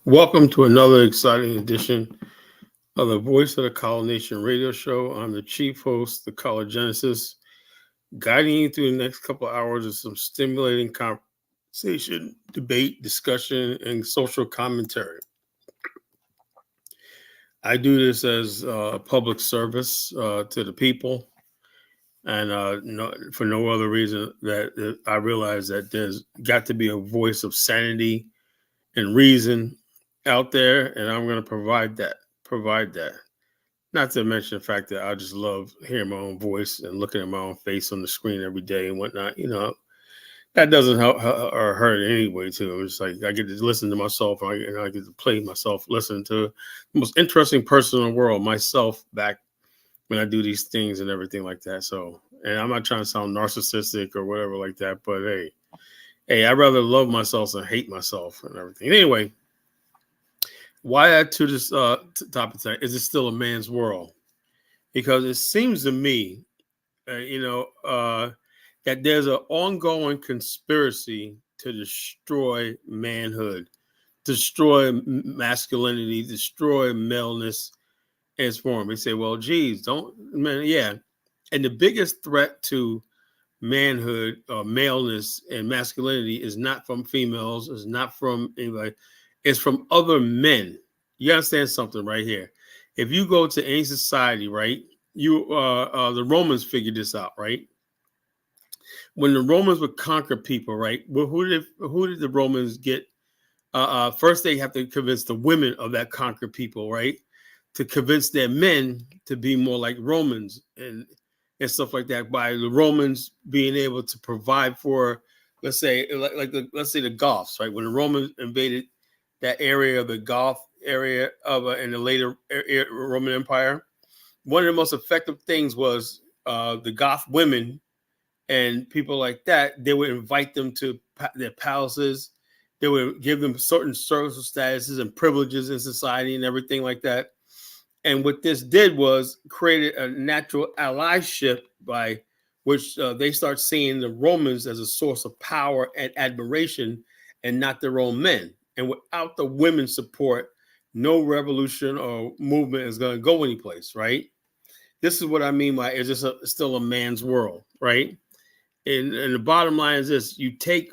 Welcome to another exciting edition of the Voice of the College Nation radio show. I'm the chief host, the College Genesis, guiding you through the next couple of hours of some stimulating conversation, debate, discussion, and social commentary. I do this as a public service to the people, and for no other reason that I realize that there's got to be a voice of sanity and reason out there, and I'm going to provide that. Not to mention the fact that I just love hearing my own voice and looking at my own face on the screen every day and whatnot. That doesn't help or hurt anyway, too. It's like I get to listen to myself and I get to play myself, listen to the most interesting person in the world, myself, back when I do these things and everything like that. So, and I'm not trying to sound narcissistic or whatever like that, but hey, I'd rather love myself than hate myself and everything. Anyway, why I to this topic tonight is it still a man's world? Because it seems to me, that there's an ongoing conspiracy to destroy manhood, destroy masculinity, destroy maleness in its form. They say, well, geez, don't, man, yeah. And the biggest threat to manhood or maleness and masculinity is not from females, is not from anybody, it's from other men. You understand something right here. If you go to any society, right, the Romans figured this out, right? When the Romans would conquer people, right, well, who did the Romans get? First, they have to convince the women of that conquered people, right, to convince their men to be more like Romans and stuff like that, by the Romans being able to provide for, let's say, let's say the Goths, right? When the Romans invaded that area of the Goth area of in the later Roman Empire, one of the most effective things was the Goth women and people like that. They would invite them to their palaces. They would give them certain social statuses and privileges in society and everything like that. And what this did was created a natural allyship by which they start seeing the Romans as a source of power and admiration and not their own men. And without the women's support, no revolution or movement is going to go anyplace, right? This is what I mean by it's just still a man's world, right? And the bottom line is this: you take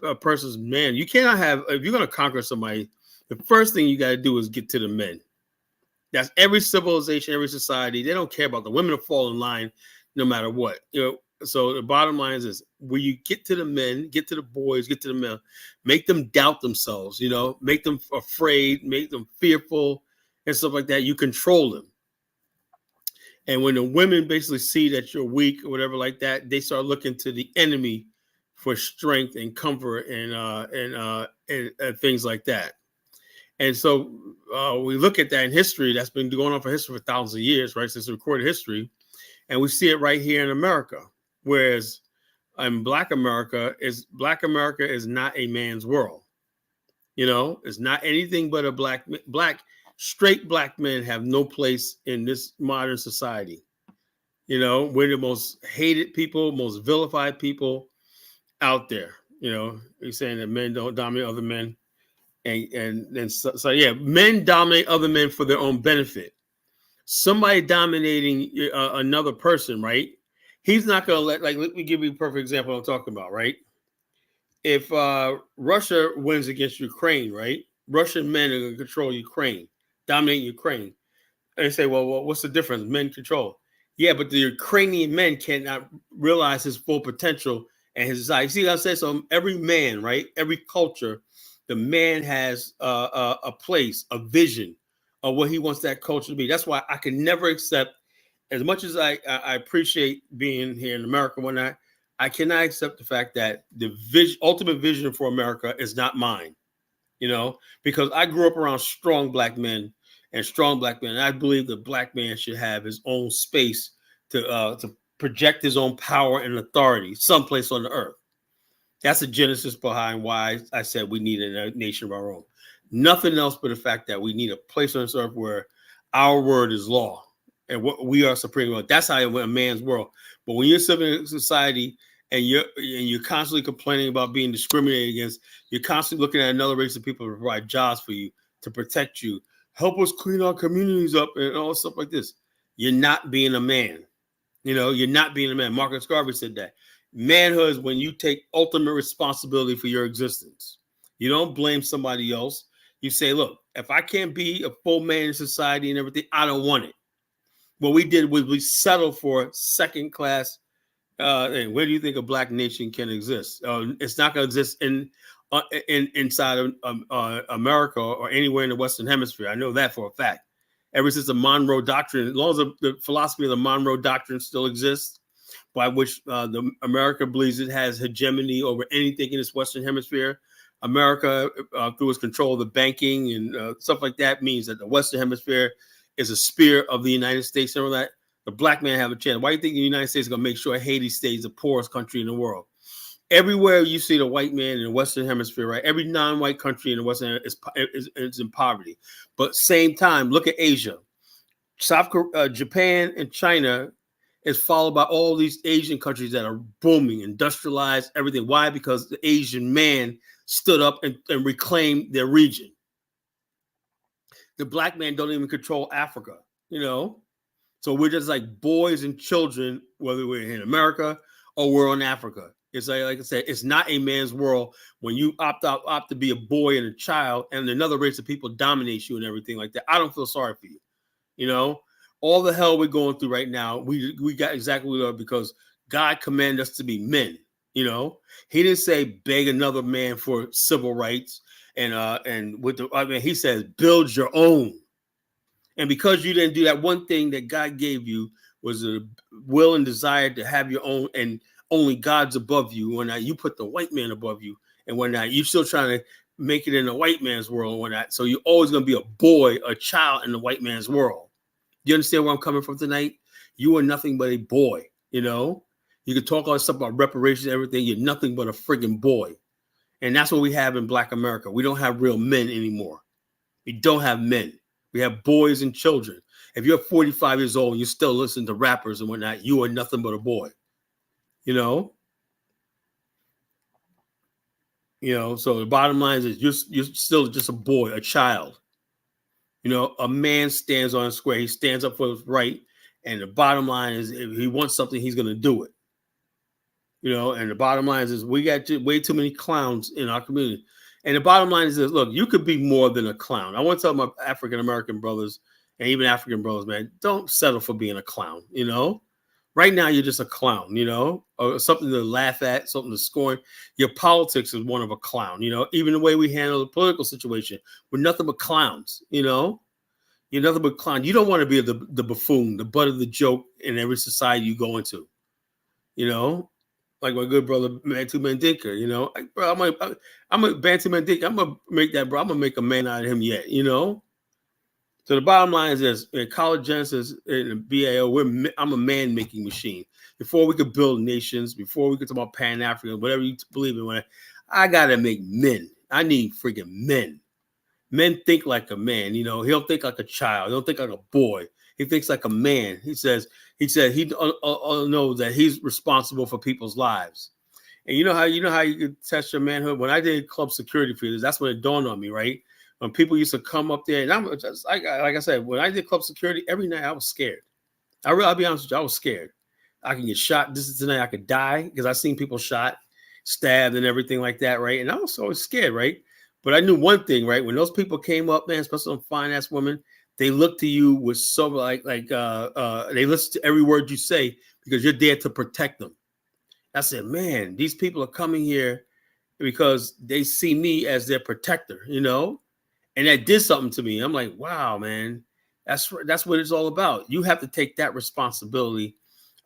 a person's man. You cannot have, if you're going to conquer somebody, the first thing you got to do is get to the men. That's every civilization, every society. They don't care about the women to fall in line no matter what. So the bottom line is this: when you get to the men, get to the boys, get to the men, make them doubt themselves, make them afraid, make them fearful and stuff like that. You control them. And when the women basically see that you're weak or whatever like that, they start looking to the enemy for strength and comfort and things like that. And so we look at that in history. That's been going on for history for thousands of years, right? Since recorded history. And we see it right here in America. Whereas in Black America is not a man's world. It's not anything but a straight black men have no place in this modern society. We're the most hated people, most vilified people out there. You're saying that men don't dominate other men. And so yeah, men dominate other men for their own benefit. Somebody dominating another person, right? He's not going to let me give you a perfect example I'm talking about, right? If Russia wins against Ukraine, right? Russian men are going to control Ukraine, dominate Ukraine. And they say, well, what's the difference? Men control. Yeah, but the Ukrainian men cannot realize his full potential and his desire. You see what I said? So every man, right? Every culture, the man has a place, a vision of what he wants that culture to be. That's why I can never accept, as much as I appreciate being here in America, I cannot accept the fact that the ultimate vision for America is not mine, because I grew up around strong black men. And I believe the black man should have his own space to project his own power and authority someplace on the earth. That's the genesis behind why I said we need a nation of our own. Nothing else but the fact that we need a place on this earth where our word is law and we are supreme law. That's how it went a man's world. But when you're living in society and you're constantly complaining about being discriminated against, you're constantly looking at another race of people to provide jobs for you. to protect you, help us clean our communities up and all stuff like this. You're not being a man. You're not being a man. Marcus Garvey said that. Manhood is when you take ultimate responsibility for your existence. You don't blame somebody else. You say, look, if I can't be a full man in society and everything, I don't want it. What we did was we settled for second class. And where do you think a black nation can exist? It's not going to exist inside of America or anywhere in the Western Hemisphere. I know that for a fact. Ever since the Monroe Doctrine, as long as the philosophy of the Monroe Doctrine still exists, by which the America believes it has hegemony over anything in this Western Hemisphere. America, through its control of the banking and stuff like that, means that the Western Hemisphere is a sphere of the United States and all that. The black man have a chance. Why do you think the United States is going to make sure Haiti stays the poorest country in the world? Everywhere you see the white man in the Western Hemisphere, right? Every non-white country in the Western is in poverty. But same time, look at Asia. South Korea, Japan and China is followed by all these Asian countries that are booming, industrialized, everything. Why? Because the Asian man stood up and reclaimed their region. The black man don't even control Africa, So we're just like boys and children, whether we're in America or we're in Africa. It's like I said, it's not a man's world when you opt to be a boy and a child, and another race of people dominate you and everything like that. I don't feel sorry for you. All the hell we're going through right now, we got exactly what we are because God commanded us to be men. He didn't say beg another man for civil rights and he says build your own. And because you didn't do that one thing that God gave you was a will and desire to have your own, and only God's above you. When you put the white man above you, and when you're still trying to make it in the white man's world, and whatnot. So you're always going to be a boy, a child in the white man's world. You understand where I'm coming from tonight? You are nothing but a boy. You can talk all this stuff about reparations, everything. You're nothing but a friggin' boy. And that's what we have in Black America. We don't have real men anymore. We don't have men. We have boys and children. If you're 45 years old and you still listen to rappers and whatnot, you are nothing but a boy. So the bottom line is you're still just a boy, a child. A man stands on a square. He stands up for his right. And the bottom line is if he wants something, he's going to do it. And the bottom line is we got way too many clowns in our community. And the bottom line is this, look, you could be more than a clown. I want to tell my African-American brothers and even African brothers, man, don't settle for being a clown. Right now you're just a clown, or something to laugh at, something to scorn. Your politics is one of a clown, even the way we handle the political situation. We're nothing but clowns, You're nothing but clown. You don't want to be the buffoon, the butt of the joke in every society you go into, Like my good brother Bantu Mandinka, bro, I'm a Bantu Mandinka. I'm gonna make that, bro. I'm gonna make a man out of him yet, So the bottom line is this: in College Genesis and BAO, I'm a man-making machine. Before we could build nations, before we could talk about Pan-African, whatever you believe in, I gotta make men. I need freaking men. Men think like a man. He don't think like a child. He don't think like a boy. He thinks like a man. He said he knows that he's responsible for people's lives. And you know how you can test your manhood? When I did club security for this, that's when it dawned on me, right? When people used to come up there, and I'm just like I said, when I did club security, every night I was scared. I'll be honest with you, I was scared. I can get shot. This is tonight I could die because I've seen people shot, stabbed, and everything like that, right? And I was always scared, right? But I knew one thing, right? When those people came up, man, especially some fine ass women, they look to you with so like they listen to every word you say because you're there to protect them. I said, man, these people are coming here because they see me as their protector, and that did something to me. I'm like, wow, man, that's what it's all about. You have to take that responsibility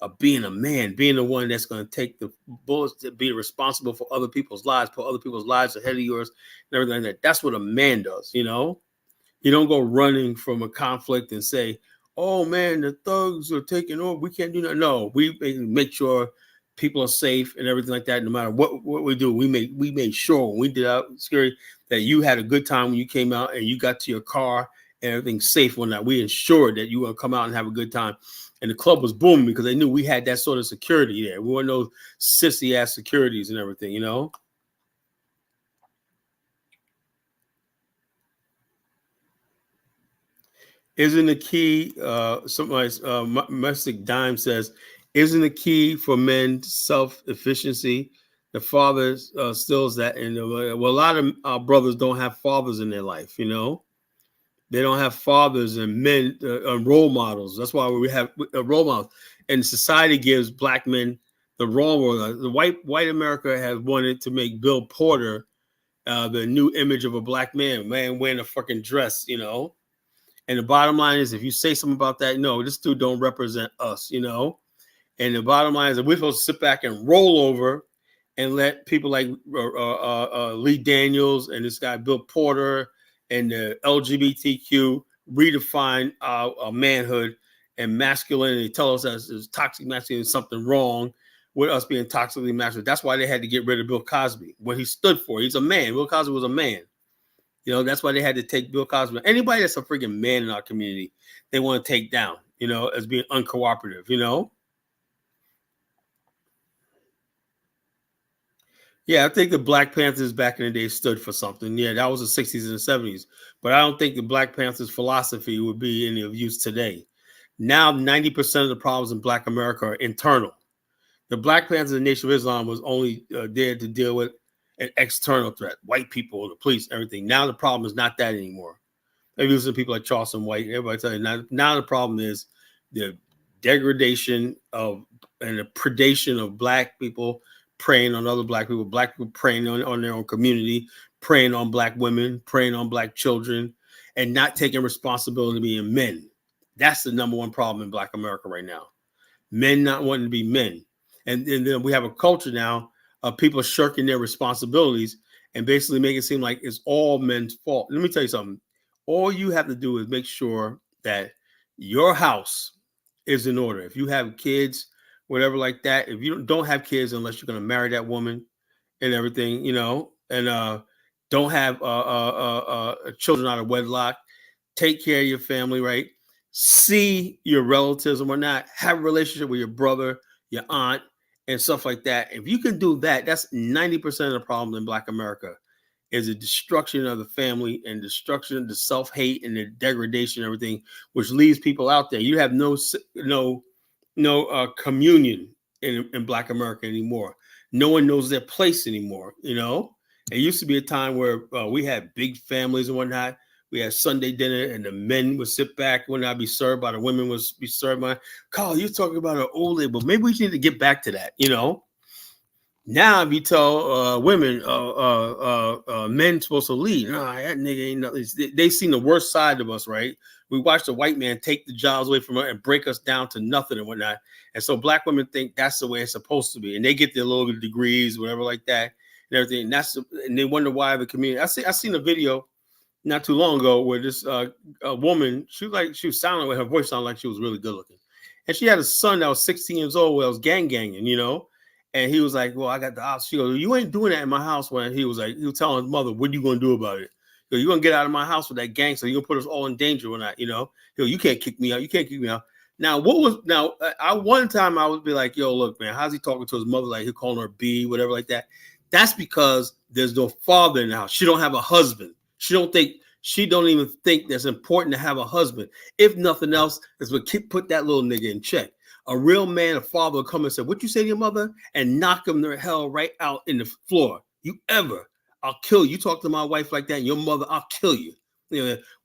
of being a man, being the one that's going to take the bullets, to be responsible for other people's lives, put other people's lives ahead of yours, and everything like that. That's what a man does, You don't go running from a conflict and say, oh, man, the thugs are taking over. We can't do that. No, we make sure people are safe and everything like that. No matter what we do, we made sure when we did our security that you had a good time when you came out and you got to your car and everything's safe when that we ensured that you were going to come out and have a good time. And the club was booming because they knew we had that sort of security there. We weren't those sissy ass securities and everything, Isn't the key, somebody, Mystic Dime says, isn't the key for men self-efficiency? The father stills that. And well, a lot of our brothers don't have fathers in their life, you know? They don't have fathers and men role models. That's why we have role models. And society gives black men the wrong role. The white America has wanted to make Bill Porter the new image of a black man wearing a fucking dress, you know? And the bottom line is, if you say something about that, no, this dude don't represent us, you know. And the bottom line is that we're supposed to sit back and roll over and let people like Lee Daniels and this guy Bill Porter and the LGBTQ redefine manhood and masculinity. Tell us that there's toxic masculinity, something wrong with us being toxically masculine. That's why they had to get rid of Bill Cosby, what he stood for. He's a man. Bill Cosby was a man. You know, that's why they had to take Bill Cosby. Anybody that's a freaking man in our community, they want to take down, you know, as being uncooperative, you know? Yeah, I think the Black Panthers back in the day stood for something. Yeah, that was the 60s and 70s. But I don't think the Black Panthers philosophy would be any of use today. Now, 90% of the problems in Black America are internal. The Black Panthers and Nation of Islam was only there to deal with an external threat, white people, the police, everything. Now the problem is not that anymore. Maybe some people like Charleston White. Everybody tell you now the problem is the degradation of and the predation of black people preying on other black people preying on their own community, preying on black women, preying on black children, and not taking responsibility being men. That's the number one problem in Black America right now. Men not wanting to be men. And then we have a culture now of people shirking their responsibilities and basically make it seem like it's all men's fault. Let me tell you something. All you have to do is make sure that your house is in order. If you have kids, whatever like that, if you don't have kids unless you're going to marry that woman and everything, you know, and don't have children out of wedlock, take care of your family, right? See your relatives and whatnot, have a relationship with your brother, your aunt, and stuff like that. If you can do that, that's 90% of the problem in Black America is the destruction of the family and destruction, the self-hate and the degradation and everything, which leaves people out there. You have no communion in Black America anymore. No one knows their place anymore, you know? It used to be a time where we had big families and whatnot. We had Sunday dinner, and the men would sit back, would not be served by the women, would be served by. Carl, you're talking about an old lady, but maybe we need to get back to that, you know? Now, if you tell women, men supposed to lead, nah, that nigga ain't nothing. They seen the worst side of us, right? We watched the white man take the jobs away from us and break us down to nothing and whatnot. And so black women think that's the way it's supposed to be. And they get their little degrees, whatever like that, and everything. And they wonder why the community. I seen a video not too long ago where this a woman, she was sounding with her voice sounded like she was really good looking. And she had a son that was 16 years old where I was ganging, you know. And he was like, well, I got the option. She goes, you ain't doing that in my house. When he was telling his mother, what are you going to do about it? You're going to get out of my house with that gangster. You're going to put us all in danger or not, you know? You can't kick me out. You can't kick me out. Now, one time I would be like, yo, look, man, how's he talking to his mother? Like, he calling her B, whatever like that. That's because there's no father in the house. She don't have a husband. She don't even think that's important to have a husband. If nothing else, it's what put that little nigga in check. A real man, a father will come and say, what you say to your mother? And knock him the hell right out in the floor. I'll kill you. You talk to my wife like that and your mother, I'll kill you.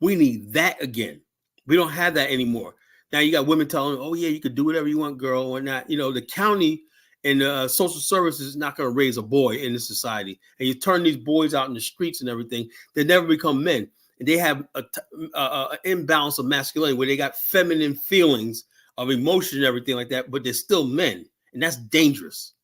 We need that again. We don't have that anymore. Now you got women telling, oh yeah, you can do whatever you want, girl, or not. The county and social services is not going to raise a boy in this society. And you turn these boys out in the streets and everything, they never become men. And they have an imbalance of masculinity where they got feminine feelings of emotion and everything like that, but they're still men. And that's dangerous.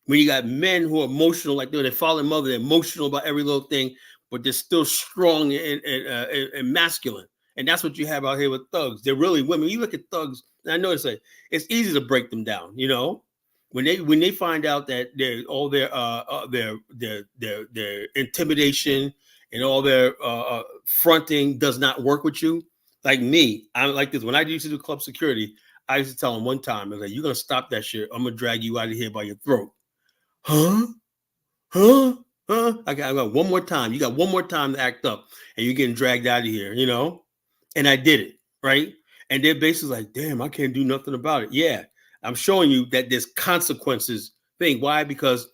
When you got men who are emotional, like they follow their mother, they're emotional about every little thing, but they're still strong and masculine. And that's what you have out here with thugs. They're really women. You look at thugs, and I know it's easy to break them down, you know? When they find out that all their intimidation and all their fronting does not work with you, like me, I'm like this. When I used to do club security, I used to tell him one time, I was like, you're going to stop that shit. I'm going to drag you out of here by your throat. Huh? I got one more time. You got one more time to act up and you're getting dragged out of here, you know? And I did it. right? And they're basically like, damn, I can't do nothing about it. Yeah, I'm showing you that there's consequences thing. Why? Because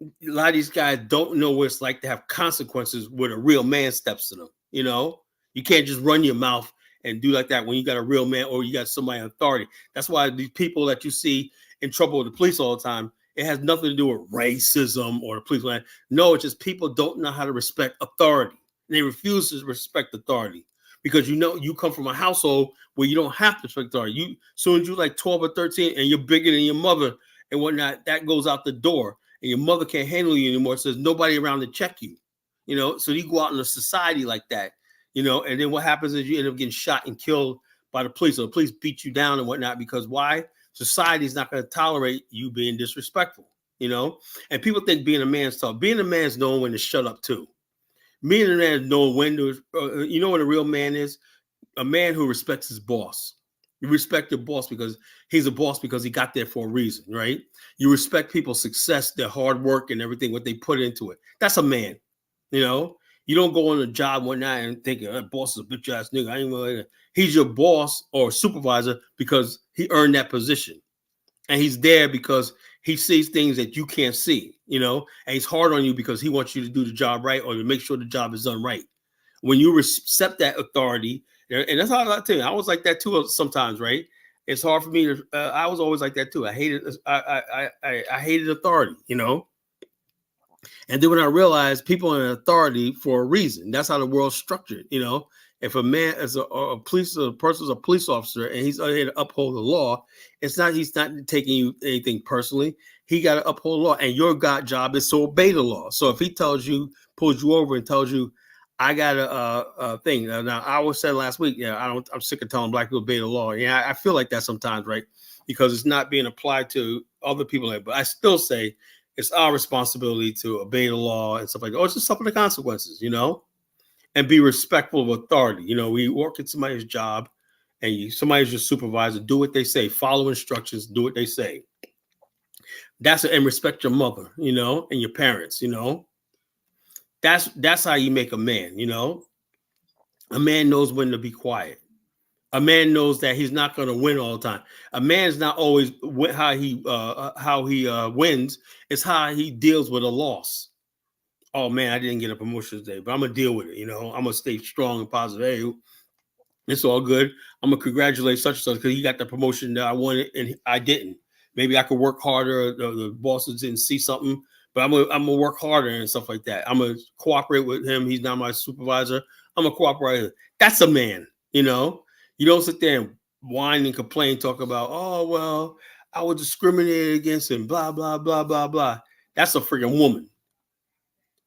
a lot of these guys don't know what it's like to have consequences when a real man steps to them. You can't just run your mouth and do like that when you got a real man or you got somebody in authority. That's why these people that you see in trouble with the police all the time, it has nothing to do with racism or the police. No, it's just people don't know how to respect authority. They refuse to respect authority because you come from a household where you don't have to respect authority. As soon as you're like 12 or 13 and you're bigger than your mother and whatnot, that goes out the door. And your mother can't handle you anymore. So there's nobody around to check you, so you go out in a society like that, and then what happens is you end up getting shot and killed by the police. So the police beat you down and whatnot because why? Society is not going to tolerate you being disrespectful, and people think being a man's tough. Being a man's knowing when to shut up too. Being a man is knowing when to, what a real man is? A man who respects his boss. You respect your boss because he's a boss because he got there for a reason, right? You respect people's success, their hard work and everything, what they put into it. That's a man, You don't go on a job one night and think, that boss is a bitch ass nigga. I ain't really. He's your boss or supervisor because he earned that position. And he's there because he sees things that you can't see, and he's hard on you because he wants you to do the job right or to make sure the job is done right. When you accept that authority, and that's how I tell you, I was like that too sometimes, right? It's hard for me to. I was always like that too. I hated. I hated authority, And then when I realized people in authority for a reason, that's how the world's structured, If a man is a person's a police officer and he's here to uphold the law, he's not taking you anything personally. He got to uphold the law, and your job is to obey the law. So if he pulls you over and tells you, I got a thing. Now, I was said last week, I'm sick of telling black people obey the law. Yeah, I feel like that sometimes, right? Because it's not being applied to other people. But I still say it's our responsibility to obey the law and stuff like that. Or just suffer the consequences, and be respectful of authority. We work at somebody's job and somebody's your supervisor, do what they say, follow instructions, do what they say. And respect your mother, and your parents, That's how you make a man, A man knows when to be quiet. A man knows that he's not going to win all the time. A man's not always how he wins. It's how he deals with a loss. Oh man, I didn't get a promotion today, but I'm gonna deal with it. I'm gonna stay strong and positive. Hey, it's all good. I'm gonna congratulate such and such because he got the promotion that I wanted and I didn't. Maybe I could work harder. The bosses didn't see something, but I'm gonna work harder and stuff like that. I'm gonna cooperate with him. He's not my supervisor. I'm gonna cooperate. That's a man. You don't sit there and whine and complain, talk about, oh well, I was discriminated against and blah blah blah blah blah. That's a freaking woman.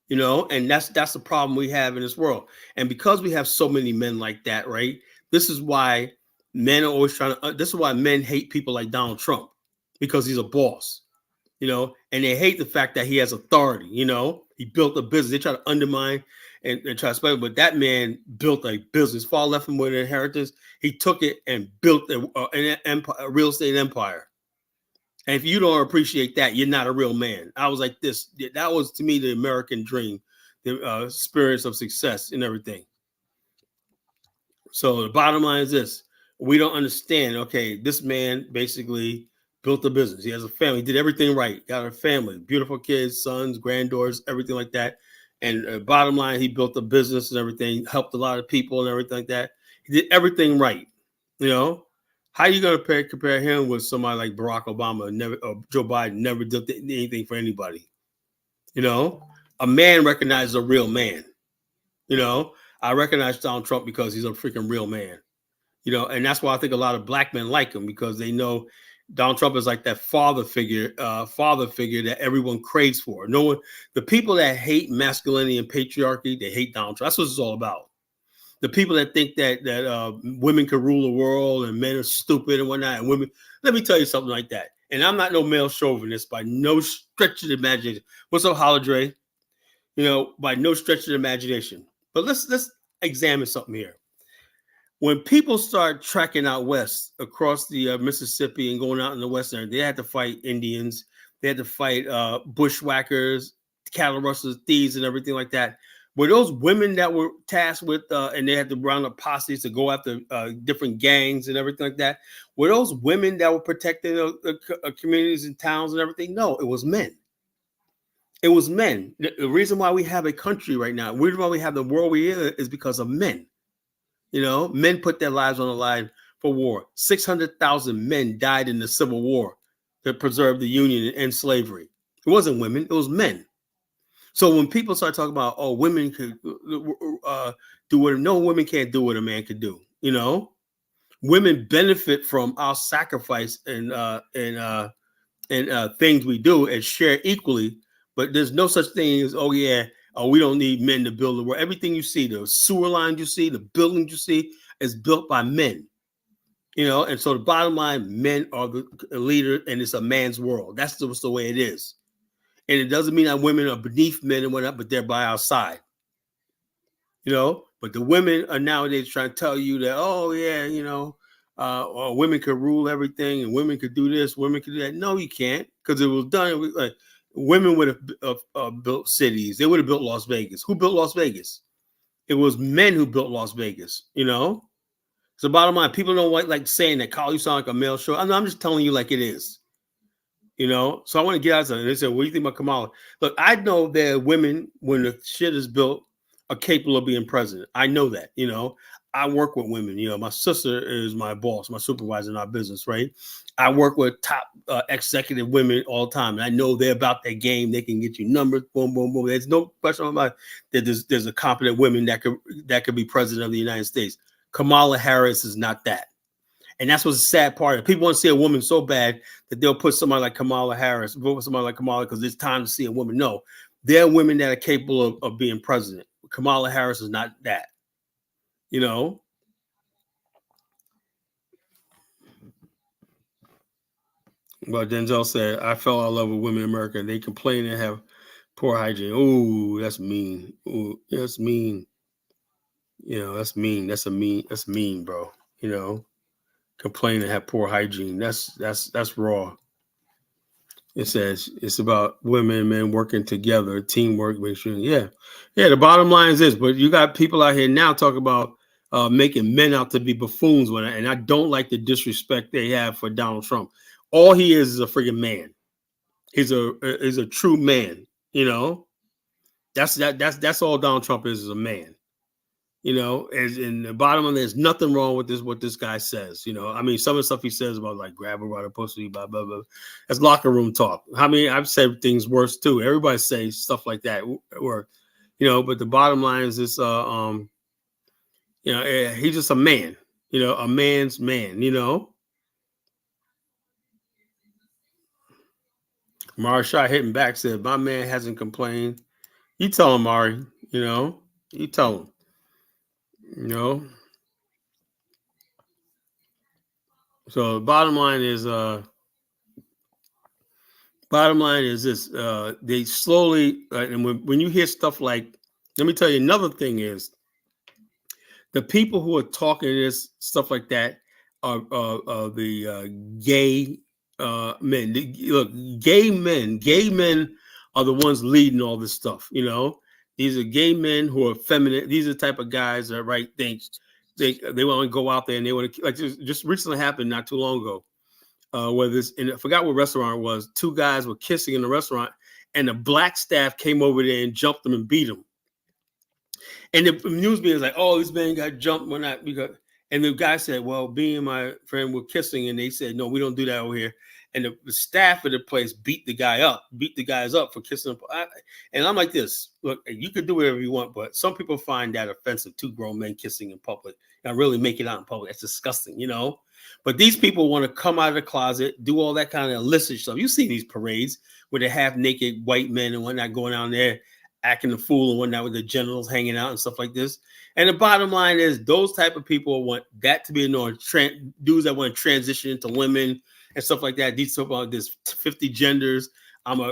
And that's the problem we have in this world. And because we have so many men like that, right? This is why men are always this is why men hate people like Donald Trump, because he's a boss, and they hate the fact that he has authority, he built a business. They try to undermine and try to spell, but that man built a business. Father left him with an inheritance. He took it and built an empire, a real estate empire. And if you don't appreciate that, you're not a real man. I was like this. That was, to me, the American dream, the experience of success and everything. So the bottom line is this. We don't understand, okay, this man basically built a business. He has a family. He did everything right. Got a family, beautiful kids, sons, granddaughters, everything like that. And bottom line, he built a business and everything, helped a lot of people and everything like that. He did everything right, How are you going to compare him with somebody like Barack Obama or Joe Biden never did anything for anybody? A man recognizes a real man. I recognize Donald Trump because he's a freaking real man. And that's why I think a lot of black men like him, because they know Donald Trump is like that father figure that everyone craves for. No one, the people that hate masculinity and patriarchy, they hate Donald Trump. That's what it's all about. The people that think that women can rule the world and men are stupid and whatnot, and women, let me tell you something like that. And I'm not no male chauvinist by no stretch of the imagination. What's up, Holiday? By no stretch of the imagination. But let's examine something here. When people start trekking out west across the Mississippi and going out in the western, they had to fight Indians. They had to fight bushwhackers, cattle rustlers, thieves, and everything like that. Were those women that were tasked with, and they had to round up posses to go after different gangs and everything like that? Were those women that were protecting communities and towns and everything? No, it was men. It was men. The reason why we have a country right now, the reason why we have the world we are, is because of men. Men put their lives on the line for war. 600,000 men died in the Civil War to preserve the Union and end slavery. It wasn't women, it was men. So when people start talking about, oh, women could do what, no, women can't do what a man could do. Women benefit from our sacrifice and things we do and share equally. But there's no such thing as, we don't need men to build the world. Everything you see, the sewer lines you see, the buildings you see, is built by men. And so the bottom line, men are the leader, and it's a man's world. That's just the way it is. And it doesn't mean that women are beneath men and whatnot, but they're by our side. But the women are nowadays trying to tell you that, women could rule everything and women could do this, women could do that. No, you can't, because it was done. Women would have built cities. They would have built Las Vegas. Who built Las Vegas? It was men who built Las Vegas, So bottom line, people don't like saying that, Carl, you sound like a male show. I'm just telling you like it is. So I want to get out something. They said, what do you think about Kamala? Look, I know that women, when the shit is built, are capable of being president. I know that, I work with women. My sister is my boss, my supervisor in our business, right? I work with top executive women all the time. And I know they're about their game. They can get you numbers, boom, boom, boom. There's no question about that. There's a competent women that could be president of the United States. Kamala Harris is not that. And that's what's the sad part. People want to see a woman so bad that they'll put somebody like Kamala Harris, vote for somebody like Kamala because it's time to see a woman. No, there are women that are capable of being president. Kamala Harris is not that. But Denzel said, I fell out of love with women in America. They complain and have poor hygiene. Oh, that's mean. Oh, that's mean. That's mean. That's mean, bro. Complain and have poor hygiene. That's raw. It says it's about women and men working together, teamwork. Make sure, yeah. The bottom line is this, but you got people out here now talking about making men out to be buffoons, and I don't like the disrespect they have for Donald Trump. All he is a friggin' man. He's a true man. That's all Donald Trump is a man. As in the bottom line, there's nothing wrong with this, what this guy says. I mean, some of the stuff he says about like grab her by the pussy, blah, blah, blah. That's locker room talk. I mean, I've said things worse too. Everybody says stuff like that. Or, but the bottom line is this, he's just a man, a man's man, Mari Shah hitting back said, my man hasn't complained. You tell him, Mari, you tell him. So the bottom line is this: they slowly, and when you hear stuff like, let me tell you another thing is, the people who are talking this stuff like that are the gay men. Look, gay men are the ones leading all this stuff. These are gay men who are feminine. These are the type of guys that they want to go out there and they want to, like, just recently happened not too long ago, where and I forgot what restaurant it was. Two guys were kissing in the restaurant, and the black staff came over there and jumped them and beat them. And the news media was like, "Oh, this man got jumped when not because." And the guy said, "Well, me and my friend were kissing," and they said, "No, we don't do that over here." And the staff of the place beat the guys up for kissing them. And I'm like this: look, you could do whatever you want, but some people find that offensive. Two grown men kissing in public, and really make it out in public. That's disgusting, But these people want to come out of the closet, do all that kind of illicit stuff. You see these parades where they half naked white men and whatnot going down there, acting the fool and whatnot with the genitals hanging out and stuff like this. And the bottom line is those type of people want that to be a norm. Dudes that want to transition into women and stuff like that. These talk about this 50 genders.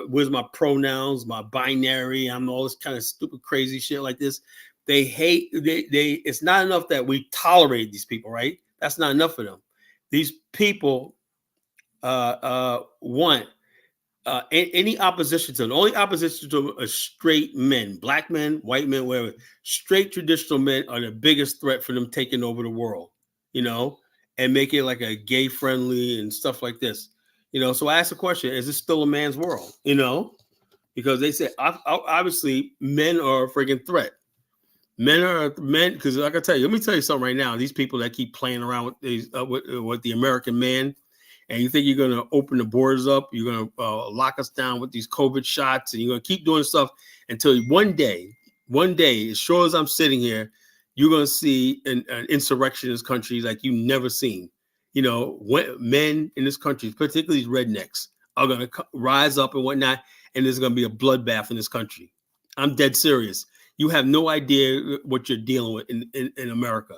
Where's my pronouns, my binary? I'm all this kind of stupid, crazy shit like this. They hate, it's not enough that we tolerate these people, right? That's not enough for them. These people want any opposition to them, the only opposition to them are straight men, black men, white men, whatever. Straight traditional men are the biggest threat for them taking over the world, and make it like a gay friendly and stuff like this. So I asked the question, is this still a man's world? Because they said obviously men are a freaking threat. Men, because like I tell you, let me tell you something right now. These people that keep playing around with these with the American man, and you think you're going to open the borders up, you're going to lock us down with these COVID shots, and you're going to keep doing stuff until one day, as sure as I'm sitting here, you're going to see an insurrection in this country like you've never seen. When men in this country, particularly these rednecks, are going to rise up and whatnot, and there's going to be a bloodbath in this country. I'm dead serious. You have no idea what you're dealing with in America.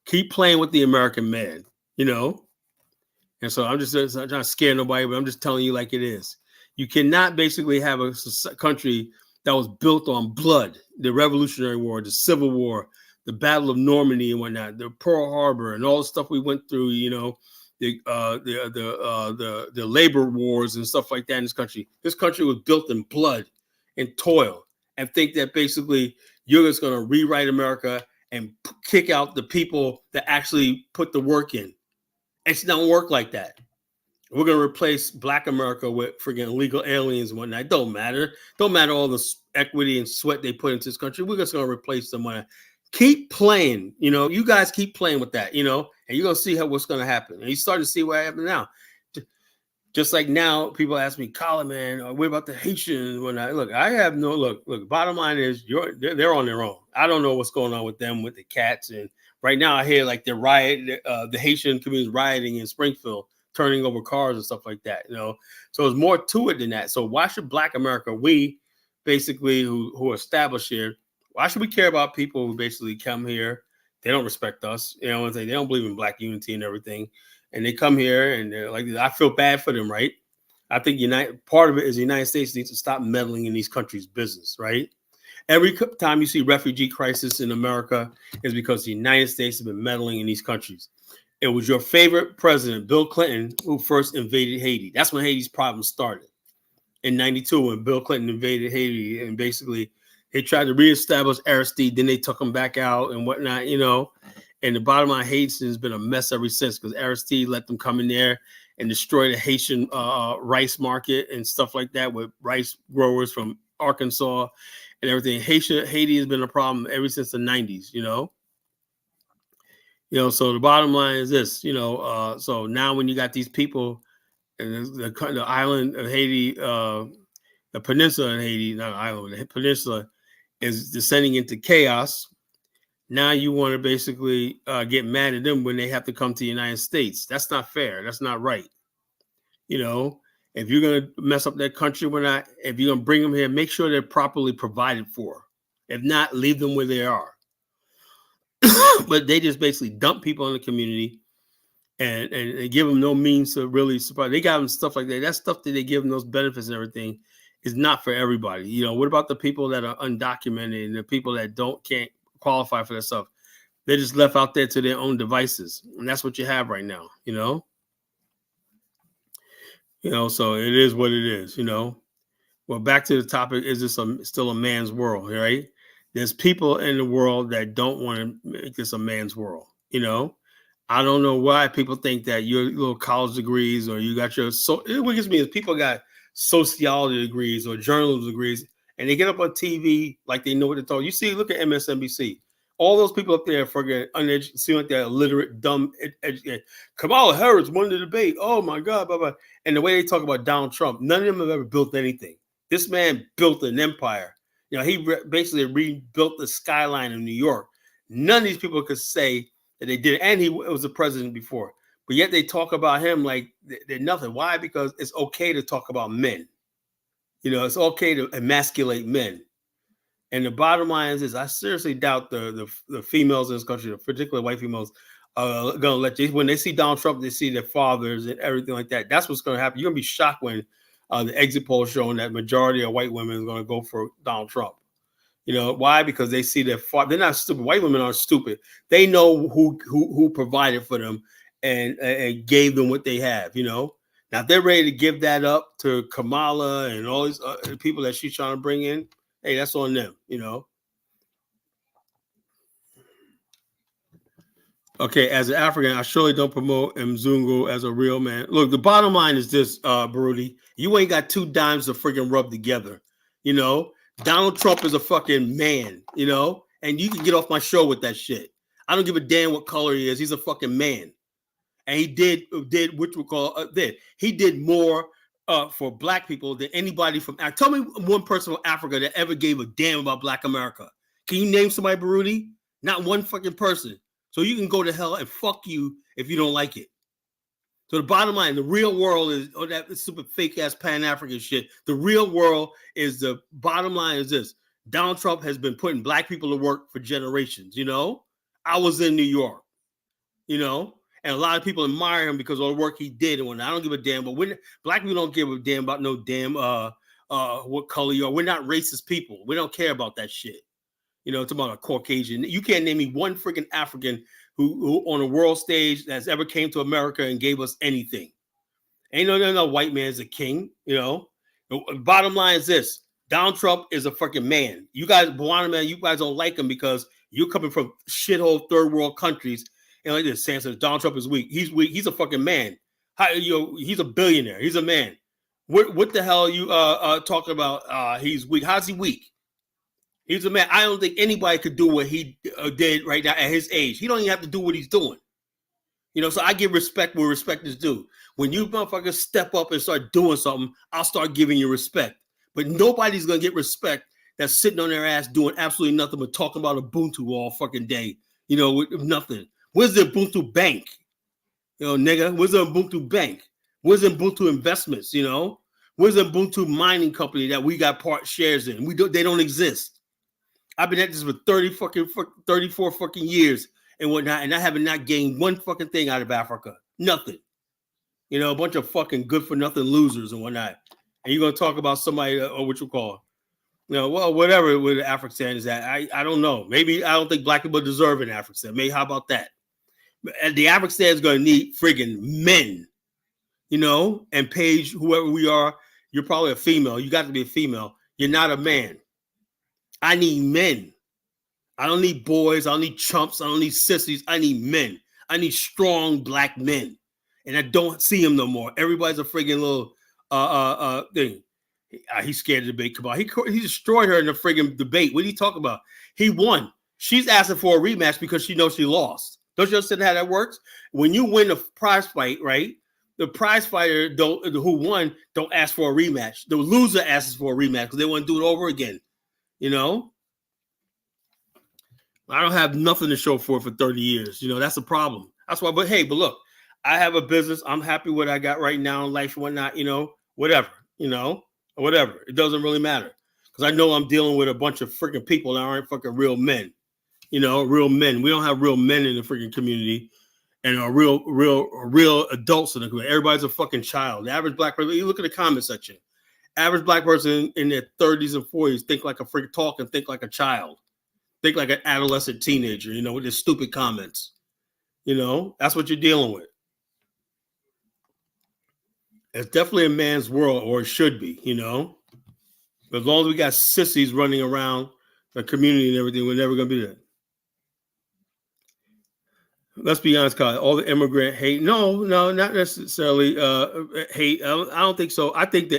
Keep playing with the American man, And so I'm just not trying to scare nobody, but I'm just telling you like it is. You cannot basically have a country that was built on blood, the Revolutionary War, the Civil War, the Battle of Normandy and whatnot, the Pearl Harbor and all the stuff we went through, the labor wars and stuff like that in this country. This country was built in blood and toil, and think that basically you're just going to rewrite America and kick out the people that actually put the work in. It's not work like that. We're going to replace Black America with freaking illegal aliens and whatnot. It don't matter. Don't matter all the equity and sweat they put into this country. We're just going to replace them. Keep playing. You guys keep playing with that, and you're going to see what's going to happen. And you're starting to see what happened now. Just like now, people ask me, Colin, man, what about the Haitians? Look, I have no look. Bottom line is, they're on their own. I don't know what's going on with them, with the cats. And right now, I hear like the Haitian community is rioting in Springfield, turning over cars and stuff like that. So there's more to it than that. So why should Black America, we basically who are established here, why should we care about people who basically come here? They don't respect us. They don't believe in Black unity and everything. And they come here and they're like, I feel bad for them, right? I think part of it is the United States needs to stop meddling in these countries' business, right? Every time you see refugee crisis in America is because the United States has been meddling in these countries. It was your favorite president, Bill Clinton, who first invaded Haiti. That's when Haiti's problems started. In 92, when Bill Clinton invaded Haiti, and basically they tried to reestablish Aristide, then they took him back out and whatnot, And the bottom line, Haiti has been a mess ever since because Aristide let them come in there and destroy the Haitian rice market and stuff like that with rice growers from Arkansas and everything. Haiti has been a problem ever since the 90s, So the bottom line is this, so now when you got these people and the island of Haiti, the peninsula in Haiti, not an island, the peninsula is descending into chaos. Now you want to basically get mad at them when they have to come to the United States. That's not fair. That's not right. If you're going to mess up that country, if you're going to bring them here, make sure they're properly provided for. If not, leave them where they are. But they just basically dump people in the community and give them no means to really survive. They got them stuff like that. That stuff that they give them, those benefits and everything, is not for everybody. What about the people that are undocumented and the people that can't qualify for that stuff? They're just left out there to their own devices, and that's what you have right now. So it is what it is. Well, back to the topic: is this still a man's world? Right? There's people in the world that don't want to make this a man's world. I don't know why people think that your little college degrees or you got what gets me is people got sociology degrees or journalism degrees, and they get up on TV like they know what they're talking. You see, look at MSNBC. All those people up there forget uneducated, seem like they're illiterate, dumb, educated. Kamala Harris won the debate. Oh my God, blah, blah. And the way they talk about Donald Trump, none of them have ever built anything. This man built an empire. He basically rebuilt the skyline of New York. None of these people could say that they did, and he was the president before. But yet they talk about him like they're nothing. Why? Because it's okay to talk about men. It's okay to emasculate men. And the bottom line is, I seriously doubt the females in this country, particularly white females, are going to let you. When they see Donald Trump, they see their fathers and everything like that. That's what's going to happen. You're going to be shocked when the exit poll showing that majority of white women is going to go for Donald Trump. Why? Because they see their father. They're not stupid. White women aren't stupid. They know who provided for them and gave them what they have. Now Now, if they're ready to give that up to Kamala and all these people that she's trying to bring in, hey, that's on them, you know. Okay, as an African, I surely don't promote Mzungu as a real man. Look, the bottom line is this, Baruti. You ain't got two dimes to freaking rub together. You know, Donald Trump is a fucking man, you know, and you can get off my show with that shit. I don't give a damn what color he is. He's a fucking man. And he did what we call he did more for black people than anybody from Africa. Tell me one person from Africa that ever gave a damn about Black America. Can you name somebody, Baruti? Not one fucking person. So you can go to hell and fuck you if you don't like it. So the bottom line, the real world is that stupid fake ass Pan-African shit. The real world is the bottom line is this. Donald Trump has been putting black people to work for generations, you know? I was in New York, you know? And a lot of people admire him because of the work he did. And when I don't give a damn, but when black people don't give a damn about no damn what color you are. We're not racist people. We don't care about that shit. You know, it's about a Caucasian. You can't name me one freaking African who on a world stage that's ever came to America and gave us anything. Ain't no white man's a king, you know. The bottom line is this. Donald Trump is a fucking man. You guys, Buana man, you guys don't like him because you're coming from shithole third world countries. And like this, Sam says, Donald Trump is weak. He's weak. He's a fucking man. He's a billionaire. He's a man. What the hell are you talking about? He's weak. How's he weak? He's a man. I don't think anybody could do what he did right now at his age. He don't even have to do what he's doing. You know, so I give respect where respect is due. When you motherfuckers step up and start doing something, I'll start giving you respect. But nobody's going to get respect that's sitting on their ass doing absolutely nothing but talking about Ubuntu all fucking day. You know, with nothing. Where's the Ubuntu bank? You know, nigga, where's the Ubuntu bank? Where's the Ubuntu investments, you know? Where's the Ubuntu mining company that we got part shares in? They don't exist. I've been at this for 34 fucking years and whatnot, and I haven't not gained one fucking thing out of Africa. Nothing. You know, a bunch of fucking good for nothing losers and whatnot. And you're gonna talk about somebody or what you call, you know, well, whatever where the Afghanistan is at. I don't know. Maybe I don't think black people deserve an Afghanistan. Maybe how about that? And the Afghanistan is gonna need friggin' men, you know, and Paige, whoever we are, you're probably a female. You got to be a female. You're not a man. I need men. I don't need boys. I don't need chumps. I don't need sissies. I need men. I need strong black men. And I don't see him no more. Everybody's a friggin' little thing. He's scared of the debate. Come on. He destroyed her in the friggin' debate. What are you talking about? He won. She's asking for a rematch because she knows she lost. Don't you understand how that works? When you win a prize fight, right? The prize fighter who won don't ask for a rematch. The loser asks for a rematch because they want to do it over again. You know, I don't have nothing to show for 30 years. You know, that's a problem. That's why, but look, I have a business. I'm happy with what I got right now in life and whatnot, you know, whatever. It doesn't really matter because I know I'm dealing with a bunch of freaking people that aren't fucking real men, you know, real men. We don't have real men in the freaking community and are real adults in the community. Everybody's a fucking child. The average black person, you look at the comment section. Average black person in their 30s and 40s think like a freak, talk and think like a child, think like an adolescent teenager, you know, with their stupid comments. You know, that's what you're dealing with. It's definitely a man's world, or it should be, you know. But as long as we got sissies running around the community and everything, we're never going to be there. Let's be honest, Kyle. All the immigrant hate. No, not necessarily hate. I don't think so. I think a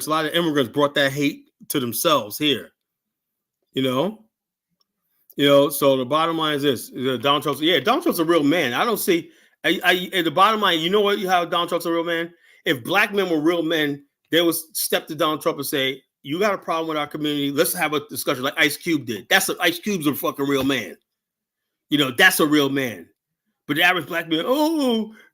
lot of immigrants brought that hate to themselves here. You know. So the bottom line is this: Donald Trump's. Yeah, Donald Trump's a real man. I don't see. At the bottom line, you know what? How Donald Trump's a real man. If black men were real men, they would step to Donald Trump and say, "You got a problem with our community? Let's have a discussion like Ice Cube did." Ice Cube's a fucking real man. You know, that's a real man. But the average black man,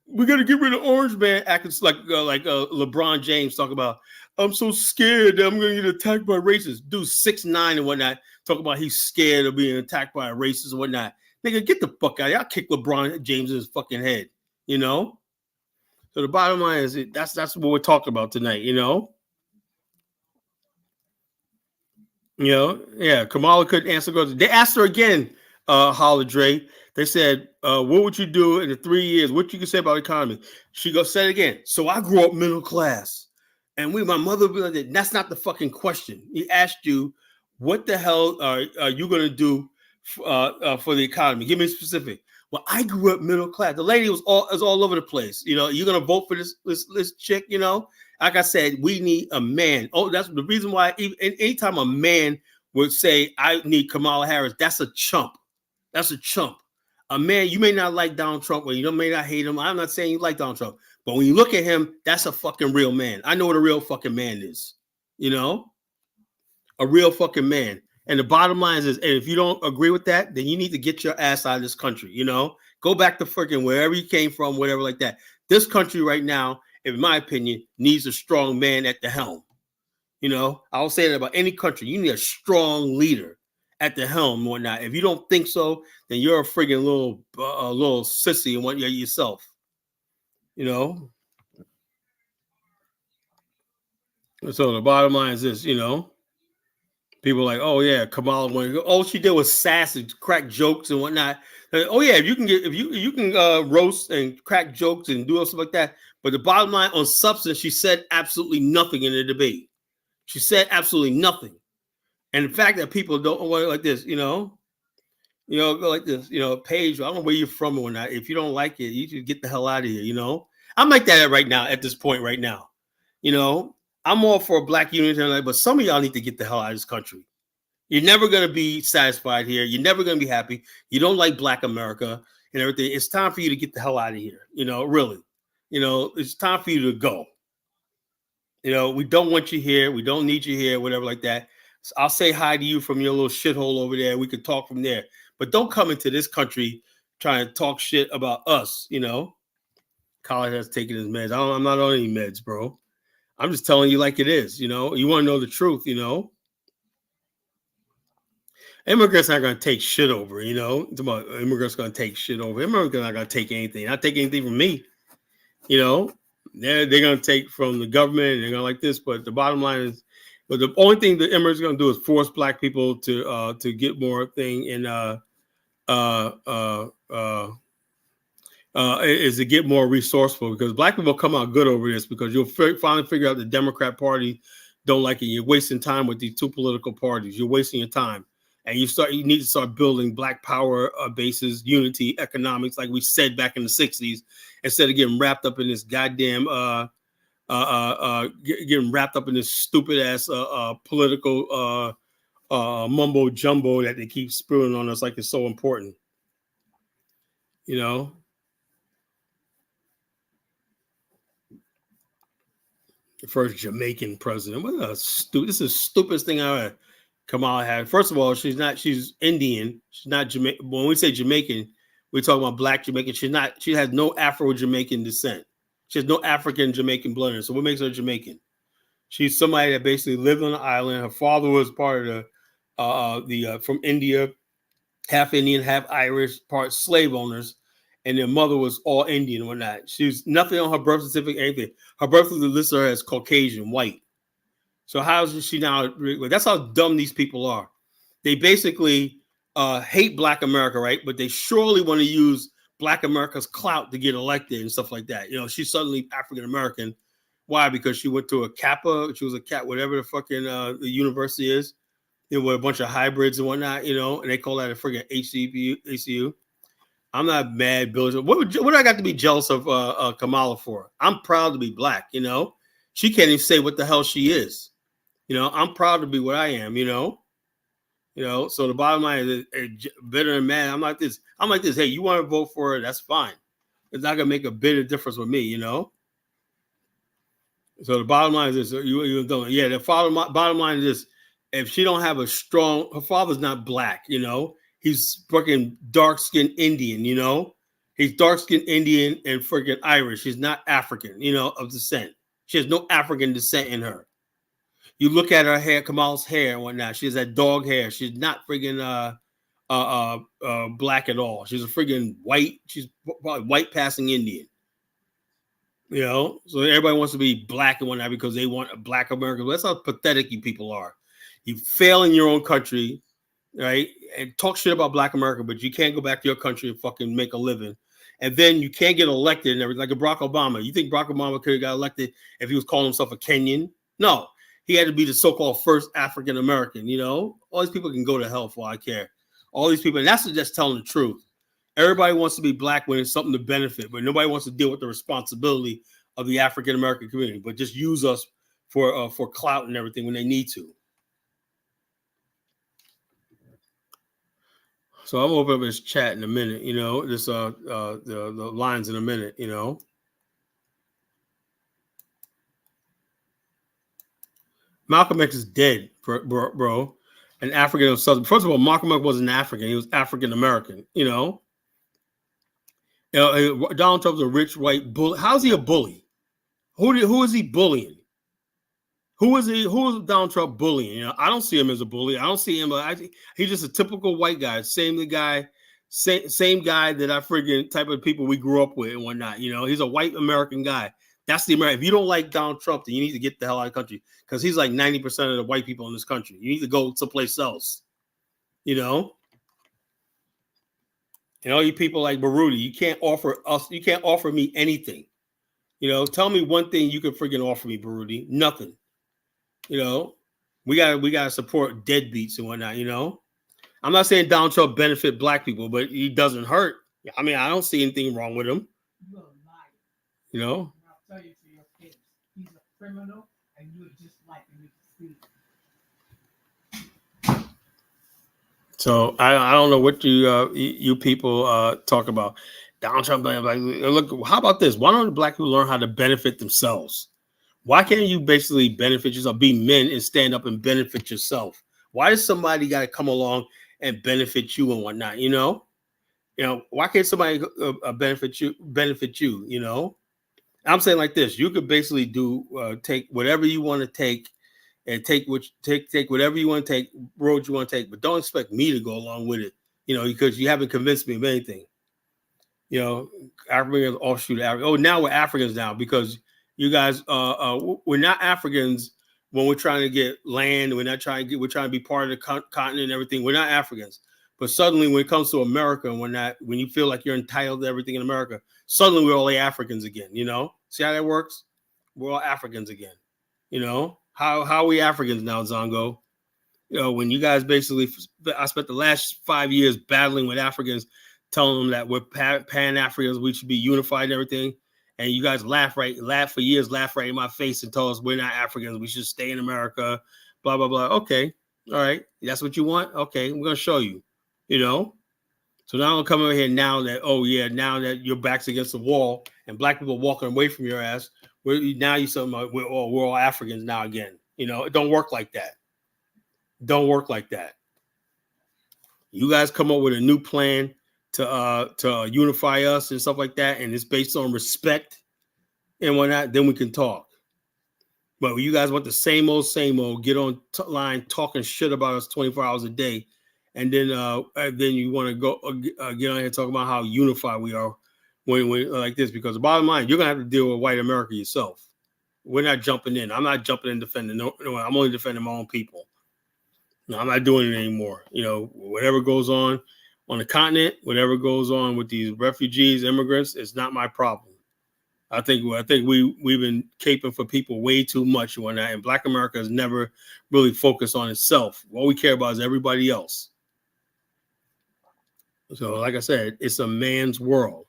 we got to get rid of Orange Man, acting like LeBron James talk about, I'm so scared that I'm going to get attacked by racists. Dude, 6'9" and whatnot, talk about he's scared of being attacked by a racist and whatnot. Nigga, get the fuck out of here. I'll kick LeBron James in his fucking head, you know? So the bottom line is that's what we're talking about tonight, you know? You know, yeah, Kamala couldn't answer. They asked her again, Holly Dre. They said, what would you do in the 3 years? What you can say about the economy? She goes, say it again. So I grew up middle class. And my mother would be like, that's not the fucking question. He asked you, what the hell are you going to do for the economy? Give me a specific. Well, I grew up middle class. The lady was all over the place. You know, you're going to vote for this chick, you know? Like I said, we need a man. Oh, that's the reason why anytime a man would say, I need Kamala Harris, that's a chump. That's a chump. A man, you may not like Donald Trump, or you may not hate him. I'm not saying you like Donald Trump, but when you look at him, that's a fucking real man. I know what a real fucking man is. You know, a real fucking man. And the bottom line is, and if you don't agree with that, then you need to get your ass out of this country. You know, go back to freaking wherever you came from, whatever like that. This country right now, in my opinion, needs a strong man at the helm. You know, I'll say that about any country. You need a strong leader at the helm and whatnot. If you don't think so, then you're a friggin' little sissy and what you're yourself. You know. So the bottom line is this, you know. People are like, oh yeah, Kamala wanted to go. All she did was sass and crack jokes and whatnot. Oh yeah, if you can roast and crack jokes and do stuff like that. But the bottom line on substance, she said absolutely nothing in the debate. She said absolutely nothing. And the fact that people don't want it like this, you know, go like this, you know, Paige, I don't know where you're from or not. If you don't like it, you should get the hell out of here, you know. I'm like that right now at this point right now. You know, I'm all for a black unity, but some of y'all need to get the hell out of this country. You're never going to be satisfied here. You're never going to be happy. You don't like black America and everything. It's time for you to get the hell out of here. You know, really. You know, it's time for you to go. You know, we don't want you here. We don't need you here, whatever like that. So I'll say hi to you from your little shithole over there. We could talk from there. But don't come into this country trying to talk shit about us, you know. College has taken his meds. I'm not on any meds, bro. I'm just telling you like it is, you know. You want to know the truth, you know. Immigrants not going to take shit over, you know. Immigrants going to take shit over. Immigrants not going to take anything. Not take anything from me, you know. They're going to take from the government. They're going to like this. But the bottom line is, but the only thing the immigrants are going to do is force black people to get more thing in is to get more resourceful, because black people come out good over this, because you'll finally figure out the Democrat Party don't like it. You're wasting time with these two political parties. You're wasting your time. And you need to start building black power bases, unity, economics, like we said back in the 60s, instead of getting wrapped up in this goddamn getting wrapped up in this stupid ass political mumbo jumbo that they keep spewing on us like it's so important. You know. The first Jamaican president. What a stupid! This is the stupidest thing I ever. Kamala Harris. First of all, she's Indian. She's not Jamaican. When we say Jamaican, we're talking about black Jamaican. She has no Afro-Jamaican descent. She has no African Jamaican blood in her. So what makes her Jamaican? She's somebody that basically lived on the island. Her father was part of the from India, half Indian, half Irish, part slave owners, and their mother was all Indian and whatnot. She's nothing on her birth certificate, anything. Her birth certificate lists her as Caucasian, white. So how is she now? That's how dumb these people are. They basically hate black America, right? But they surely want to use black America's clout to get elected and stuff like that. You know, she's suddenly African American. Why? Because she went to a Kappa. She was a Cat, whatever the fucking the university is. You know, with a bunch of hybrids and whatnot. You know, and they call that a freaking HCU. I'm not mad, Bill. What do I got to be jealous of Kamala for? I'm proud to be black. You know, she can't even say what the hell she is. You know, I'm proud to be what I am, you know. So the bottom line is bitter and mad. I'm like this. Hey, you want to vote for her? That's fine. It's not going to make a bit of difference with me, you know. So the bottom line is this. Yeah, the bottom line is this. If she don't have her father's not black, you know. He's fucking dark-skinned Indian, you know. He's dark-skinned Indian and freaking Irish. He's not African, you know, of descent. She has no African descent in her. You look at her hair, Kamala's hair and whatnot. She has that dog hair. She's not friggin' black at all. She's a friggin' white. She's probably white passing Indian. You know, so everybody wants to be black and whatnot because they want a black America. That's how pathetic you people are. You fail in your own country. right? And talk shit about Black America, but you can't go back to your country and fucking make a living. And then you can't get elected and everything. Like a Barack Obama. You think Barack Obama could have got elected if he was calling himself a Kenyan? No. He had to be the so-called first African American, you know? All these people can go to hell for all I care. All these people, and that's just telling the truth. Everybody wants to be Black when it's something to benefit, but nobody wants to deal with the responsibility of the African American community, but just use us for clout and everything when they need to. So I'm open up this chat in a minute, you know, this the lines in a minute, you know. Malcolm X is dead, bro. An African of Southern. First of all, Malcolm X wasn't African; he was African American. You know, Donald Trump's a rich white bully. How's he a bully? Who is he bullying? Who is Donald Trump bullying? You know, I don't see him as a bully. I don't see him. He's just a typical white guy. Same guy that I friggin' type of people we grew up with and whatnot. You know, he's a white American guy. That's the American. If you don't like Donald Trump, then you need to get the hell out of the country because he's like 90% of the white people in this country. You need to go someplace else. You know. And all you people like Baruti, you can't offer me anything. You know, tell me one thing you can friggin' offer me, Baruti. Nothing. You know, we gotta support deadbeats and whatnot. You know, I'm not saying Donald Trump benefit Black people, but he doesn't hurt. I mean, I don't see anything wrong with him. You're a liar. You know. I'll tell you to your face, he's a criminal, and you're just like him. So I don't know what you people talk about. Donald Trump, like, look, how about this? Why don't the Black people learn how to benefit themselves? Why can't you basically benefit yourself, be men and stand up and benefit yourself? Why does somebody got to come along and benefit you and whatnot? You know, why can't somebody benefit you? You know, I'm saying like this: you could basically take whatever you want to take, and take whatever you want to take, road you want to take, but don't expect me to go along with it. You know, because you haven't convinced me of anything. You know, Africans offshoot Africa. Oh, now we're Africans now because you guys, we're not Africans when we're trying to get land. We're trying to be part of the continent and everything. We're not Africans. But suddenly when it comes to America, when you feel like you're entitled to everything in America, suddenly we're all Africans again, you know? See how that works? We're all Africans again. You know? How are we Africans now, Zongo? You know, when you guys basically, I spent the last 5 years battling with Africans, telling them that we're Pan-Africans, we should be unified and everything. And you guys laugh right in my face and tell us we're not Africans. We should stay in America, blah, blah, blah. Okay. All right. That's what you want? Okay. We're going to show you, you know? So now I'm coming over here now that your back's against the wall and Black people walking away from your ass. We're all Africans now again. You know, it don't work like that. Don't work like that. You guys come up with a new plan to unify us and stuff like that, and it's based on respect and whatnot, then we can talk. But when you guys want the same old, get on line talking shit about us 24 hours a day, and then you want to go get on here and talk about how unified we are when like this, because the bottom line, you're gonna have to deal with white America yourself. We're not jumping in. I'm not jumping in defending no. I'm only defending my own people. No, I'm not doing it anymore. You know, whatever goes on the continent, whatever goes on with these refugees, immigrants, it's not my problem. I think we've been caping for people way too much and whatnot, and Black America has never really focused on itself. What we care about is everybody else. So, like I said, it's a man's world.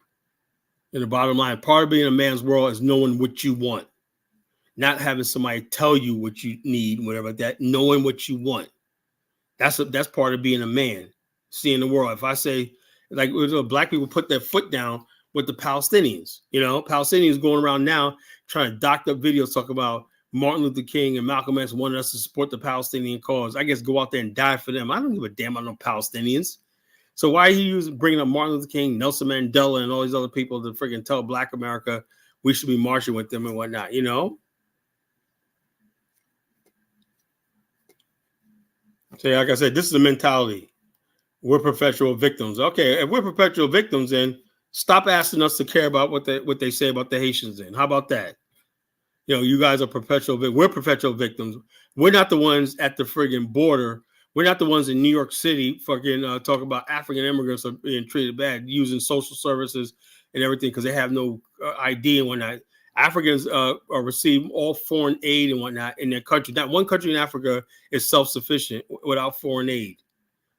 And the bottom line, part of being a man's world is knowing what you want, not having somebody tell you what you need, whatever like that. Knowing what you want. That's part of being a man. Seeing the world. If I say, like, Black people put their foot down with the Palestinians, you know, Palestinians going around now trying to dock up videos talk about Martin Luther King and Malcolm X wanted us to support the Palestinian cause. I guess go out there and die for them. I don't give a damn about no Palestinians. So why are you bringing up Martin Luther King, Nelson Mandela, and all these other people to freaking tell Black America we should be marching with them and whatnot, you know? So like I said, this is the mentality. We're perpetual victims. Okay, if we're perpetual victims, then stop asking us to care about what they say about the Haitians. Then how about that? You know, you guys are perpetual. We're perpetual victims. We're not the ones at the friggin' border We're not the ones in New York City fucking talk about African immigrants are being treated bad, using social services and everything because they have no ID and whatnot. Africans are receiving all foreign aid and whatnot in their country. Not one country in Africa is self-sufficient without foreign aid,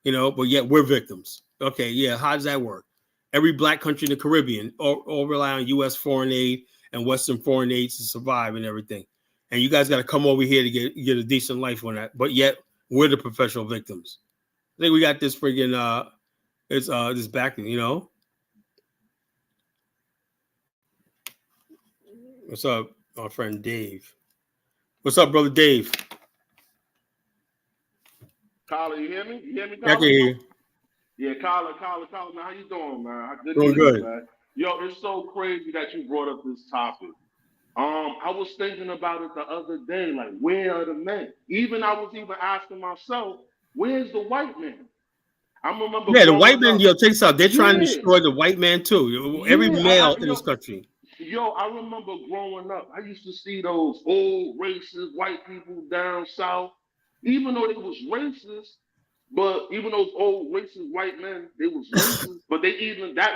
but yet we're victims. Okay, yeah, how does that work? Every black country in the Caribbean all rely on U.S. foreign aid and Western foreign aid to survive and everything. And you guys got to come over here to get a decent life on that. But yet we're the professional victims. I think we got this friggin' this back, What's up, my friend Dave? What's up, brother Dave? Carla, you hear me? You hear me, I Carla? can hear you. Yeah, Carla, man, how you doing, man? Doing good. Man. Yo, it's so crazy that you brought up this topic. I was thinking about it the other day, like, where are the men? I was asking myself, where's the white man? I remember. Yeah, the white man, check this out. They're trying to destroy the white man too. Every male in this country. Yo, I remember growing up, I used to see those old racist white people down south, even though they was racist. But even those old racist white men, they was racist, but that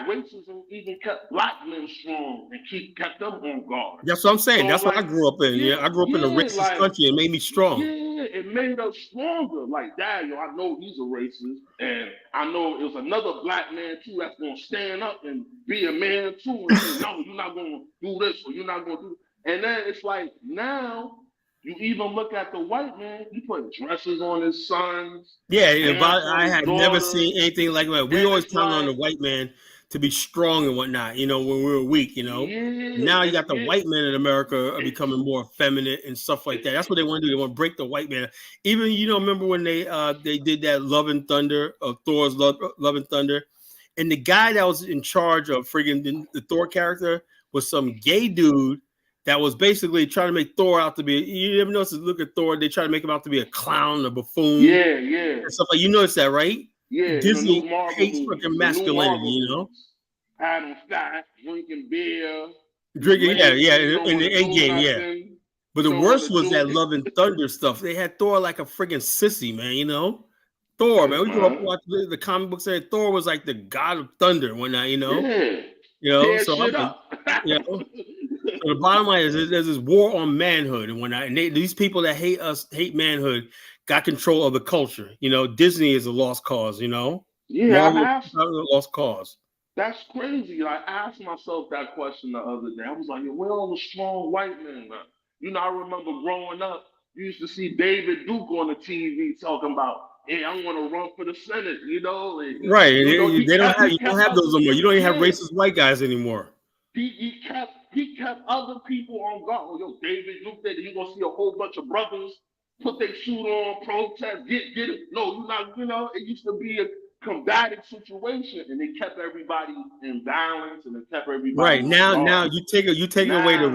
racism even kept black men strong and kept them on guard. That's what I'm saying. So that's what I grew up in. Yeah, I grew up in a racist country. It made me strong. Yeah, it made us stronger. Like, Dad, I know he's a racist, and I know it was another black man too that's gonna stand up and be a man too and say, no, you're not gonna do this or you're not gonna do. And then it's like now. You even look at the white man, he put dresses on his sons. Yeah, I had never seen anything like that. We always count on the white man to be strong and whatnot, when we were weak, Yeah, now you got the white men in America are becoming more effeminate and stuff like that. That's what they want to do. They want to break the white man. Even, remember when they did that Love and Thunder, of Thor's Love and Thunder? And the guy that was in charge of friggin' the Thor character was some gay dude that was basically trying to make Thor out to be. You ever notice? Look at Thor; they try to make him out to be a clown, a buffoon. Yeah. And stuff like you notice that, right? Yeah. Disney hates fucking masculinity, Had him fat, drinking beer, drinking. Yeah. In the end game, yeah. But the worst was that Love and Thunder stuff. They had Thor like a friggin' sissy, man. Thor, man. We grew up watching the comic books. Saying Thor was like the god of thunder and whatnot, Yeah. So So the bottom line is there's this war on manhood and whatnot. And these people that hate manhood, got control of the culture. Disney is a lost cause, Yeah, a lost cause. That's crazy. I asked myself that question the other day. I was like, where are all the strong white men, man? I remember growing up, you used to see David Duke on the TV talking about, hey, I want to run for the Senate, Right. You don't have those anymore. You don't even have racist white guys anymore. He kept other people on guard. Oh, yo, David Duke there, you're gonna see a whole bunch of brothers put their suit on, protest, get it. No, you're not, it used to be a combative situation, and they kept everybody in balance and they kept everybody right. Now you take away the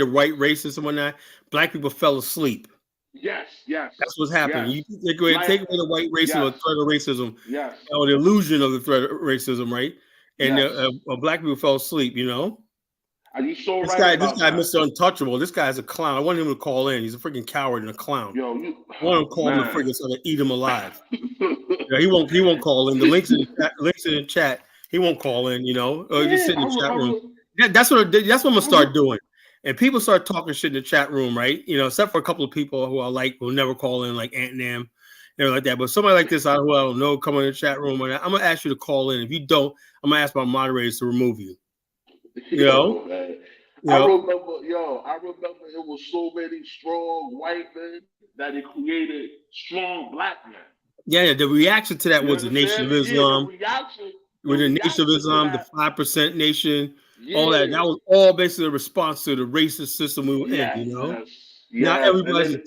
right racism and whatnot, black people fell asleep. Yes. That's what's happening. Yes. You take away the white racism or threat of racism, or the illusion of the threat of racism, right? And black people fell asleep, Are you so this right? This guy, Mr. Untouchable. This guy's a clown. I want him to call in. He's a freaking coward and a clown. I want him to call him a freaking so they eat him alive. He won't call in. The links in the chat. He won't call in. Or just sit in the chat room. That's what I'm gonna start doing. And people start talking shit in the chat room, right? Except for a couple of people who will never call in, like Ant Nam, like that. But somebody like this, who I don't know, come in the chat room, and I'm gonna ask you to call in. If you don't, I'm gonna ask my moderators to remove you. I remember it was so many strong white men that it created strong black men. Yeah, the reaction to that was the Nation of Islam. With the Nation of Islam, the 5% Nation, all that. That was all basically a response to the racist system we were in, Not everybody's a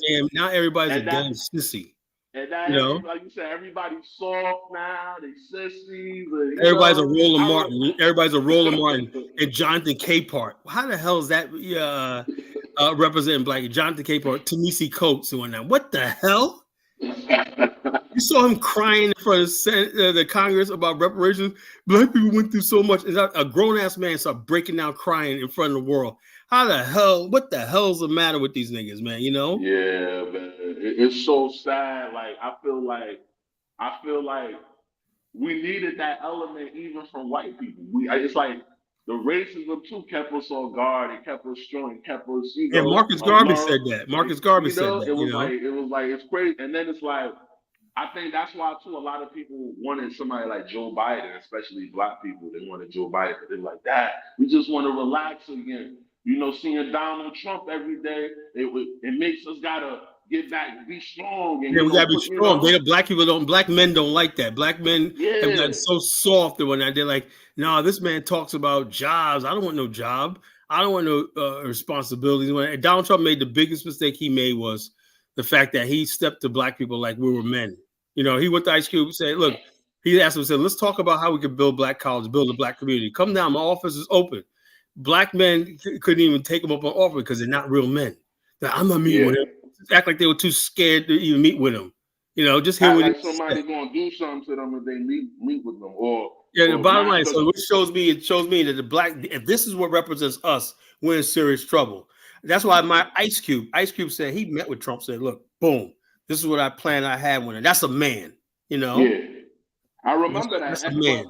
damn sissy. And that, like you said, everybody's soft now. They sissies. Everybody's a Roland Martin. Everybody's a Roland Martin. And Jonathan Capehart. How the hell is that representing black? Jonathan Capehart, Tanisi Coates and whatnot. What the hell? You saw him crying in front of the Congress about reparations. Black people went through so much. A grown-ass man started breaking down crying in front of the world. How the hell? What the hell's the matter with these niggas, man? You know? Yeah, man. It's so sad. Like I feel like we needed that element even from white people. It's like the racism too kept us on guard. It kept us strong. It kept us, Yeah, Marcus Garvey alert. said that. Marcus Garvey said that. It You was know? like it's crazy. And then it's like I think that's why too a lot of people wanted somebody like Joe Biden, especially black people. They wanted Joe Biden because they're like that. We just want to relax again. Seeing Donald Trump every day, it makes us gotta get back, be strong, and Yeah, we gotta be strong. Black men don't like that. Black men have yeah, gotten so soft that when they're like, no, this man talks about jobs. I don't want no job. I don't want no responsibilities. When Donald Trump made the biggest mistake he made was the fact that he stepped to black people like we were men. He went to Ice Cube and said, look, he asked him, said, let's talk about how we can build black colleges, build a black community. Come down, my office is open. Black men couldn't even take them up on offer because they're not real men. I'm not meeting with him. Act like they were too scared to even meet with him. Just hear act what like somebody gonna do something to them if they meet with them. The bottom line. So it shows me that the black, if this is what represents us, we're in serious trouble. That's why my Ice Cube said he met with Trump, said, look, boom, this is what I planned I had with him. That's a man, Yeah. I remember that. That's a man.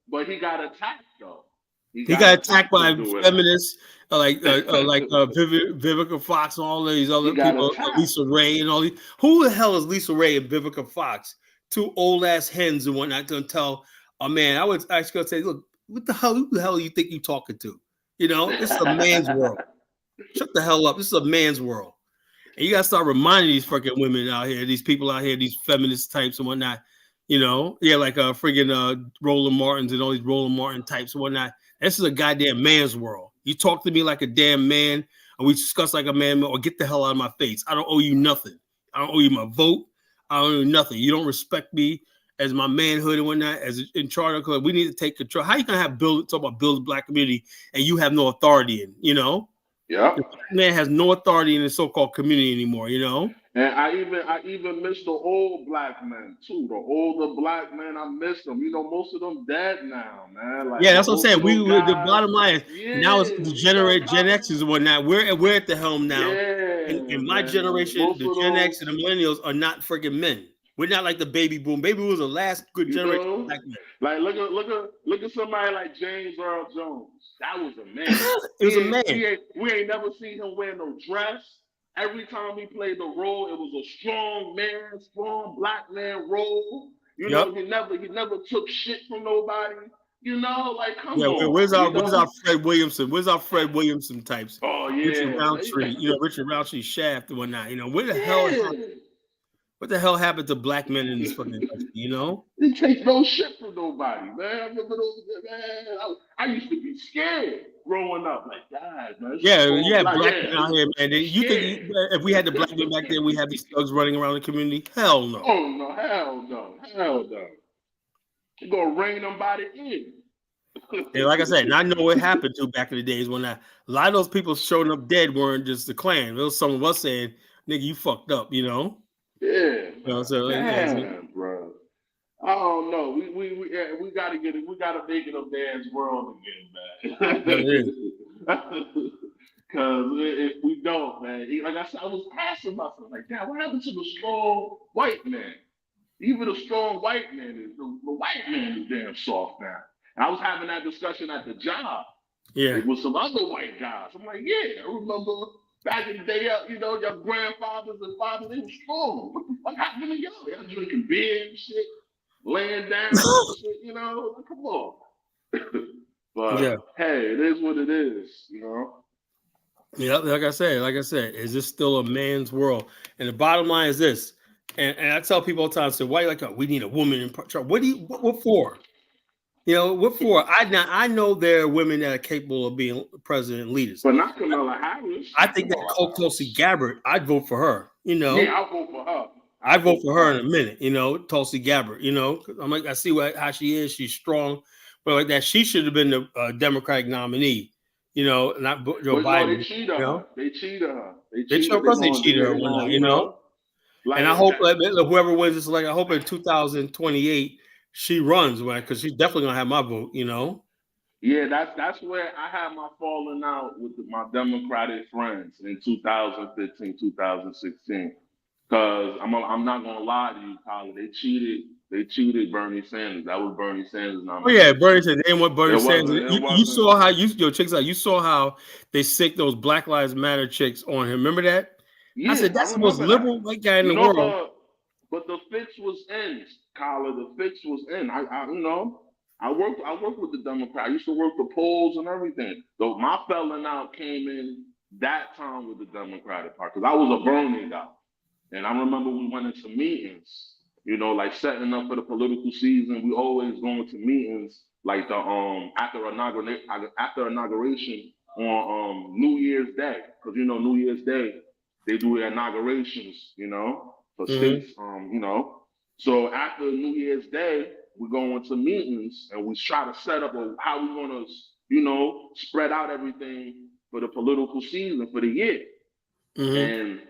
But he got attacked though. He got attacked by feminists like Vivica Fox and all these other people, Lisa Ray and all these. Who the hell is Lisa Ray and Vivica Fox? Two old ass hens and whatnot gonna tell a man. I was actually gonna say, look, who the hell do you think you talking to? This is a man's world. Shut the hell up. This is a man's world. And you gotta start reminding these fucking women out here, these people out here, these feminist types and whatnot. Like friggin' Roland Martins and all these Roland Martin types and whatnot. This is a goddamn man's world. You talk to me like a damn man, or we discuss like a man, or get the hell out of my face. I don't owe you nothing. I don't owe you my vote. I don't owe you nothing. You don't respect me as my manhood and whatnot, as in charge of club. We need to take control. How you gonna talk about build a black community and you have no authority in, Yeah. The black man has no authority in the so-called community anymore, And I even miss the old black men too. The older black men, I miss them. Most of them dead now, man. Like, that's what I'm saying. The bottom line is now it's the Gen X's and whatnot. We're at the helm now. In my generation, the Gen X and the millennials are not freaking men. We're not like the baby boom. Baby boom was the last good generation of black men. Like look at somebody like James Earl Jones. That was a man. It was a man. We ain't never seen him wear no dress. Every time he played the role, it was a strong black man role. He never took shit from nobody. Like come on. Where's our Fred Williamson? Where's our Fred Williamson types? Oh yeah, Richard Roundtree. Richard Roundtree Shaft and whatnot. Where the hell is that? What the hell happened to black men in this fucking country? They take no shit from nobody, man. I remember those, man. I used to be scared growing up, like, God, man. Black men out here, man. You think if we had the black men back then, we had these thugs running around the community? Hell no. Oh no, hell no. You're gonna rein them by the ear. And like I said, and I know what happened to back in the days when a lot of those people showing up dead weren't just the Klan. There was some of us saying, "Nigga, you fucked up," Yeah. Bro. I don't know. We gotta get it. We gotta make it a man's world again, man. Because if we don't, man, like I said, I was asking myself, like, damn, what happened to the strong white man? Even the strong white man the white man is damn soft now. And I was having that discussion at the job. Yeah. With some other white guys. I'm like, yeah, I remember back in the day, your grandfathers and fathers, they were strong. What the fuck happened to y'all? Y'all drinking beer and shit, laying down and shit, like, come on. But hey, it is what it is, Yeah, like I said, is this still a man's world? And the bottom line is this, and I tell people all the time, I say, why we need a woman in charge? What for? What for? I know there are women that are capable of being president and leaders. But not Kamala Harris. I think that Tulsi Gabbard, I'd vote for her. Yeah, I'll vote for her. I'd vote for her in a minute, Tulsi Gabbard, I'm like, I see how she is. She's strong. But like that, she should have been the Democratic nominee, not Joe Biden. No, they cheated her. They cheated her. They cheated her, Like, and I hope whoever wins this election, I hope in 2028 she runs, because she's definitely gonna have my vote, Yeah, that's where I had my falling out with my Democratic friends in 2015, 2016. Because I'm not gonna lie to you, Tyler. They cheated Bernie Sanders. That was Bernie Sanders' Oh yeah, nomination. Bernie Sanders. They didn't want Bernie It Sanders. wasn't. It You wasn't. saw how checks out. You saw how they sick those Black Lives Matter chicks on him. Remember that? I Yeah, said I that's the most remember that. liberal white guy in You the know, world. but the fix was in, Kyler. The fix was in. I worked with the Democrats. I used to work the polls and everything. So my felling out came in that time with the Democratic Party because I was a Bernie guy. And I remember we went into meetings, like setting up for the political season. We always going to meetings like the after inauguration on New Year's Day, because New Year's Day they do their inaugurations, for states, So after New Year's Day, we go into meetings and we try to set up how we want to, spread out everything for the political season for the year. And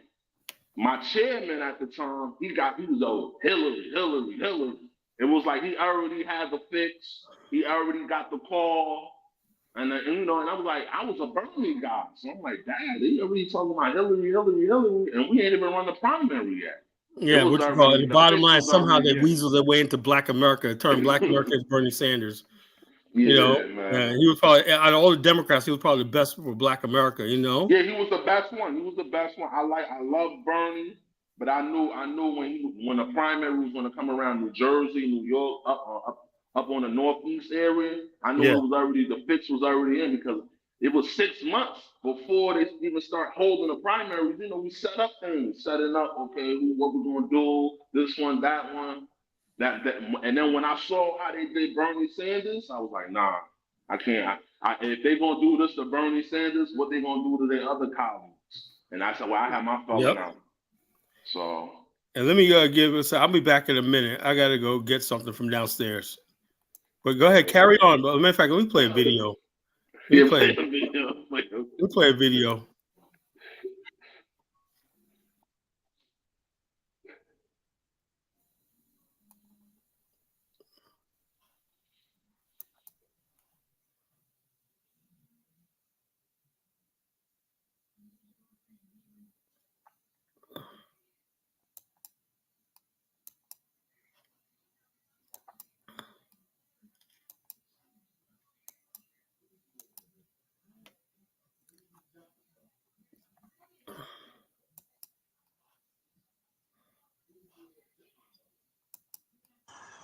my chairman at the time, he was over Hillary. It was like he already had the fix. He already got the call. And I was like, I was a Bernie guy. So I'm like, Dad, they already talking about Hillary. And we ain't even run the primary yet. Yeah, what you call it. The bottom line, somehow they weaseled weaseled their way into Black America, turned Black America into Bernie Sanders. Yeah, man. He was probably, out of all the Democrats, he was probably the best for Black America, Yeah, he was the best one. I love Bernie, but I knew when the primary was going to come around New Jersey, New York, up on the northeast area, I knew the fix was already in because it was 6 months before they even start holding the primaries. We set up things, setting up, okay, what we're going to do, this one, that one, that, and then when I saw how they did Bernie Sanders, I was like, nah, I can't. If they're gonna do this to Bernie Sanders, what they gonna do to their other colleagues? And I said, well, I have my fellow now. So. And let me I'll be back in a minute. I gotta go get something from downstairs. But go ahead, carry on. But matter of fact, let me play a video. Let me play a video.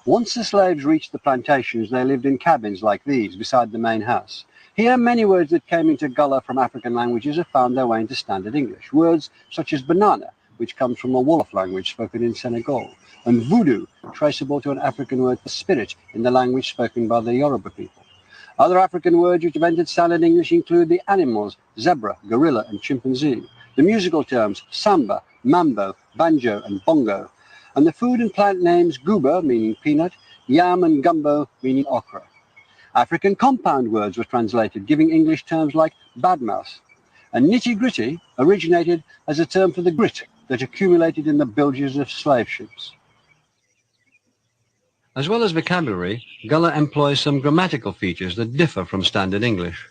Once the slaves reached the plantations, they lived in cabins like these beside the main house. Here, many words that came into Gullah from African languages have found their way into standard English. Words such as banana, which comes from a Wolof language spoken in Senegal, and voodoo, traceable to an African word for spirit in the language spoken by the Yoruba people. Other African words which have entered standard English include the animals, zebra, gorilla, and chimpanzee, the musical terms samba, mambo, banjo, and bongo, and the food and plant names guba, meaning peanut, yam, and gumbo, meaning okra. African compound words were translated, giving English terms like badmouth. And nitty-gritty originated as a term for the grit that accumulated in the bilges of slave ships. As well as vocabulary, Gullah employs some grammatical features that differ from standard English.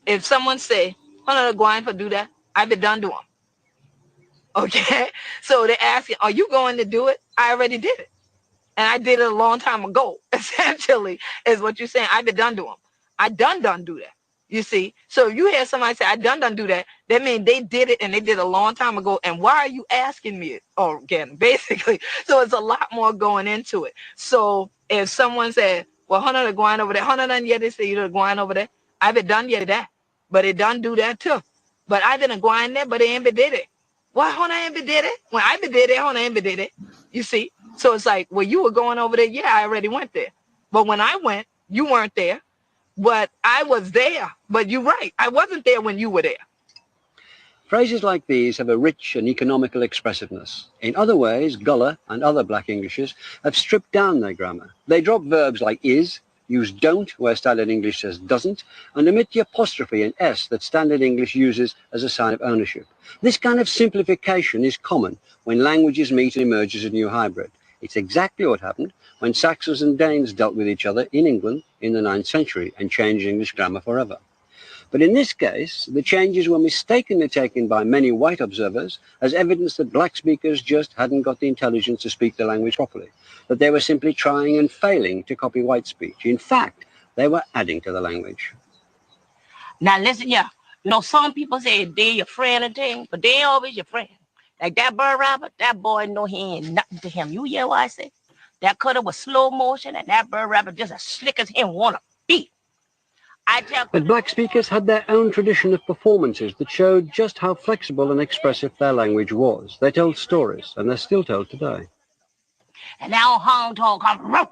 If someone say, "Honor going for do that," I be done to them. Okay, so they ask you, "Are you going to do it?" I already did it, and I did it a long time ago. Essentially, is what you're saying. I be done to them. I done do that. You see, so if you hear somebody say, "I done do that," that means they did it and they did it a long time ago. And why are you asking me it? Or again, basically, so it's a lot more going into it. So if someone said, "Well, Hunter going over there," Hunter done yet they say you're going over there. I be done yet that, but it done do that too. But I didn't go in there, but they ain't be did it. Why Hunter ain't be did it? When I be did it, Hunter ain't be did it. You see, so it's like, well, you were going over there. Yeah, I already went there. But when I went, you weren't there. But I was there. But you're right. I wasn't there when you were there. Phrases like these have a rich and economical expressiveness. In other ways, Gullah and other Black Englishes have stripped down their grammar. They drop verbs like is, use don't where standard English says doesn't, and omit the apostrophe and s that standard English uses as a sign of ownership. This kind of simplification is common when languages meet and emerge as a new hybrid. It's exactly what happened when Saxons and Danes dealt with each other in England in the 9th century and changed English grammar forever. But in this case, the changes were mistakenly taken by many white observers as evidence that black speakers just hadn't got the intelligence to speak the language properly, that they were simply trying and failing to copy white speech. In fact, they were adding to the language. Now listen here. You know, some people say they're your friend and thing, but they ain't always your friend. Like that bird rabbit, that boy know he ain't nothing to him. You hear what I say? That cutter was slow motion, and that bird rabbit just as slick as him wanna be. But black speakers had their own tradition of performances that showed just how flexible and expressive their language was. They told stories, and they're still told today. And now Hong Kong come,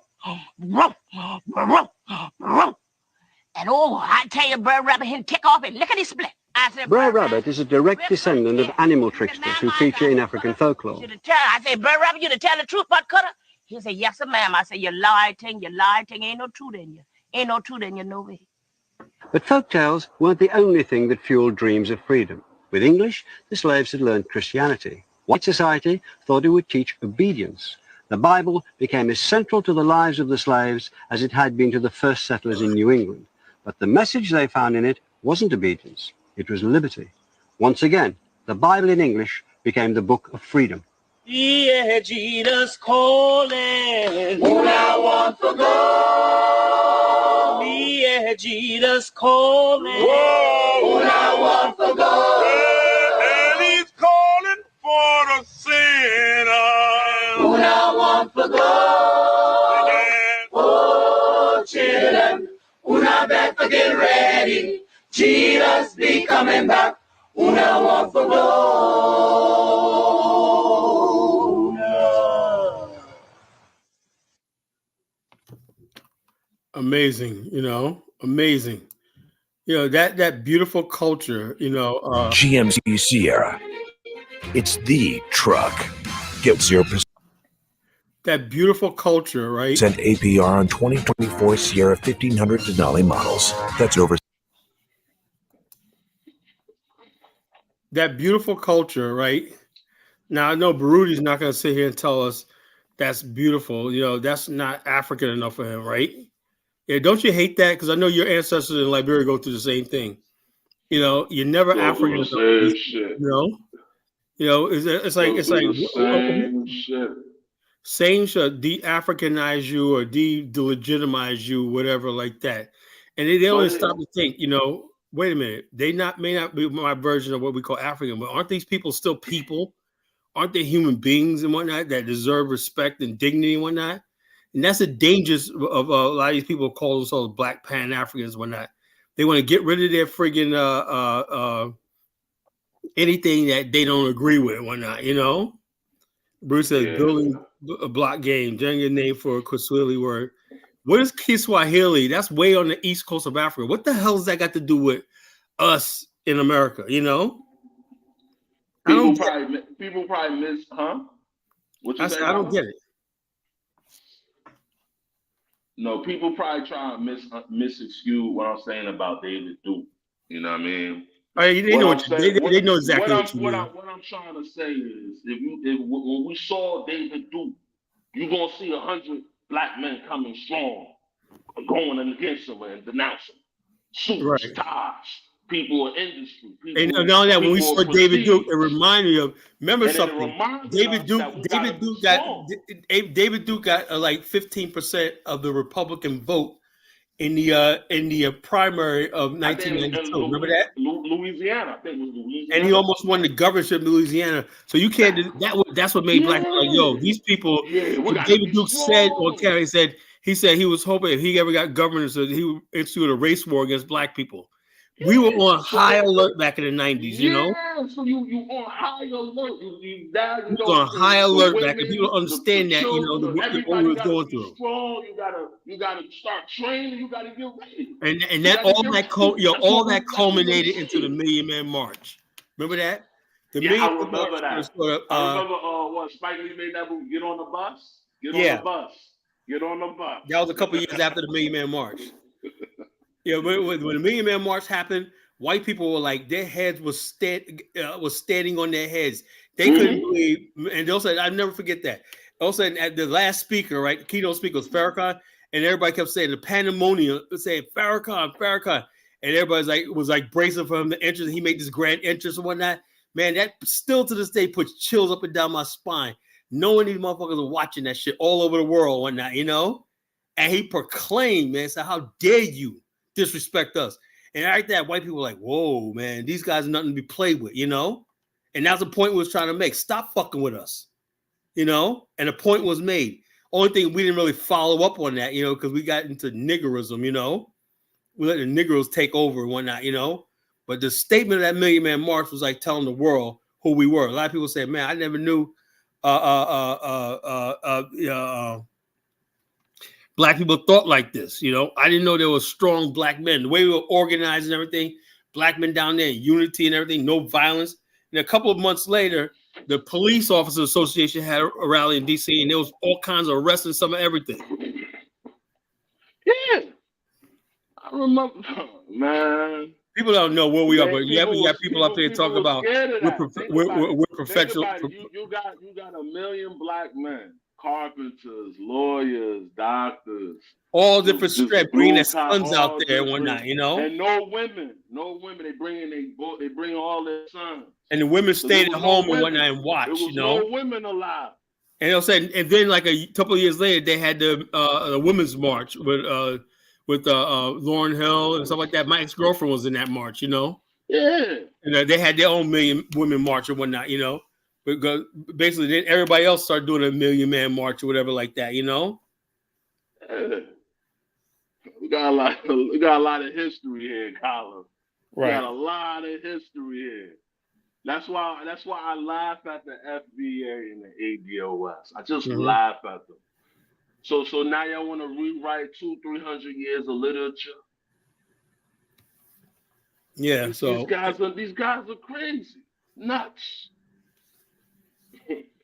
and oh, I tell you, bird rabbit, he'll kick off and lick at his split. I said, Brer Rabbit is a direct descendant of animal tricksters who feature in African folklore. I said, Bird Rabbit, you to tell the truth about Cutter? He said, yes, sir, ma'am. I said, you lie, ting, ain't no truth in you. Ain't no truth in you, no way. But folktales weren't the only thing that fueled dreams of freedom. With English, the slaves had learned Christianity. White society thought it would teach obedience. The Bible became as central to the lives of the slaves as it had been to the first settlers in New England. But the message they found in it wasn't obedience. It was liberty. Once again, the Bible in English became the book of freedom. Yeah, Jesus calling. Who I want to go? Yeah, Jesus calling. Whoa, who I want to go? And he's calling for the sinner. Who I want to go? Oh, children, who not better get ready. Jesus be coming back. Who now want to go? Amazing, amazing. That beautiful culture, GMC Sierra. It's the truck. Get 0% that beautiful culture, right? APR on 2024 Sierra 1500 Denali models. That's over. That beautiful culture, right? Now I know Barudi's not going to sit here and tell us that's beautiful. That's not African enough for him, right? Yeah, don't you hate that? Because I know your ancestors in Liberia go through the same thing. You're never African enough. Shit. It's like same shit. Same shit, de-Africanize you or de-legitimize you, whatever, like that. And they don't stop to think, wait a minute, they may not be my version of what we call African, but aren't these people still people? Aren't they human beings and whatnot that deserve respect and dignity and whatnot? And that's the dangers of a lot of these people call themselves Black Pan-Africans and whatnot. They want to get rid of their friggin' anything that they don't agree with and whatnot, Bruce says building a block game, Jenga name for a Kiswahili word. What is Kiswahili? That's way on the east coast of Africa. What the hell has that got to do with us in America? People probably miss, huh? What you say? I don't get it. No, people probably try to misexcuse what I'm saying about David Duke. You know what I mean? They know exactly what you mean. What I'm trying to say is, when we saw David Duke, you're gonna see 100 black men coming strong, going against him and denouncing suits, ties, people in industry. And now that when we saw David Duke, it reminded me of something. David Duke got like 15% of the Republican vote in the primary of 1992. Remember that? Louisiana, I think it was Louisiana. And he almost won the governorship of Louisiana. So you can't do that. That's what made black people like, yo, these people. David Duke said on camera, he said he was hoping if he ever got governor, so he would institute a race war against black people. We were on high alert back in the 90s, Yeah, so you on high alert. We were on high alert back, and people understand that, what we was going through. Strong, you gotta start training, you gotta get ready. And that all that culminated into the Million Man March. Remember that? I remember that. I remember what Spike Lee made that movie, Get on the Bus? Get on the bus. That was a couple years after the Million Man March. When the Million Man March happened, white people were like, their heads was standing on their heads. They couldn't believe, and they'll say, I'll never forget that. all of a sudden, at the last speaker, right, the keynote speaker was Farrakhan, and everybody kept saying the pandemonium, saying Farrakhan, Farrakhan, and everybody's like was like bracing for him to enter. He made this grand entrance and whatnot. Man, that still to this day puts chills up and down my spine, knowing these motherfuckers are watching that shit all over the world and whatnot, you know. And he proclaimed, man, said, "How dare you disrespect us?" And right there, white people were like, "Whoa, man, these guys are nothing to be played with," you know. And that's the point we was trying to make. Stop fucking with us, you know. And the point was made. Only thing we didn't really follow up on that, you know, because we got into niggerism, you know. We let the Negroes take over and whatnot, you know. But the statement of that Million Man March was like telling the world who we were. A lot of people say, "Man, I never knew black people thought like this." You know, I didn't know there were strong black men. The way we were organized and everything, black men down there, unity and everything, no violence. And a couple of months later, the Police Officers Association had a rally in D.C. and there was all kinds of arrests and some of everything. Yeah, I remember, man. People don't know where we are, but yeah, we got people up there people talking about we're professional. You got a million black men, carpenters, lawyers, doctors, all different strengths, bringing their sons out there and whatnot, you know. And no women. They bring all their sons. And the women stayed at home and whatnot and watched, you know. No women alive. And they'll say, and then like a couple of years later, they had the women's march with Lauryn Hill and stuff like that. My ex-girlfriend was in that march, you know. Yeah. And they had their own Million Women March and whatnot, you know. Because basically, then everybody else started doing a Million Man March or whatever like that, you know. Yeah. We got a lot of history here, Colin. Right. We got a lot of history here. That's why I laugh at the FBA and the ADOS. I just laugh at them. So now y'all want to rewrite 200-300 years of literature? Yeah. So these guys are crazy, nuts.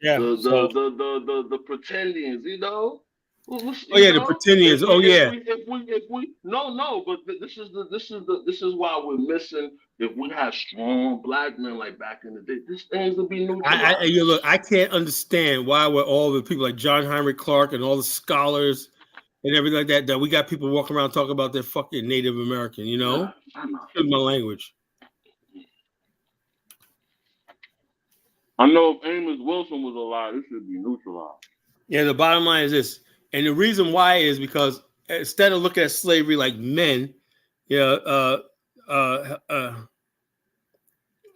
Yeah. The pretendians, you know. The pretendians. But this is why we're missing. If we had strong black men like back in the day, this things would be new. I can't understand why we're all the people like John Heinrich Clark and all the scholars and everything like that we got people walking around talking about their fucking Native American, you know? Excuse my language. I know if Amos Wilson was alive, it should be neutralized. Yeah, the bottom line is this. And the reason why is because instead of looking at slavery like men,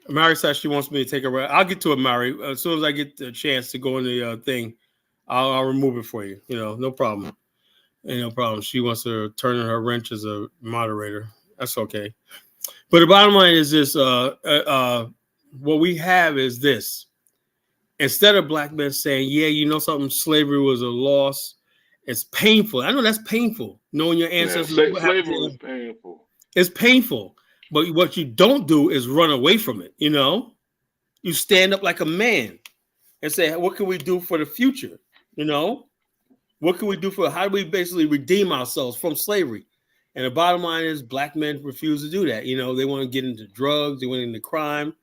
Mary says she wants me to take her. I'll get to it, Mary. As soon as I get the chance to go in the thing, I'll remove it for you. You know, no problem. Ain't no problem. She wants to turn in her wrench as a moderator. That's okay. But the bottom line is this. What we have is this. Instead of black men saying, yeah, you know something, slavery was a loss. It's painful. I know that's painful. Knowing your ancestors. Slavery is painful. It's painful. But what you don't do is run away from it, you know? You stand up like a man and say, what can we do for the future? You know? What can we do how do we basically redeem ourselves from slavery? And the bottom line is black men refuse to do that. You know, they want to get into drugs, they went into crime.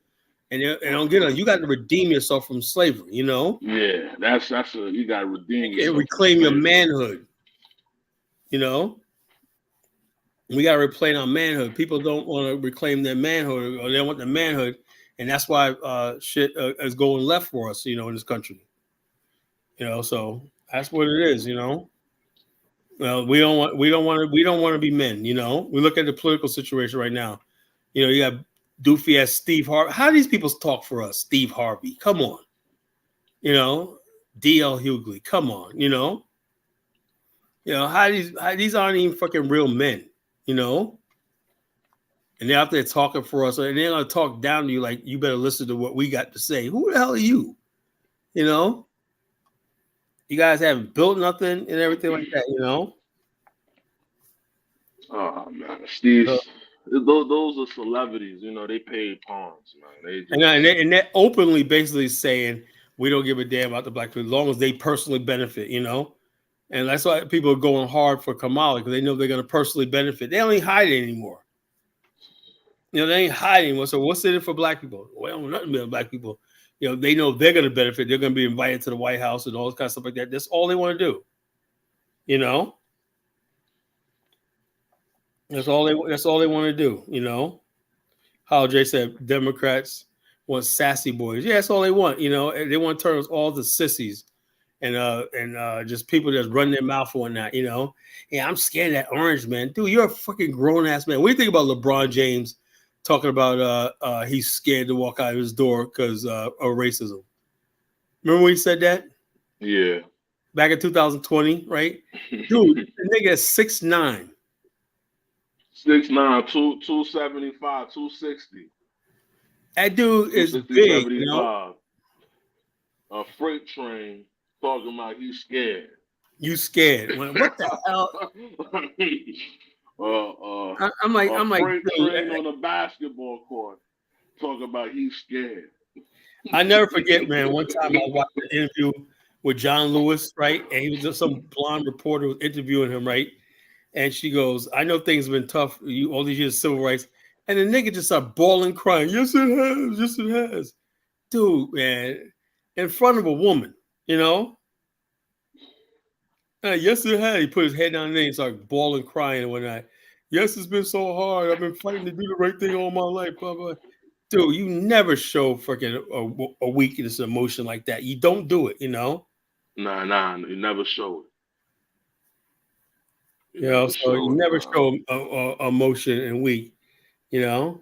And don't get on. You got to redeem yourself from slavery, you know? Yeah, you got to redeem yourself. And reclaim your manhood, you know? We got to reclaim our manhood. People don't want to reclaim their manhood, or they want the manhood, and that's why shit is going left for us, you know, in this country. You know, so that's what it is, you know. Well, we don't want to be men, you know. We look at the political situation right now. You know, you got doofy ass Steve Harvey. How do these people talk for us? Steve Harvey, come on. You know, D.L. Hughley, come on. You know, how these aren't even fucking real men. You know, and they're out there talking for us, and they're gonna talk down to you like you better listen to what we got to say. Who the hell are you? You know, you guys haven't built nothing and everything like that. You know. Oh man, Steve. Those are celebrities, you know. They paid pawns, man. And they're openly basically saying we don't give a damn about the black people as long as they personally benefit, you know. And that's why people are going hard for Kamala, because they know they're going to personally benefit. They don't even hide it anymore. You know, they ain't hiding anymore. So what's in it for black people? Well, nothing about black people. You know, they know they're going to benefit. They're going to be invited to the White House and all this kind of stuff like that. That's all they want to do. You know, that's all they want to do. You know, how Jay said, Democrats want sassy boys. Yeah, that's all they want. You know, they want to turn us all to sissies and just people that run their mouth on that. You know, yeah, I'm scared of that orange man, dude. You're a fucking grown ass man. What do you think about LeBron James talking about he's scared to walk out of his door because of racism? Remember when he said that? Yeah. Back in 2020, right? Dude, the nigga is 6'9". 6'9", 275, 260. That dude is 260, big, 75. you know? A freight train talking about he's scared. You scared. What the hell? I'm like, freight dude, train on a basketball court talking about he's scared. I never forget, man. One time I watched an interview with John Lewis, right? And he was just some blonde reporter was interviewing him, right? And she goes, I know things have been tough all these years of civil rights. And the nigga just started bawling, crying. Yes, it has. Yes, it has. Dude, man, in front of a woman, you know? Yes, it has. He put his head down there and started bawling, crying and whatnot. Yes, it's been so hard. I've been fighting to do the right thing all my life. Blah, blah. Dude, you never show freaking a weakness, emotion like that. You don't do it, you know? Nah, you never show it. You know, so you never show emotion and weak, you know?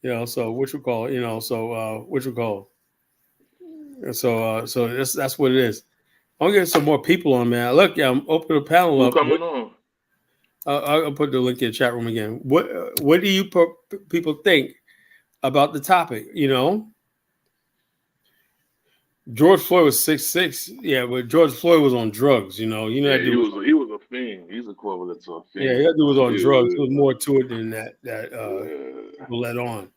You know, so what you call it, you know, so what you call it. So that's what it is. I'm getting some more people on, man. Look, yeah, I'm opening the panel up. Coming on? I'll put the link in the chat room again. What do you people think about the topic? You know, George Floyd was 6'6". Yeah, but George Floyd was on drugs. You know, yeah, he was a fiend. He's equivalent to a fiend. Yeah, that dude was on drugs. There was more to it than that people let on.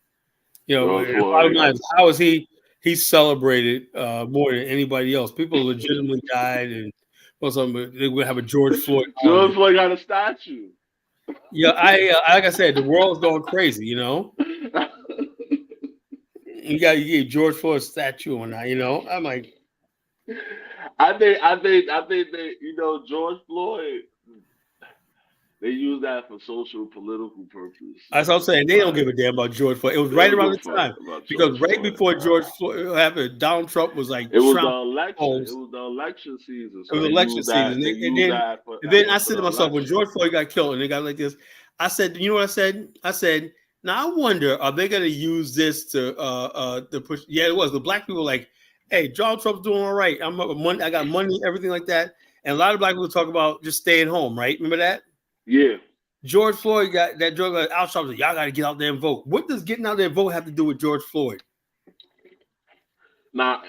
You know, bottom line is, how is he celebrated more than anybody else? People legitimately died and they would have a George Floyd. George Floyd got a statue. Yeah, like I said, the world's going crazy. You know, you get George Floyd a statue on that. You know, I'm like, I think they, you know, George Floyd. They use that for social, political purposes. That's what I'm saying. They don't give a damn about George Floyd. It was right around the time because right before George Floyd happened, Donald Trump was like, it was the election. It was the election season. So it was election season. And then I said to myself, when George Floyd got killed and they got like this, I said, you know what I said? I said, now I wonder, are they going to use this to push? Yeah, it was. The black people were like, hey, Donald Trump's doing all right. I got money, everything like that. And a lot of black people talk about just staying home, right? Remember that? Yeah. George Floyd got that drug out. Like, y'all got to get out there and vote. What does getting out there and vote have to do with George Floyd? Nah,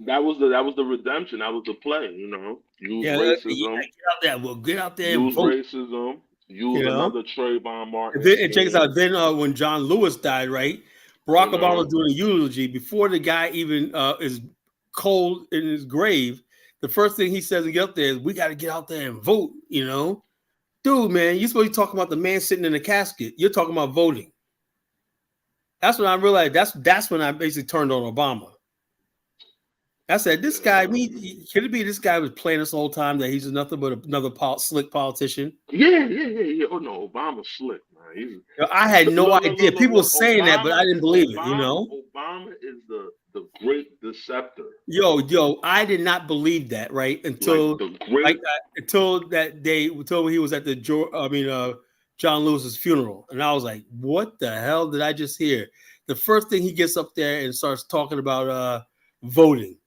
that was the redemption. That was the play. You know, use racism. Get out there. Well, get out there and use vote. Racism. Use another Trayvon Martin. And check us out. Then when John Lewis died, right? Barack Obama was doing a eulogy before the guy even is cold in his grave. The first thing he says to get up there is, we got to get out there and vote, you know? Dude, man, you're supposed to be talking about the man sitting in the casket. You're talking about voting. That's when I realized, that's when I basically turned on Obama. I said, this guy, could it be this guy was playing us the whole time that he's nothing but another slick politician? Yeah. Oh, no, Obama's slick, man. I had no idea. People were saying that, but I didn't believe it, you know? Obama is the great deceptor. Yo, I did not believe that, right? Until that day, until he was at the John Lewis's funeral. And I was like, what the hell did I just hear? The first thing he gets up there and starts talking about voting.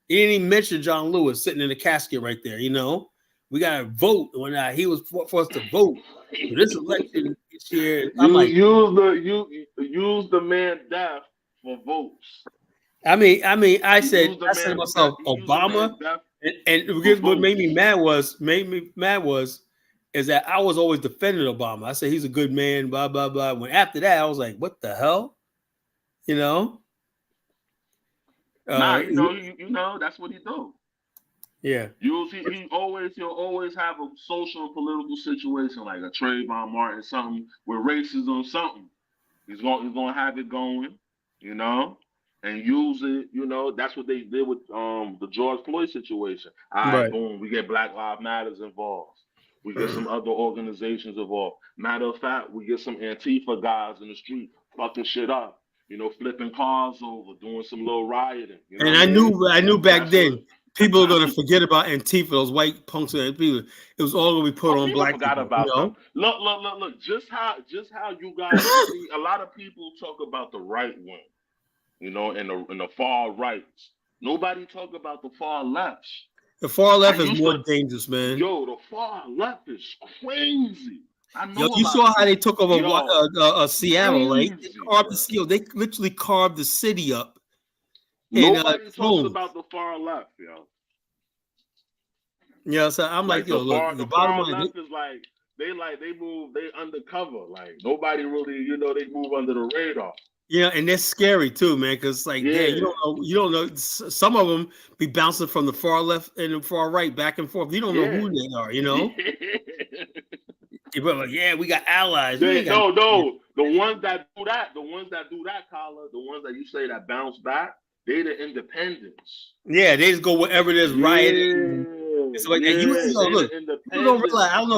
He didn't even mention John Lewis sitting in the casket right there, you know? We got to vote. When he was forced to vote for this election this year. Use the man death for votes. I said to myself, Obama, and what made me mad was is that I was always defending Obama. I said he's a good man, blah blah blah. When after that, I was like, what the hell, you know? You know that's what he do. Yeah, he'll always have a social and political situation like a Trayvon Martin, something with racism, something. He's gonna have it going, you know, and use it. You know, that's what they did with the George Floyd situation. All right, Right. boom, we get Black Lives Matters involved. We get some other organizations involved. Matter of fact, we get some Antifa guys in the street fucking shit up. You know, flipping cars over, doing some little rioting. You know And what I knew back That's then what- people are gonna forget about Antifa, those white punks and people. It was all gonna be put on people black forgot people. about You know? them. Look. Just how you guys see. A lot of people talk about the right wing, you know, and the far right. Nobody talk about the far left. The far left I is used more to- dangerous, man. Yo, the far left is crazy. I know. Yo, you saw how they took over Seattle, right? They crazy, carved bro. the Seattle. They literally carved the city up. in Nobody talks Rome. about the far left, yo. Yeah, so I'm like, yo, look, the bottom far line, left is like they move, they undercover. Like nobody really, you know, they move under the radar. yeah, and they're scary too, man. Because like, Yeah. damn, you don't know. Some of them be bouncing from the far left and the far right, back and forth. You don't know Yeah. who they are, you know. But like, yeah, we got allies. We ain't got- No. The ones that do that, Kyla, the ones that you say that bounce back, they the independents. Yeah, they just go wherever there's rioting. It's like that. You look. People don't realize. I don't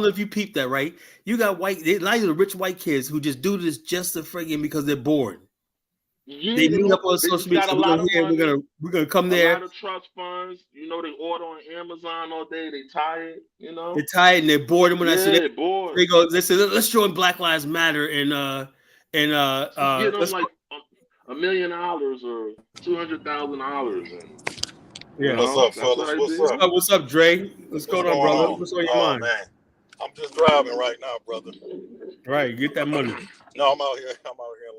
know if you peeped that, right? You got a lot of the rich white kids who just do this just to friggin' because they're bored. Yeah, They meet up on they social just media. got So a lot of money, we're gonna come a there. lot of trust funds. You know, they order on Amazon all day. They tired. You know, They're tired and they're bored. And when I say bored. they go, they say, let's join Black Lives Matter and Get them let's like $1 million or $200,000. yeah. What's up, fellas? What's up? What's up, Dre? What's going on, brother? What's on your mind? Man, I'm just driving right now, brother. Right, get that money. No, I'm out here in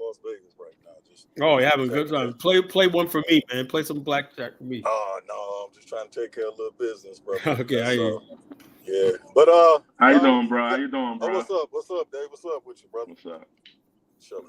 Las Vegas right now. Just you having a good time. Play one for me, man. Play some blackjack for me. Oh no, I'm just trying to take care of a little business, brother. Okay, I hear you. Yeah, but How you doing, bro? How you doing, bro? Oh, what's up, Dave? What's up with you, brother? What's up? Chilling,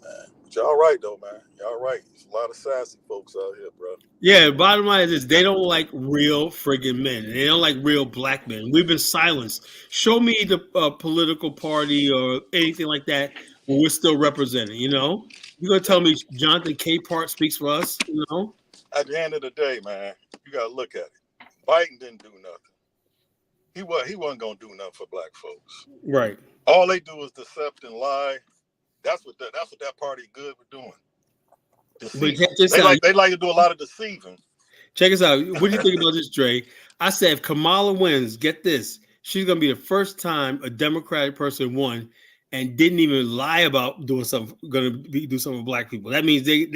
man. But y'all right though, man. Y'all right. There's a lot of sassy folks out here, bro. Yeah, bottom line is this: they don't like real friggin' men. They don't like real black men. We've been silenced. Show me the political party or anything like that where we're still represented. You know, you're gonna tell me Jonathan Capehart speaks for us? You know, At the end of the day, man, you gotta look at it. Biden didn't do nothing. He wasn't gonna do nothing for black folks. right? All they do is decept and lie. That's what that party good with doing. They like to do a lot of deceiving. Check us out. What do you think about this, Dre? I said if Kamala wins, get this, she's gonna be the first time a Democratic person won and didn't even lie about doing something. Do something with black people. That means they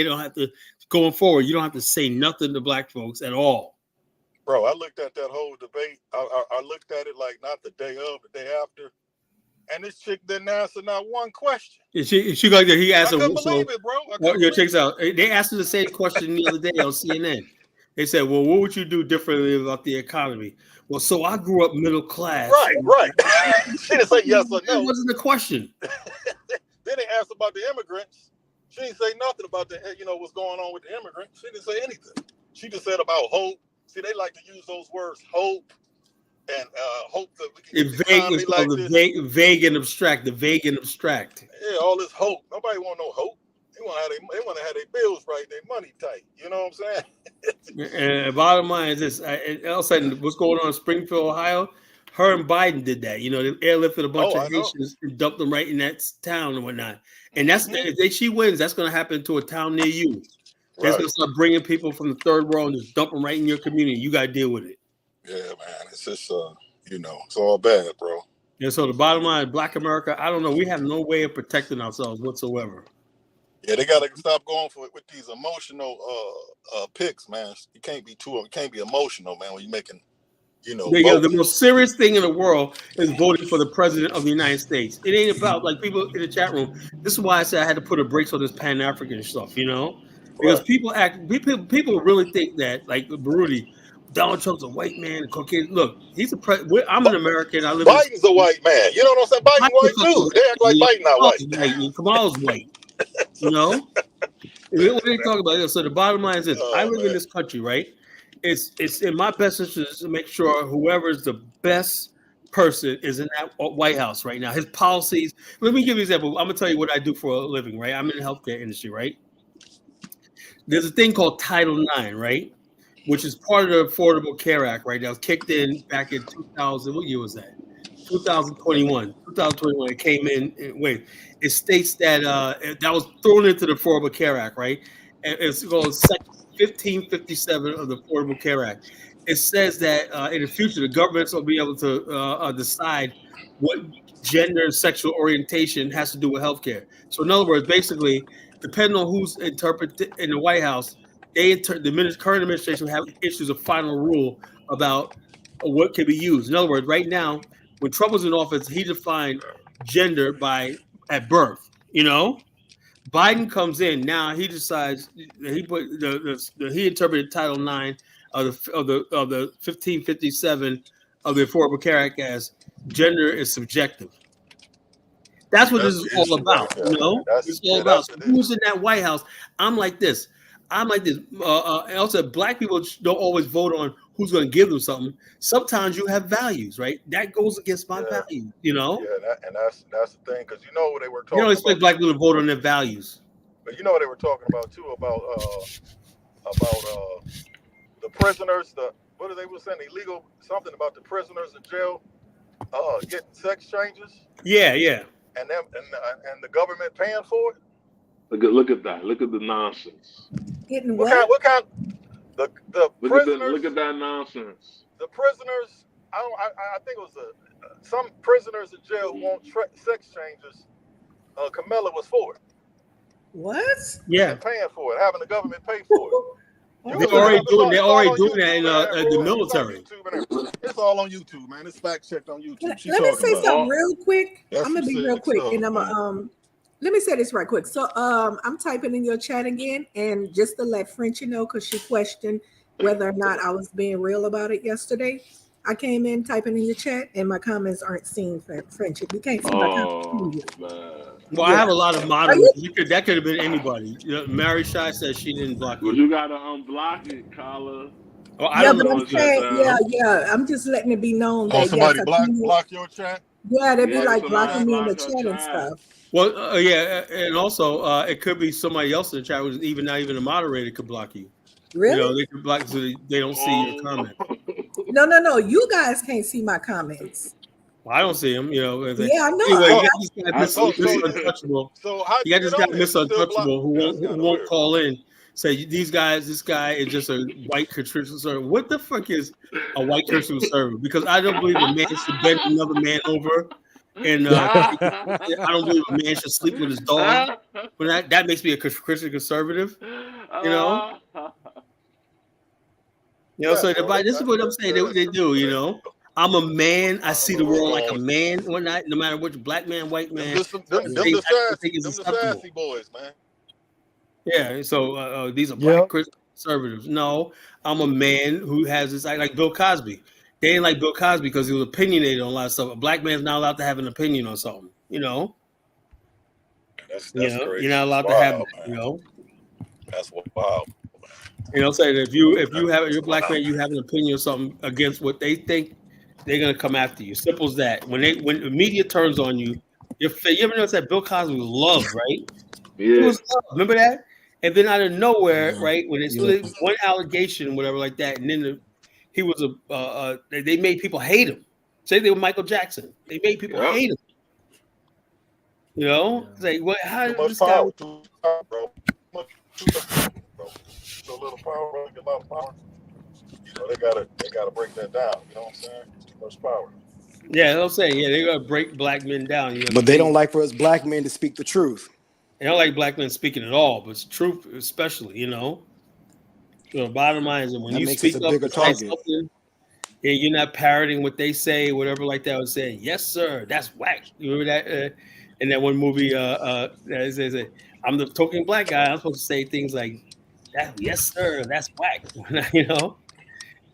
don't have to going forward. You don't have to say nothing to black folks at all. Bro, I looked at that whole debate. I looked at it like not the day of, the day after. And this chick didn't answer not one question. She like he asked her. I couldn't believe it, bro. Check this out. They asked her the same question the other day on CNN. They said, "Well, what would you do differently about the economy?" Well, so I grew up middle class. Right. She didn't say yes or no. That wasn't the question. Then they asked about the immigrants. She didn't say nothing about what's going on with the immigrants. She didn't say anything. She just said about hope. See, they like to use those words, hope. And hope that we can get the economy like this. Vague and abstract. The vague and abstract. Yeah, all this hope. Nobody want no hope. They want to have their bills right, their money tight. You know what I'm saying? And bottom line is this: all of a sudden, what's going on in Springfield, Ohio? Her and Biden did that. You know, they airlifted a bunch of Haitians and dumped them right in that town and whatnot. And that's if she wins, that's going to happen to a town near you. That's going to start bringing people from the third world and just dump them right in your community. You got to deal with it. Yeah, man. It's just, it's all bad, bro. Yeah, so the bottom line, Black America, I don't know. We have no way of protecting ourselves whatsoever. Yeah, they got to stop going with these emotional picks, man. You can't be emotional, man, when you're making, the most serious thing in the world is voting for the president of the United States. It ain't about, like, people in the chat room. This is why I said I had to put a brakes on this Pan-African stuff, Because people really think that, like Baruti, Donald Trump's a white man, a Caucasian. Look, he's I'm an American. I live. Biden's a white man. You know what I'm saying? Biden's white too. They act like Biden not white. Kamala's white. What are you talking about? So the bottom line is this: I live in this country, right? It's in my best interest to make sure whoever is the best person is in that White House right now. His policies. Let me give you an example. I'm gonna tell you what I do for a living. Right, I'm in the healthcare industry. Right, there's a thing called Title IX. Right, which is part of the Affordable Care Act. Right, that was kicked in back in 2000. What year was that? 2021. 2021. It came in. It states that that was thrown into the Affordable Care Act. Right, and it's called Section 1557 of the Affordable Care Act. It says that in the future, the governments will be able to decide what gender and sexual orientation has to do with healthcare. So, in other words, basically, depending on who's interpreted in the White House, the current administration will have issues a final rule about what can be used. In other words, right now, when Trump was in office, he defined gender at birth. Biden comes in now. He decides he put he interpreted Title IX of the 1557 of the Affordable Care Act as gender is subjective. That's what this is all about. It's all about. So who's in that White House? I'm like this. And also, black people don't always vote on who's going to give them something. Sometimes you have values, right? That goes against my values, Yeah, and that's the thing, because they were talking. You don't expect black people to vote on their values. But they were talking about too about the prisoners. What they were saying, illegal something about the prisoners in jail getting sex changes. Yeah. And the government paying for it. Look at that. Look at the nonsense. Getting what kind? The prisoners. Look at that nonsense. The prisoners. I think it was some prisoners in jail who want sex changes. Kamala was for it. What? Yeah. And paying for it, having the government pay for it. They're already doing that in the military. It's all on YouTube, man. It's fact checked on YouTube. Let me say something real quick. I'm gonna be real quick, stuff, and I'm let me say this right quick. So I'm typing in your chat again, and just to let Frenchie know, because she questioned whether or not I was being real about it yesterday. I came in typing in your chat, and my comments aren't seen, Frenchie. You can't see my comments. Well, I have a lot of moderators. That could have been anybody. Mary Shy says she didn't block you. Well, you gotta unblock it, Carla. Well, I don't know. I'm saying, I'm just letting it be known that somebody block your chat. Yeah, they'd be like blocking me in the chat and stuff. Well, and also it could be somebody else in the chat who's not even a moderator could block you. Really? They could block so they don't see your comment. No. You guys can't see my comments. Well, I don't see them. I know. Anyway, you got this guy Miss Untouchable who won't call in. Say this guy is just a white Christian servant. What the fuck is a white Christian servant? Because I don't believe a man should bend another man over, and I don't believe a man should sleep with his dog. But that makes me a Christian conservative. So this is what I'm saying. They do. I'm a man. I see the world like a man. Whatnot. No matter which black man, white man. Them sassy boys, man. Yeah. So these are black Christian conservatives. No, I'm a man who has this like Bill Cosby. They didn't like Bill Cosby because he was opinionated on a lot of stuff. A black man's not allowed to have an opinion on something. That's crazy. You're not allowed to have that. That's wild. Say that if you're a black man, you have an opinion or something against what they think, they're gonna come after you. Simple as that. When the media turns on you, you ever notice that Bill Cosby was loved, right? Yeah. He was loved. Remember that? And then out of nowhere, right, when it's one allegation, whatever like that, and then he was they made people hate him. Say they were Michael Jackson. They made people hate him. It's like, what? How did this guy? Too little power, a lot of power. They gotta break that down. You know what I'm saying? Too much power. Yeah, I'm saying, they gotta break black men down. But they don't like for us black men to speak the truth. They don't like black men speaking at all, but it's truth, especially. Bottom line is that when you speak up and say something, and you're not parroting what they say, whatever like that, would say, "Yes, sir, that's whack." You remember that? In that one movie, that says, "I'm the token black guy. I'm supposed to say things like." Yes, sir. That's whack. So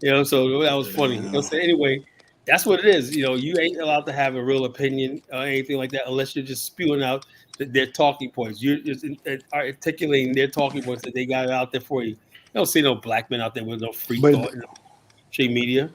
that was funny. So anyway, that's what it is. You ain't allowed to have a real opinion or anything like that unless you're just spewing out their talking points. You're just articulating their talking points that they got out there for you. You don't see no black men out there with no free thought in the media.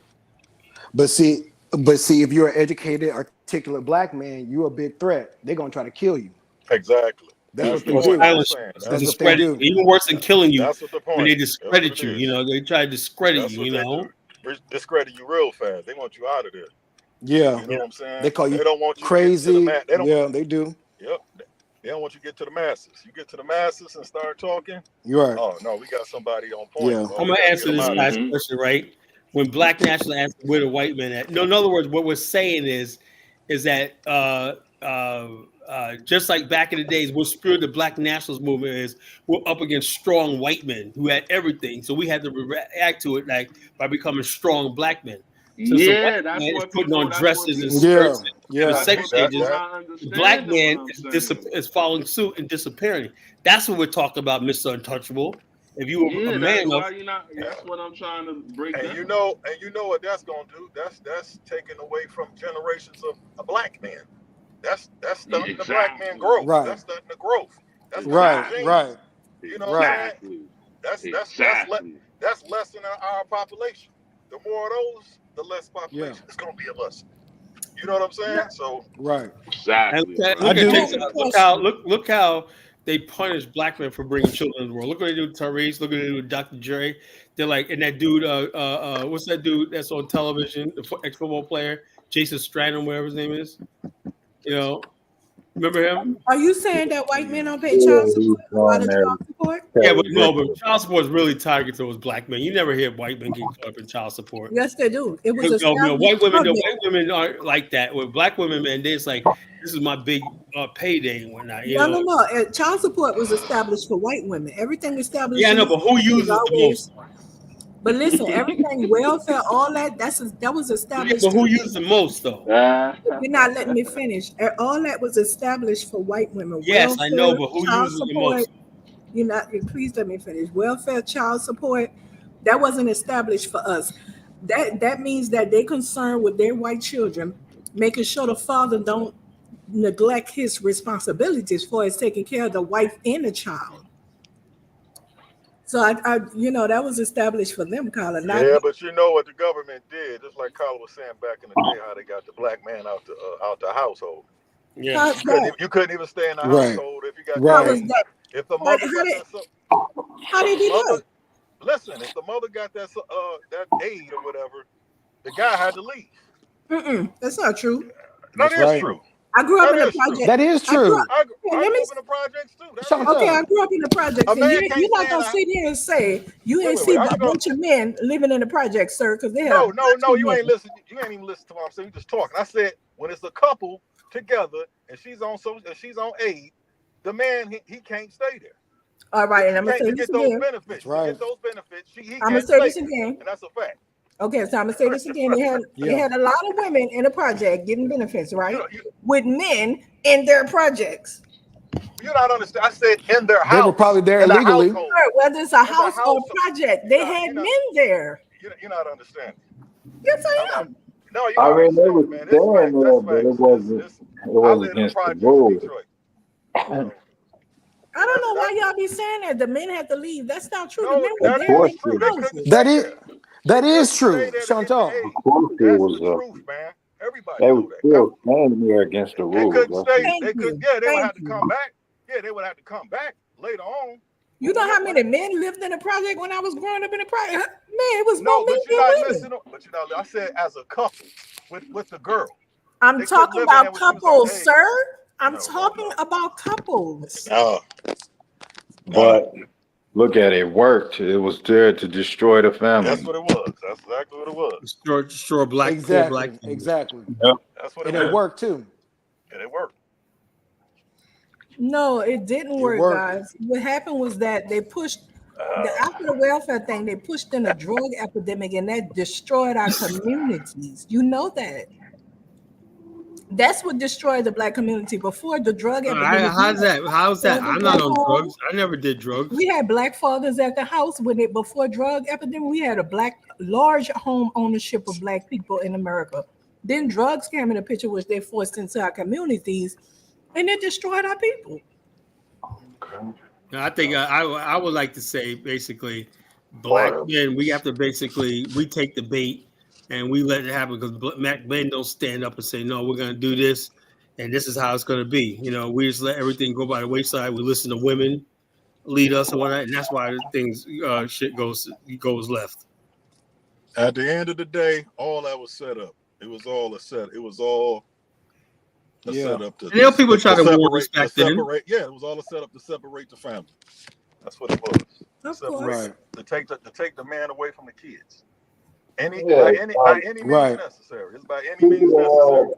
But see, But see, if you're an educated, articulate black man, you're a big threat. They're gonna try to kill you. Exactly. That's That's what the they Or point do. I was silence saying. you, That's That's what they discredit do. you. Even worse than killing you that's what the when they point. That's what discredit it you. is. You know, they try to discredit That's you. what You they know, do. Discredit you real fast. They want you out of there. Yeah. You know what I'm saying? They call They you don't want you to get to the crazy. man. They don't. Yeah, they do. Yep. They don't want you to get to the masses. You get to the masses and start talking. You're right. Oh no, we got somebody on point. Yeah. Oh, I'm we gonna got to get answer them this out of last there. question, right? When black nationalists ask where the white men at, no, in other words, what we're saying is that just like back in the days, what spirit the black nationalist movement is, we're up against strong white men who had everything, so we had to react to it like by becoming strong black men. Since the white Yeah, man is putting on dresses and Yeah. skirts and having Yeah. sex people changes, not the black understanding what man I'm is, saying. is following suit and disappearing. That's what we're talking about, Mr. Untouchable. If you were a Yeah, man that enough, why you not. That's what I'm trying to break And down. you know what that's gonna do? That's taking away from generations of a black man. That's stunting the black man Exactly. growth. Right. That's stunting the growth. That's Right. killing Exactly. genes. Right. You know what I'm saying? Exactly. That's Exactly. less than our population. The more of those, the less Yeah. population is gonna be of us. You know what I'm saying? So Right. and Exactly, look bro. at, I do. look how they punish black men for bringing children in the world. Look what they do with Tyrese. Look what they do with Dr. Dre. They're like, and that dude, what's that dude that's on television? The ex-football player, Jason Stratton, whatever his name is. You know, remember him? Are you saying that white men don't pay Yeah, child he's support? A lot on of there. child support? Yeah, but no, but child support is really targeted towards black men. You never hear white men get caught up in child support. Yes, they do. It was No, established. white women aren't like that. With black women, man, it's like this is my big payday and whatnot. You No, know. no, no. Child support was established for white women. Everything established. Yeah, I in know, this but who country was uses the always. most? But listen, everything welfare, all that. That was Yeah, established. but who uses the most though? You're not letting me finish. All that was established for white women. Yes, I know, Welfare, but who child uses the support. most? You're not. Please let me finish. Welfare, child support. That wasn't established for us. That means that they're concerned with their white children, making sure the father don't neglect his responsibilities for his taking care of the wife and the child. So that was established for them, Colin. Not yeah, but you know what the government did, just like Carla was saying back in the day, how they got the black man out the household. Yeah, You couldn't even stay in the Right. household if you got How that was aid. that? If the How, mother how got did that, how they do mother, that? listen, if the mother got that aid or whatever, the guy had to leave. That's not true. That That's is right. true. I grew up That in a is true. project. That is I grew true. up, I let grew me. up in the projects too. That is Chantal. Okay, true. I grew up in the projects. A And man you're can't not stay in gonna a sit here and say you ain't wait. see How a you gonna? bunch of men living in the projects, sir, because they had a No, bunch of you men. ain't listen. You ain't even listen to what I'm saying. You just talking. I said when it's a couple together and she's on aid, the man he can't stay there. All right, and She I'm gonna can't say to this get those again. benefits. That's To right. get those benefits, he I'm gonna can't say stay this there, again. and that's a fact. Okay, so I'm gonna say this again. They Yeah. had a lot of women in the project getting benefits, right? You With men in their projects. you're not understand. I said in their They were house, probably there in the illegally. household, Sure, whether it's a in the house or a household. project, they had You're not men there. you're not understanding. Yes, I'm I not. am. No, you I are. mean, they No, was man, it's staying facts. there, That's but it facts. wasn't. It I was live in the against the projects in rules. Detroit. So, I don't know why y'all be saying that the men had to leave. That's not true. The no, men were that there course is in true. their They it couldn't houses. stay That is there. that They is couldn't true, stay there to get the Chantal. aid. Of course it That's was. the truth, man. Everybody They know was that. still staying there against the They rules. couldn't That's stay. what, Thank They could. you. Yeah, they would Thank have to you. come back. Yeah, they would have to come back later on. You But know how many men lived in the project when I was growing up in the project? Man, it was no, more men but you're than not women. listening. But you know, I said as a couple with the girl, I'm they couldn't talking live in there about when she was on couples, aid. sir. I'm No, talking about couples. no. but look at it. It worked. It was there to destroy the That's family. what it was. That's exactly what it was. destroy poor black Exactly. people. Exactly. Yep. That's what And it it was. worked too. And it worked. No, it didn't It work, worked. guys. What happened was that they pushed after the welfare thing, they pushed in a drug epidemic and that destroyed our communities. You know that. That's what destroyed the black community. Before the drug epidemic, How's that? How's that? fathers I'm not at on home. drugs. I never did drugs. We had black fathers at the house when it before drug epidemic. We had a large home ownership of black people in America. Then drugs came in the picture, which they forced into our communities, and it destroyed our people. I think I would like to say basically, black men, we have to basically we take the bait and we let it happen because men don't stand up and say, no, we're going to do this, and this is how it's going to be. You know, we just let everything go by the wayside. We listen to women lead us and whatnot, and that's why things shit goes left. At the end of the day, all that was set up. It was all a set. It was all a setup to. And people try to separate. Yeah, it was all a setup to separate the family. That's what it was. Of course. Right. To take the man away from the kids. By any means necessary. It's by any means necessary.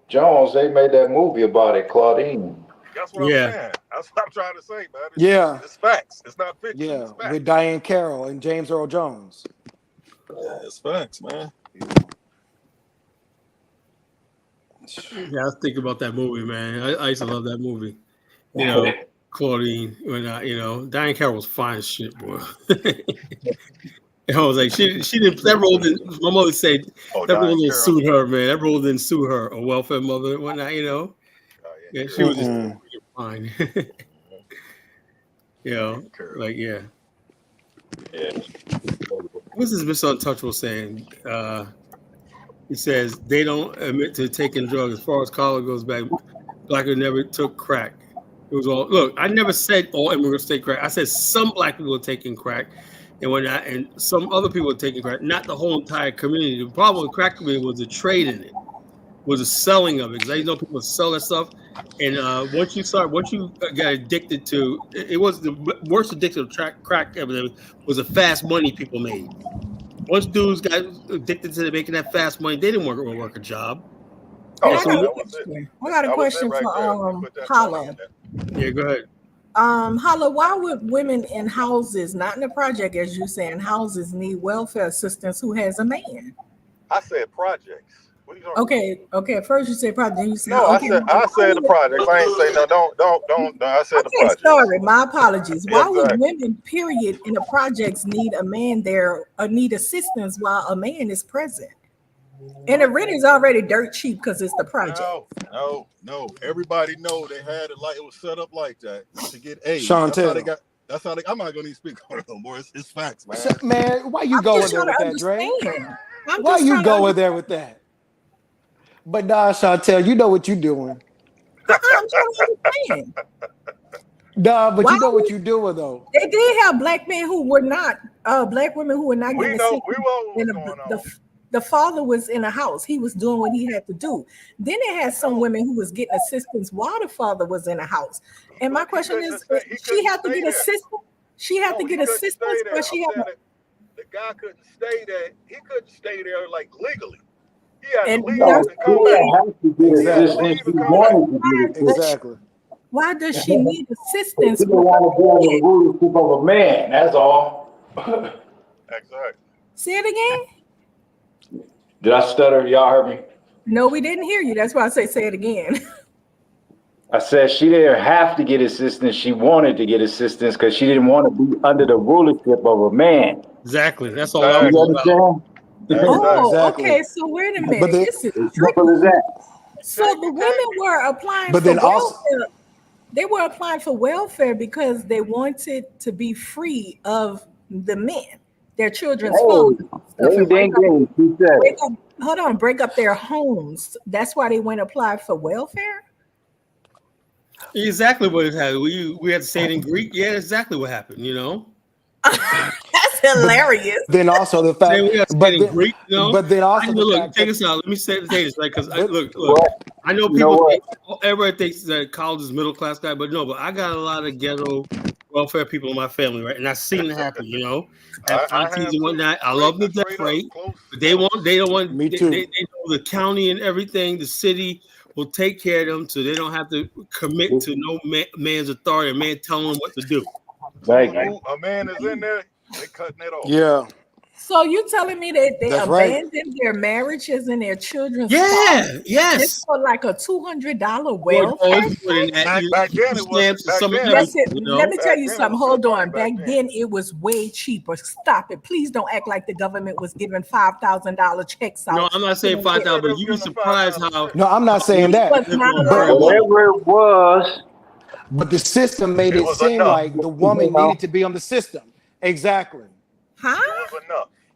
Jones, they made that movie about it, Claudine. That's what I'm saying. That's what I'm trying to say, man. It's facts. It's not fiction. Yeah, it's facts. with Diane Carroll and James Earl Jones. Yeah, it's facts, man. Yeah, I was thinking about that movie, man. I used to love that movie. You know, Claudine, Diane Carroll was fine as shit, boy. I was like, she didn't. That role didn't. My mother said that role didn't suit her, man. That role didn't suit her. A welfare mother and whatnot, you know. Yeah, she was just fine. What's this Mr. Untouchable saying? He says they don't admit to taking drugs. As far as college goes back, black people never took crack. It was all look. I never said all immigrants take crack. I said some black people are taking crack and whatnot, and some other people are taking crack. Not the whole entire community. The problem with crack community was the trade in it, was the selling of it. Because I know people sell that stuff, and once you got addicted to, it was the worst addicted to crack ever. Was the fast money people made. Once dudes got addicted to making that fast money, they didn't work a job. I got a question for Hala. Yeah, go ahead. Hala, why would women in houses, not in the project as you say, in houses, need welfare assistance who has a man? I said projects. What are you talking about? Okay. First you said project, then you said I said the projects. I ain't say no. Don't. I said the projects. Sorry, my apologies. Why would women, period, in the projects need a man there or need assistance while a man is present? And the rent is already dirt cheap because it's the project. No. Everybody know they had it like it was set up like that to get aid. Chantel. That's how they. I'm not gonna even speak on it no more. It's facts, man. Man, why you going there with that, Dre? Why you going there with that? But nah, Chantel, you know what you're doing. I'm trying to understand. Nah, but you know what you're doing though. They did have black men who were not, black women who were not getting sick. The father was in a house. He was doing what he had to do. Then they had some women who was getting assistance while the father was in a house. And my question is, she had to get assistance. She had to get assistance, but she had the guy couldn't stay there. He couldn't stay there like legally. He had to leave. Exactly. Why does she need assistance? People want to be on the rulership of a man. That's all. Exactly. Say it again. Did I stutter? Y'all heard me? No, we didn't hear you. That's why I say it again. I said she didn't have to get assistance. She wanted to get assistance because she didn't want to be under the rulership of a man. Exactly. That's all I was about. Okay. So wait a minute. But this is simple as that. So the women were applying for welfare. They were applying for welfare because they wanted to be free of the men, their children's phones. Break up their homes. That's why they went apply for welfare. Exactly what it had. We had to say it in Greek. Yeah, exactly what happened. You know. That's hilarious. Then also the fact, Greek, you know? But then also take us out. Let me say this, right? Because look. I know people. Everybody thinks that college is middle class guy, but no. But I got a lot of ghetto welfare people in my family, right? And I've seen it happen. You know, aunties and whatnot. I love the death rate, but they don't want. Me too. They know the county and everything, the city will take care of them, so they don't have to commit to no man's authority. A man telling them what to do. A man is in there, they cutting it off. Yeah. So you telling me that they abandoned their marriames and their children's yes, just for like a $200 welfare? Back then it was. Let me tell you something. Hold on. Back then it was way cheaper. Stop it. Please don't act like the government was giving $5,000 checks out. No, I'm not saying $5,000, but you'd be surprised how. No, I'm not saying that. Whatever it was. But the system made it seem like the woman needed to be on the system. Exactly. Huh? It was enough.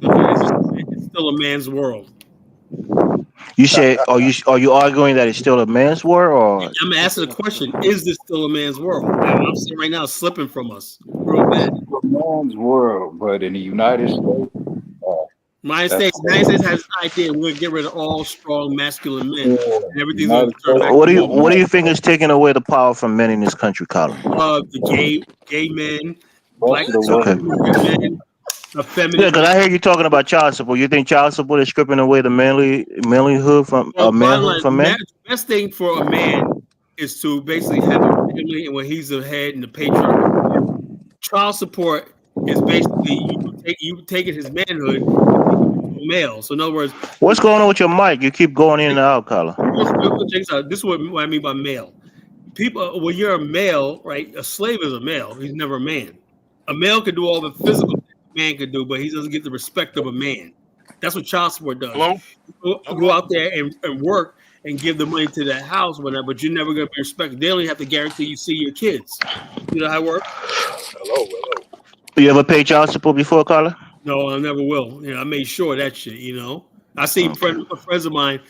it's still a man's world. You said, are you arguing that it's still a man's war, or I'm asking the question: is this still a man's world? I'm saying right now, it's slipping from us real bad. man's world, but in the United States, United States has an idea we're gonna get rid of all strong masculine men, and everything's gonna turn back. What do you think is taking away the power from men in this country, Colin? The gay men, black Okay. men, feminine. Yeah, because I hear you talking about child support. You think child support is stripping away the manlyhood from manhood from men? The best thing for a man is to basically have a family, and when he's the head and the patriarch. Child support is basically you taking his manhood to a male. So in other words, what's going on with your mic? You keep going in and out, Colin. This is what I mean by male. People, when you're a male, right? A slave is a male. He's never a man. A male can do all the physical things a man can do, but he doesn't get the respect of a man. That's what child support does. Go out there and work and give the money to that house, whatever, but you're never going to be respected. They only have to guarantee you see your kids. You know how it works? Hello. You ever pay child support before, Carla? No, I never will. I made sure of that shit, I seen friends of mine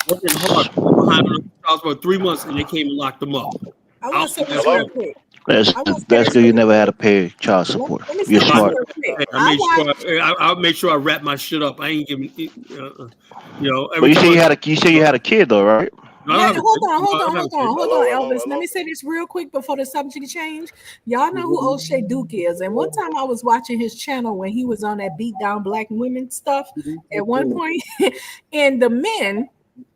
working hard behind the house for 3 months, and they came and locked them up. I want to say this real quick. That's good. You never had to pay child support. You're smart. I made sure I wrap my shit up. I ain't giving, But you say you had a kid though, right? Yeah, hold on, Elvis. Let me say this real quick before the subject change. Y'all know who O'Shea Duke is. And one time I was watching his channel when he was on that beat down black women stuff at one point, and the men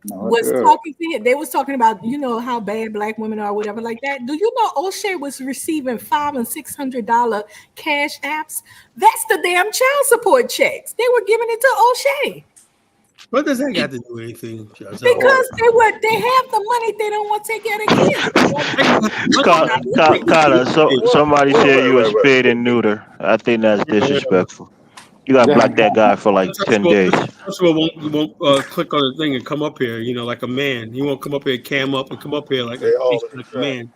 was talking to him. They was talking about, how bad black women are, whatever like that. Do you know O'Shea was receiving $500 and $600 cash apps? That's the damn child support checks. They were giving it to O'Shea. What does that got to do with anything? Because they have the money, they don't want to take care of the kids. Carla, somebody said you were spayed and neuter. I think that's disrespectful. You gotta block that guy for like 10 days. First of all, won't click on the thing and come up here, like a man. He won't come up here, cam up, and come up here like a man.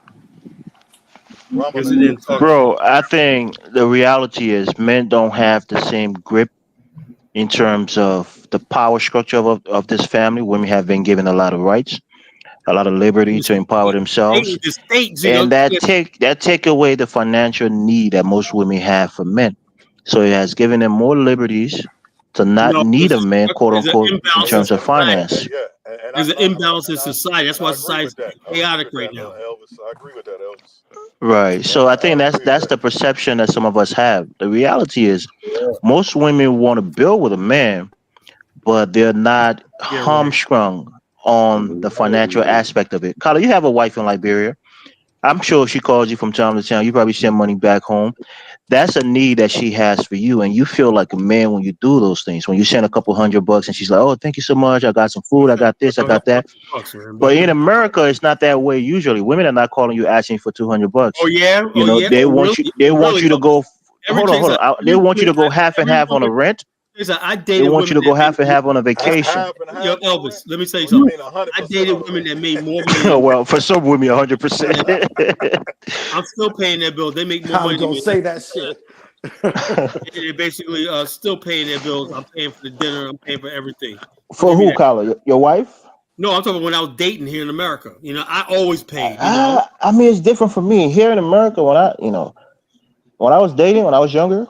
Bro, I think the reality is men don't have the same grip in terms of the power structure of this family. Women have been given a lot of rights, a lot of liberty to empower themselves, and that take away the financial need that most women have for men. So it has given them more liberties to not need a man, quote unquote, in terms of finance. There's an imbalance in society. That's why society's chaotic right now. Elvis, I agree with that, Elvis. Right. So I think that's the perception that some of us have. The reality is most women want to build with a man, but they're not hamstrung on the financial aspect of it. Carla, you have a wife in Liberia. I'm sure she calls you from time to time. You probably send money back home. That's a need that she has for you, and you feel like a man when you do those things. When you send a couple $100 and she's like, "Oh, thank you so much. I got some food. I got this. I got that." But in America, it's not that way. Usually, women are not calling you asking for $200. Oh yeah, they want you. They want you to go. Hold on. They want you to go half and half on a rent. They want you to go half and half on a vacation. Yo, Elvis, let me tell you something. I dated women that made more money. Well, for some women, 100%. I'm still paying their bills. They make more money. Don't say that shit. They're basically still paying their bills. I'm paying for the dinner. I'm paying for everything. For who, Carla? Your wife? No, I'm talking about when I was dating here in America. I always paid. I mean, it's different for me here in America. When I was dating, when I was younger,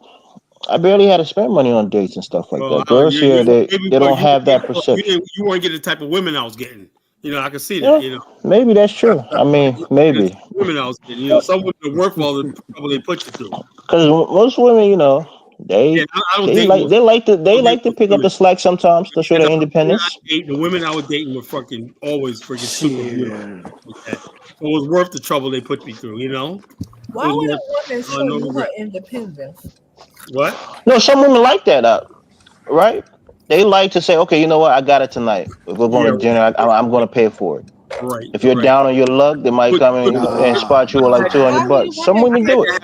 I barely had to spend money on dates and stuff like that. Girls here, they don't have that perception. You weren't getting the type of women I was getting. I can see that. Maybe that's true. I mean, maybe. Women I was getting. Some women are worth all the trouble they put you through. Because most women, they like to pick up the slack sometimes to show their independence. The women I was dating were always freaking super good. So it was worth the trouble they put me through. Why would a woman show you her independence? What? No, some women like that, right? They like to say, okay, you know what? I got it tonight. If we're going to dinner, I'm going to pay for it. Right. If you're down on your luck, they might come in and spot you with like $200. Some women do it.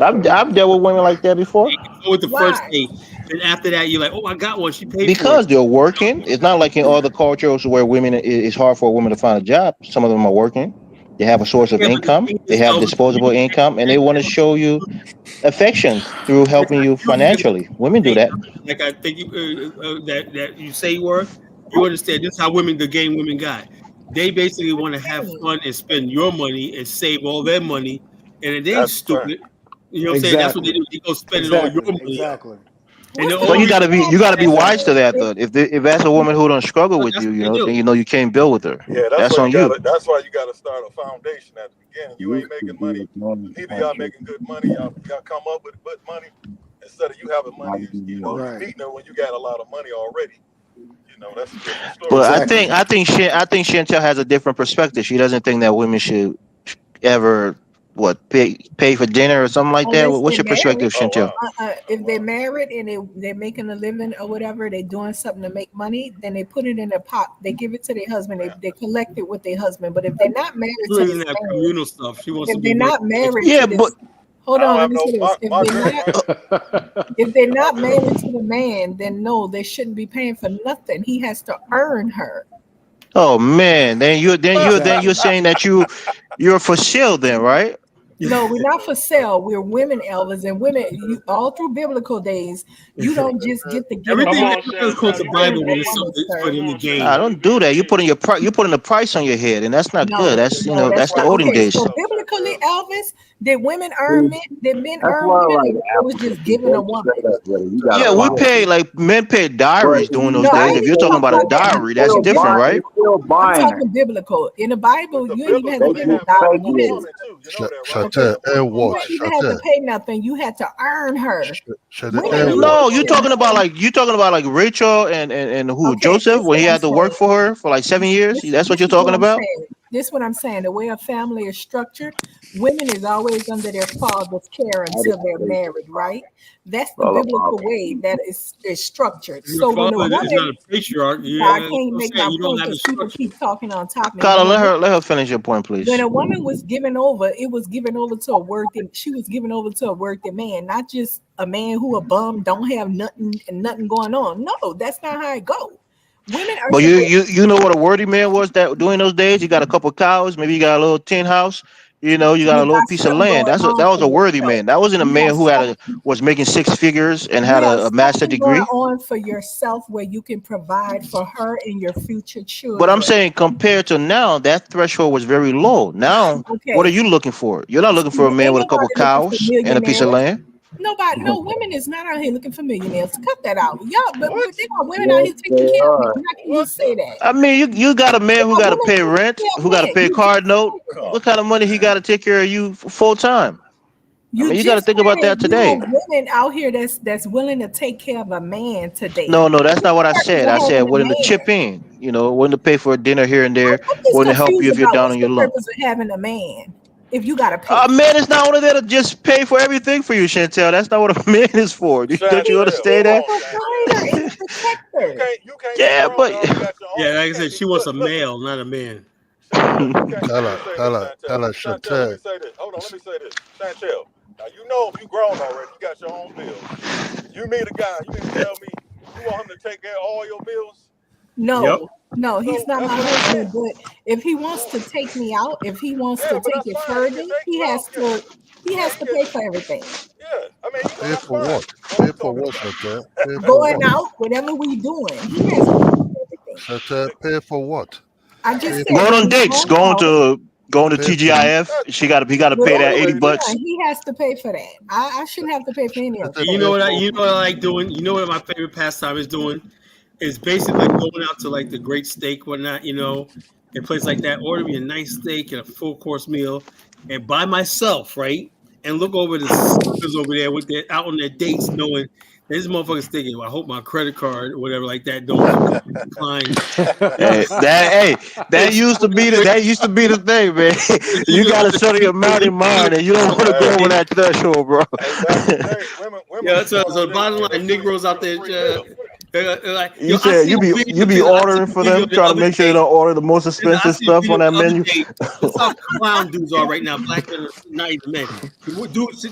I've dealt with women like that before. With the first date, and after that, you're like, oh, I got one. She paid because they're working. It's not like in other cultures where women it's hard for a woman to find a job. Some of them are working. They have a source of income. They have disposable income, and they want to show you affection through helping you financially. Women do that. Like I think that you say you understand. This is how the game women got. They basically want to have fun and spend your money and save all their money, and it ain't stupid. You know what I'm saying? That's what they do. They go spend it all your money. Exactly. And So you gotta be wise to that though. If that's a woman who don't struggle with you, then you can't build with her. Yeah, that's on you. That's why you gotta start a foundation at the beginning. You ain't making money. Neither y'all making good money. Y'all come up with good money instead of you having money. You meeting her when you got a lot of money already. That's a different story. But I think Chantel has a different perspective. She doesn't think that women should ever pay for dinner or something like that. What's your perspective, Chantel? If they're married and they're making a living or whatever, they're doing something to make money, then they put it in a pot. They give it to their husband. They collect it with their husband. But if they're not married to this man, communal stuff, she wants if to be they're not married to this, hold on, let me say this. If they're not married to the man, then no, they shouldn't be paying for nothing. He has to earn her. Oh man, then you're saying that you're for sale then, right? No, we're not for sale. We're women, Elvis, and women. All through biblical days, you don't just get to give everything that quotes the Bible when it's put in the game. I don't do that. You're putting the price on your head, and that's not good. That's that's the olden days. So biblically, Elvis, did women earn men? Did men earn women? It was just giving a woman. Yeah, we pay men pay diaries during those days. If you're talking about a diary, that's different, right? I'm talking biblical. In the Bible, you didn't even have to pay a diary. You didn't have to pay nothing. You had to earn her. No, you're talking about like Rachel and who Joseph when he had to work for her for like 7 years. That's what you're talking about. This is what I'm saying. The way a family is structured, women is always under their father's care until they're married, right? That's the biblical way that is structured. Your so when a woman is not a patriarch, I can't make my point because people keep talking on top of me. Carla, let her finish your point, please. When a woman was given over, it was given over to a worthy. She was given over to a worthy man, not just a man who a bum, don't have nothing and nothing going on. No, that's not how it goes. Women are. But you know what a worthy man was that during those days? You got a couple of cows, maybe you got a little tin house. You got a little piece of land. That was a worthy man. That wasn't a man who was making 6 figures and had a master's degree. On for yourself where you can provide for her and your future children. But I'm saying compared to now, that threshold was very low. Now, what are you looking for? You're not looking for a man with a couple of cows and a piece of land. Nobody, no women is not out here looking for millionaires. Cut that out, y'all. But they got women out here taking care of me. How can you say that? I mean, you got a man who got to pay rent, who got to pay card note. What kind of money he got to take care of you full time? You got to think about that today. Women out here that's willing to take care of a man today. No, that's not what I said. I said willing to chip in. Willing to pay for a dinner here and there. Willing to help you if you're down on your luck. What's the purpose of having a man? If you gotta pay, a man is not only there to just pay for everything for you, Chantel. That's not what a man is for. Don't you understand that? Yeah, but like I said, she wants a male, not a man. Chantel. Hold on, let me say this, Chantel. Now if you grown already, you got your own bills. You meet a guy, you didn't tell me you want him to take care of all your bills. No, he's not my husband. But if he wants to take me out, if he wants to take it further, he has to pay for everything. Yeah, I mean, pay for what? Pay for what, Chantel? Going out, whatever we doing, he has to pay for everything. Chantel, pay for what? I just said going on dates, going to TGIF. He got to pay that $80. He has to pay for that. I shouldn't have to pay for any of it. You know what I like doing? You know what my favorite pastime is doing? Is basically going out to like the great steak, whatnot, a place like that, order me a nice steak and a full course meal, and by myself, right? And look over the suckers over there with their out on their dates, knowing this motherfucker's thinking, well, I hope my credit card or whatever like that don't decline. That used to be the thing, man. You gotta settle your amount in mind, and you don't want to go over that threshold, bro. So the bottom line, Negroes out there. Like, you said you be ordering for them, trying to make sure they don't order the most expensive stuff on that menu. That's how clown dudes are right now, black men, not even men.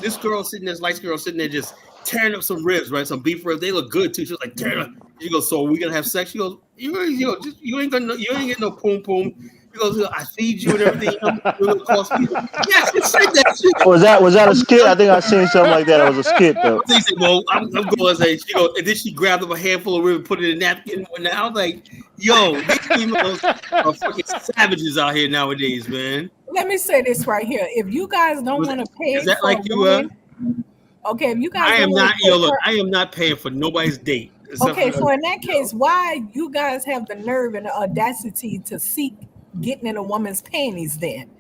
This girl sitting there, this light girl sitting there, just tearing up some ribs, right? Some beef ribs. They look good too. She's like tearing up. She goes, so we gonna have sex? She goes, you ain't get no poom poom. He goes, I feed you and everything. Yes, he said that shit. Was that a skit? I think I seen something like that. It was a skit though. He said, well, I'm going to say, she goes, and then she grabbed up a handful of ribs and put it in a napkin. And I was like, yo, these females are fucking savages out here nowadays, man. Let me say this right here. If you guys don't want to pay, is that like you? Okay, if you guys I am don't want not. to Yo, pay look, for, I am not paying for nobody's date. okay, so in that case, why you guys have the nerve and the audacity to seek getting in a woman's panties then?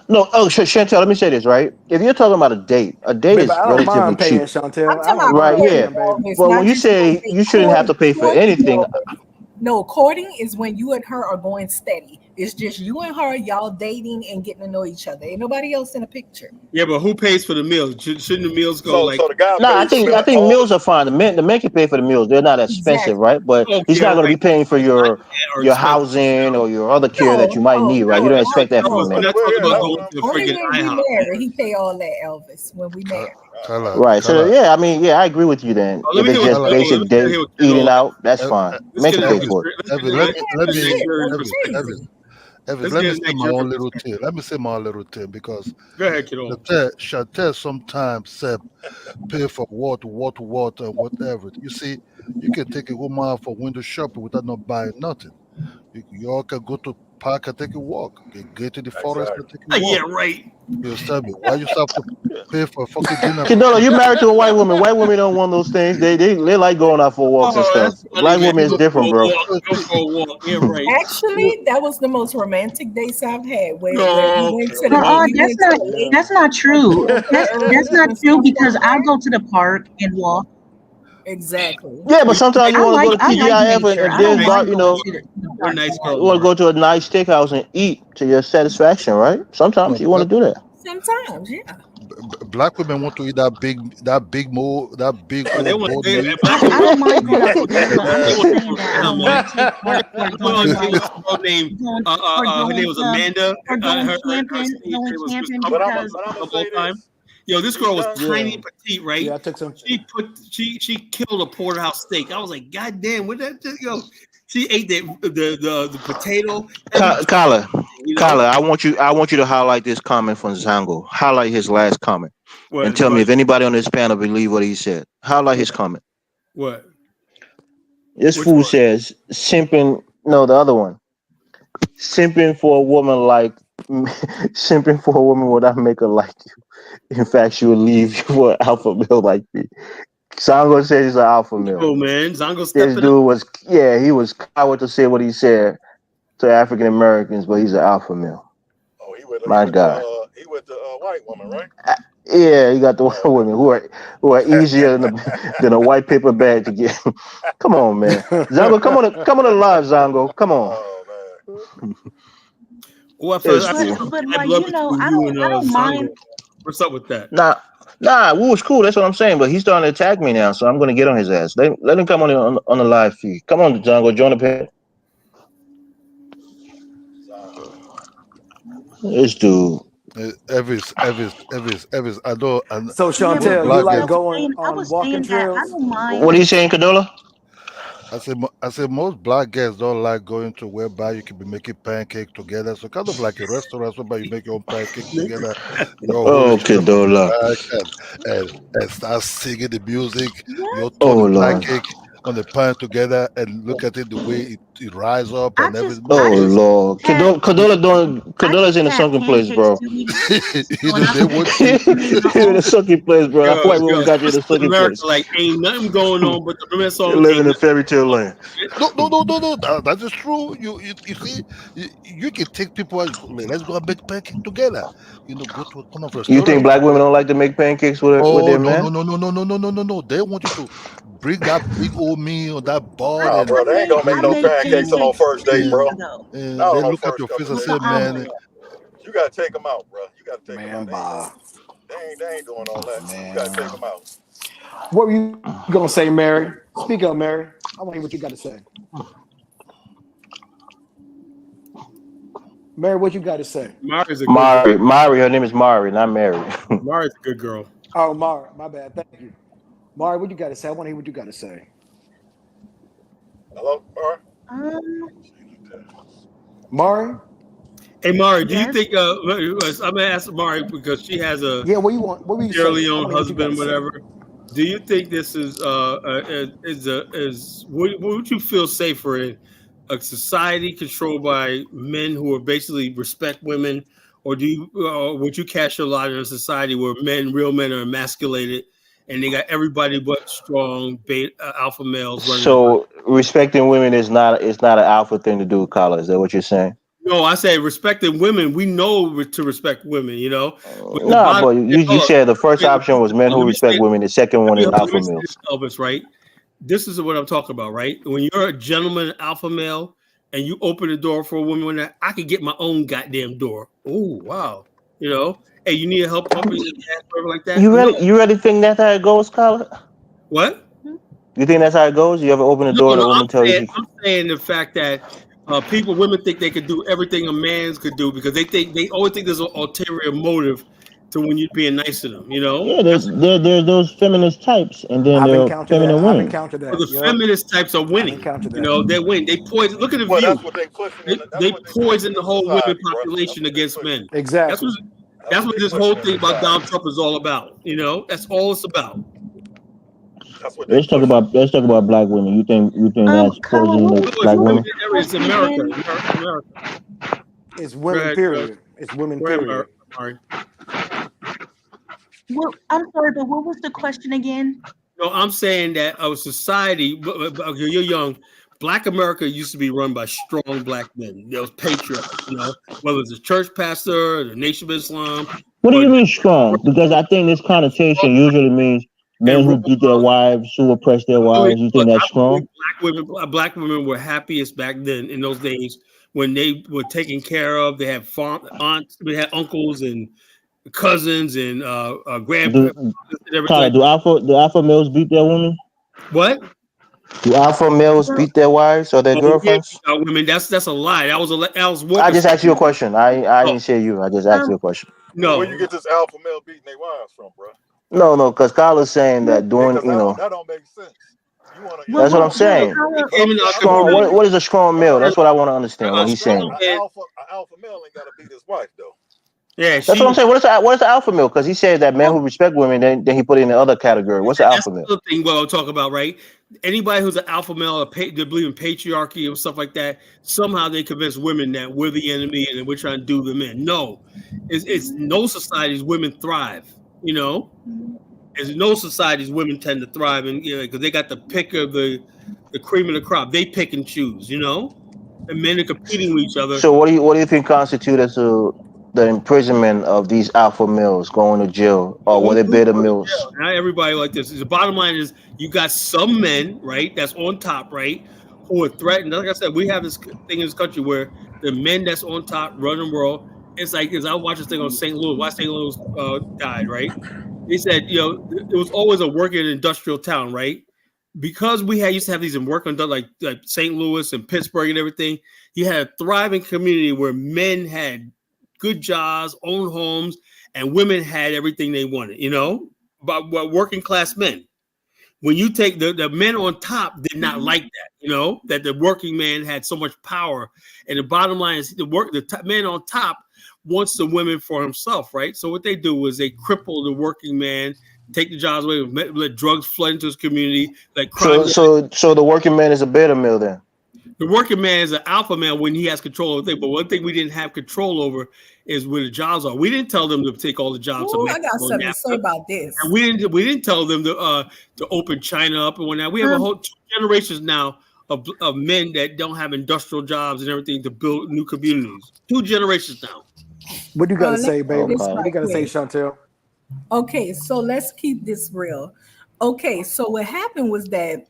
No, Chantel, let me say this, right? If you're talking about a date Baby, is I don't relatively mind paying, cheap. Chantel. I'm I talking don't about Right, mind courting, yeah. paying, baby. Elvis, Well, when not you just no say date. you shouldn't have to pay for Courting, anything, Elvis. No, courting is when you and her are going steady. It's just you and her, y'all dating and getting to know each other. Ain't nobody else in the picture. Yeah, but who pays for the meals? Shouldn't the meals go So like? the guy nah, pays for the I meal think all meals are fine. The men can pay for the meals. They're not expensive, Exactly. right? But he's Okay, not all going to right. be paying for Not that or your expensive. housing or your other care that No, you might no, need, right? You no, don't not expect that from a no, We're man, not well, talking yeah, about that's no. going what I'm to the Only friggin' when we IHOP. marry, he pay all that, Elvis. When we marry. right? So Kala, yeah, I mean, yeah, I agree with you. Then Oh, let if me it's hear what just Kala, Cadola. Let me basic date hear what eating Cadola. out, that's Ev- fine. Let's Men get can a pay nice. Evis, for it. Let's get Evis, a Man, nice. let Let's me, get a shit, Nigerian that's Evis, perspective. crazy. Evis, Let's let get me a say my Nigerian own little thing. perspective. Let me say my little thing because Go ahead, Cadola. Chantel sometimes say pay for what, and whatever. You see, you can take a woman out for window shopping without not buying nothing. You all can go to park and take a walk. Get to the forest and exactly. take a Yeah, walk. right. You understand me? Why you have to pay for a fucking dinner for Cadola, two? you married to a white woman. White women don't want those things. They like going out for walks and Oh, stuff. that's funny, Black man. women You is go for different, a bro. walk. Go for a walk. Yeah, right. Actually, that was the most romantic dates I've had. Where we No, went to the no. we That's went to not the lake that's not and we true. went to the That's herbs not and true stuff like because I that. go to the park and walk. Exactly. Yeah, but Well, sometimes you want to go to I like TGIF nature. and I don't there's nice bar, mind you girl, going know, Mara. to the You're a park nice and girl, you walk. want to Mara. go to a nice steakhouse and eat to your satisfaction, right? No, Sometimes you want to do that. Sometimes, yeah. black women want to eat that big Oh, they old want board they, meat. black I women don't want mind going out they to eat, but I'm just want saying that I don't man. want to take part I or went on a going date with like some girl named her name going was to Amanda. or going Her camping, stage name was But I'm Cover but I'm gonna of all say time. this. Yo, this girl was Young, tiny Yeah, and petite, right? yeah. I took some. She killed a porterhouse steak. I was like, God damn, what that yo? She ate the potato, everything, Kyla, you know. Kyla, I want you to highlight this comment from Zango. Highlight his last comment and What tell me but if anybody on this panel believe what he said. Highlight his comment. what? This Which fool one? says simping. No, the other one. Simping for a woman like simping for a woman would not make her like you. In fact, she would leave you for an alpha male like me. Sango says he's an alpha male. Oh man, Zongo This stepping up. dude was, yeah, he was coward to say what he said to African Americans, but he's an alpha male. oh, My God. he went to white woman, right? Yeah, you got the white Oh, women who are easier than a white paper bag to get. Come on, man. Zango, come on the live, Zango. Come on. oh man. Well, It's I But cool. saw but bad like blood you know, between you and I don't Zongo. mind. What's up with that? Nah, we was cool. That's what I'm saying. But he's starting to attack me now, so I'm gonna get on his ass. Let him come on the live feed. Come on, Zango, join the page. This dude. Evis. I know, and So Yeah, but most Chantel, you black what like girls. going I on was walking saying that I trails? don't mind. What are you saying, Cadola? I say most black girls don't like going to whereby you can be making pancake together. So kind of like a restaurant whereby you make your own pancake together, your hold Oh, each other from the Cadola. back and start singing the music. What? You throw Oh the Lord. pancake on the pan together and look at it the way it rise up I and just everything. Oh I just Lord. had Cadola's in a sunken place, pancakes bro. 2 weeks ago, You know and I they could would. make them in my You're in a oven. sunken place, bro. That white woman Yo, got you in a especially in sunken America, place. like ain't nothing going on but the remember that You song live ain't in a nothing fairy tale going on. land. No. That is true. You see, you can take people and go, let's go and make pancake together. Go to a kind of You think restaurant. black women don't like to make pancakes with Oh their no men? no no no no no no no no no! They want you to bring that big old meal on that board Nah, and bro, they ain't gonna they make I no look made at pancakes on you no pancakes first date, 2 weeks bro. ago Not they on no look at first your face couple and dates. say, with the "Man, omelet. You gotta take them out, bro. You gotta take them Man, out. bye. They ain't doing all that. You gotta take Man. them out. What were you gonna say, Mary? Speak up, Mary. I want to hear what you got to say. Mary, what you got to say? Mari's a good girl. Mari, her name is Mari, not Mary. Mari's a good girl. Oh, Mara, my bad. Thank you. Mari, what you got to say? I want to hear what you got to say. Hello, all right. Um, Mari? Hey Mari, do you yes. think I'm gonna ask Mari because she has a Yeah, what you want? What were you Sierra saying? I Leone want to hear what you got to husband, say. whatever. Do you think this would you feel safer in a society controlled by men who are basically respect women, or would you cast your lot in a society where real men are emasculated, and they got everybody but strong alpha males running? So respecting women is not an alpha thing to do, Carla. Is that what you're saying? No, I say respecting women. We know to respect women, you know. No, but you said the first option was men who respect women. The second one is alpha males. Elvis, right? This is what I'm talking about, right? When you're a gentleman alpha male and you open the door for a woman, I could get my own goddamn door. Oh, wow. You know, hey, you need help pumping your gas, whatever like that? You really think that's how it goes, Carla? What? You think that's how it goes? You ever open the door and a woman tells you? I'm saying the fact that women think they could do everything a man could do because they always think there's an ulterior motive to when you're being nice to them, you know? Yeah, there's those feminist types, and then there are feminine women. I've encountered that. Well, the feminist types are winning. You know, they win. They poison. Look at the view. That's what they pushing. They poison the whole women population against men. Exactly. That's what this whole thing about Donald Trump is all about. You know, that's all it's about. Let's talk about black women. You think that's poisoning black women? It's America. It's women. Period. It's women. Period. Well, I'm sorry, but what was the question again? No, I'm saying that our society, you're young. Black America used to be run by strong black men. There was patriarchs, you know, whether it's a church pastor, the Nation of Islam. What do you mean strong? Because I think this connotation usually means men who beat their wives, who oppress their wives. You think that's strong? Black women were happiest back then in those days when they were taken care of. They had aunts, they had uncles and cousins and grandparents. Do alpha males beat their women? What? Do alpha males beat their wives or their girlfriends? Women, that's a lie. That was I just asked you a question. I didn't say you. I just asked you a question. No. Where you get this alpha male beating their wives from, bro? No, because Kyle's saying that doing, you know. That don't make sense. That's what I'm saying. Strong, what is a strong male? That's what I want to understand. What he's saying. An alpha male ain't got to beat his wife, though. Yeah, that's what I'm saying. What is the alpha male? Because he said that men who respect women, then he put it in the other category. What's the alpha male? That's the thing we'll talk about, right? Anybody who's an alpha male, they believe in patriarchy and stuff like that, somehow they convince women that we're the enemy and we're trying to do them in. No, it's no societies women thrive. You know, there's no societies women tend to thrive, and because they got the pick of the cream of the crop. They pick and choose. You know, and men are competing with each other. So what do you think constitutes the imprisonment of these alpha males going to jail, or were they beta males? Not everybody like this. The bottom line is you got some men, right, that's on top, right, who are threatened. Like I said, we have this thing in this country where the men that's on top run the world. It's like, as I watched this thing on St. Louis, why St. Louis died, right? They said, it was always a working industrial town, right? Because we used to have these in working like St. Louis and Pittsburgh and everything. You had a thriving community where men had good jobs, own homes, and women had everything they wanted, but working class men. When you take the men on top did not like that, that the working man had so much power. And the bottom line is the man on top wants the women for himself, right? So what they do is they cripple the working man, take the jobs away, let drugs flood into his community, like crime. So the working man is a beta male then? The working man is an alpha male when he has control of things. But one thing we didn't have control over is where the jobs are. We didn't tell them to take all the jobs. Ooh, I got something to say about this. And we didn't tell them to open China up and whatnot. We have a whole 2 generations now of men that don't have industrial jobs and everything to build new communities. 2 generations now. What do you got to say, baby? What you got to say, Chantel? Okay, so let's keep this real. Okay, so what happened was that,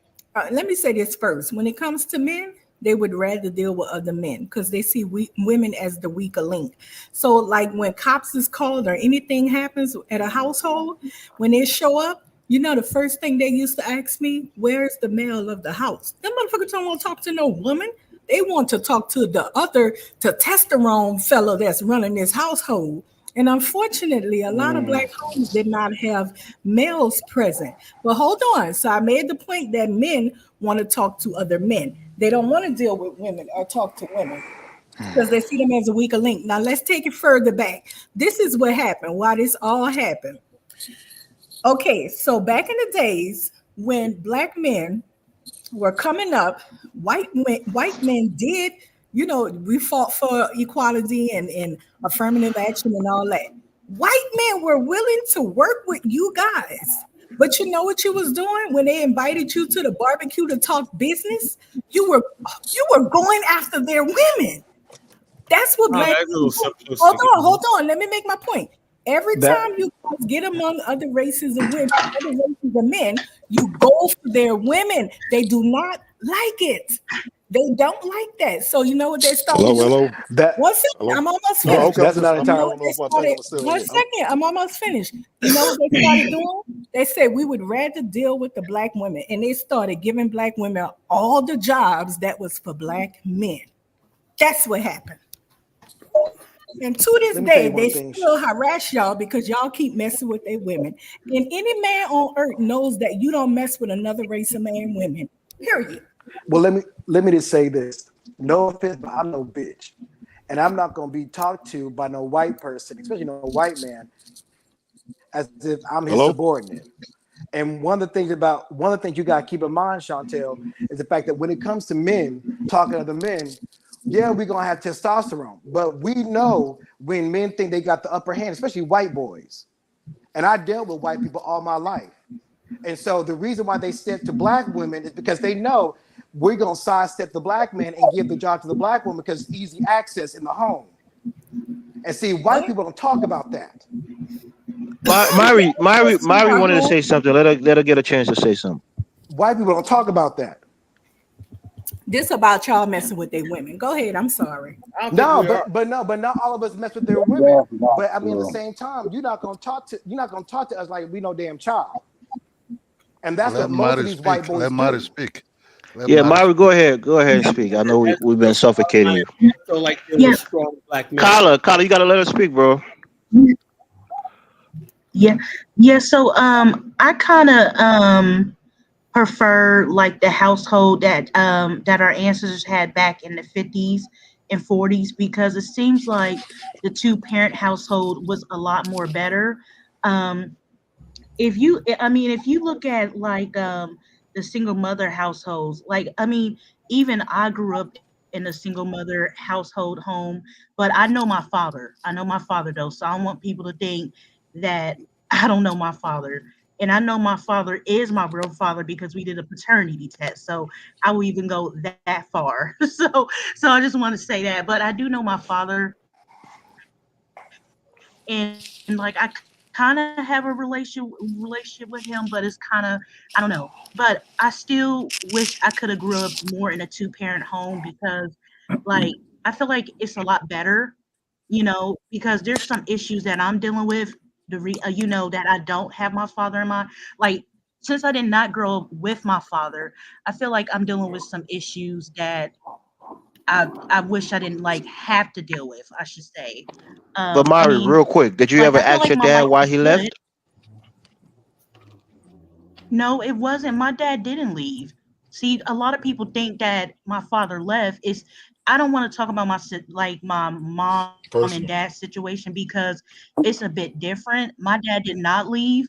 let me say this first. When it comes to men, they would rather deal with other men because they see women as the weaker link. So like when cops is called or anything happens at a household, when they show up, the first thing they used to ask me, where's the male of the house? Them motherfuckers don't want to talk to no woman. They want to talk to the other testosterone fellow that's running this household. And unfortunately, a lot of Black homes did not have males present. But hold on. So I made the point that men want to talk to other men. They don't want to deal with women or talk to women because they see them as a weaker link. Now, let's take it further back. This is what happened, why this all happened. Okay, so back in the days when Black men were coming up, white men did we fought for equality and affirmative action and all that. White men were willing to work with you guys. But you know what you was doing when they invited you to the barbecue to talk business? You were going after their women. That's what black people do. Hold on. Let me make my point. Every time you guys get among other races of women, other races of men, you go for their women. They do not like it. They don't like that. So you know what they started doing? Hello. One second, Hello? I'm almost No, finished. okay, That's not You entirely. know what they started? One second, I'm almost finished. You know what they started doing? They said we would rather deal with the black women, and they started giving black women all the jobs that was for black men. That's what happened. And to this day, they still harass y'all because y'all keep messing with their women. And any man on earth knows that you don't mess with another race of man and women. Period. Well, let me just say this. No offense, but I'm no bitch, and I'm not gonna be talked to by no white person, especially no white man, as if I'm his subordinate. And one of the things you gotta keep in mind, Chantel, is the fact that when it comes to men talking to the men, yeah, we're gonna have testosterone, but we know when men think they got the upper hand, especially white boys. And I dealt with white people all my life. And so the reason why they step to black women is because they know we're gonna sidestep the black man and give the job to the black woman because it's easy access in the home. And see, white people don't talk about that. Mari wanted to say something. Let her get a chance to say something. White people don't talk about that. This about y'all messing with their women. Go ahead. I'm sorry. No, but not all of us mess with their women. But I mean, at the same time, you're not gonna talk to us like we no damn child. And that's what most of these white boys Let do. Mari speak. Yeah, Mari, go ahead and speak. I know we've been suffocating you. So like there was strong black men. Kala, you gotta let her speak, bro. Yeah. So I kind of prefer like the household that our ancestors had back in the 50s and 40s because it seems like the two parent household was a lot more better. If you look at like the single mother households, like even I grew up in a single mother household home, but I know my father. I know my father though, so I don't want people to think that I don't know my father. And I know my father is my real father because we did a paternity test. So I will even go that far. So I just want to say that. But I do know my father, and like I kind of have a relationship with him, but it's kind of, I don't know. But I still wish I could have grew up more in a 2-parent home because like I feel like it's a lot better, because there's some issues that I'm dealing with, that I don't have my father in my, like, since I did not grow up with my father, I feel like I'm dealing with some issues that I wish I didn't like have to deal with, I should say. But Mari, real quick, did you ever I feel ask like your my dad life why was he good. left? No, it wasn't. My dad didn't leave. See, a lot of people think that my father left. I don't want to talk about my mom and Personal. dad's situation because it's a bit different. My dad did not leave,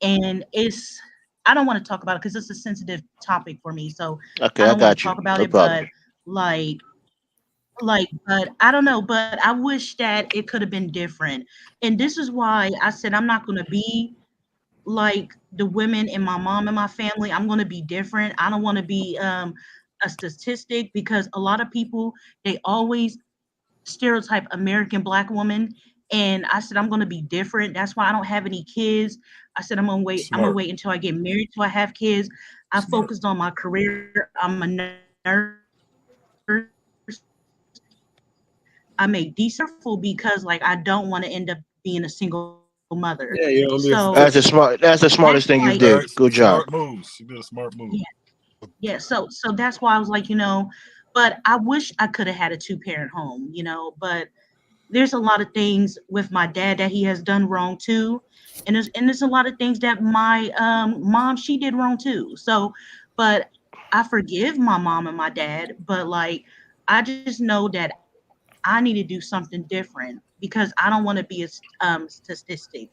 and I don't want to talk about it because it's a sensitive topic for me. So Okay, I I don't want to got you. talk about No it. problem. But but I don't know. But I wish that it could have been different. And this is why I said I'm not going to be like the women in my mom and my family. I'm going to be different. I don't want to be a statistic because a lot of people, they always stereotype American black woman. And I said I'm going to be different. That's why I don't have any kids. I said I'm gonna wait until I get married till I have kids. I focused on my career. I'm a nurse. I make decent because like I don't want to end up being a single mother. Yeah, you don't be a So That's the smartest thing you like did. Good job. Smart moves. You did a smart move. yeah, so that's why I was like, but I wish I could have had a 2-parent home, but there's a lot of things with my dad that he has done wrong too. And there's a lot of things that my mom, she did wrong too. So, but I forgive my mom and my dad, but like I just know that I need to do something different because I don't want to be a statistic,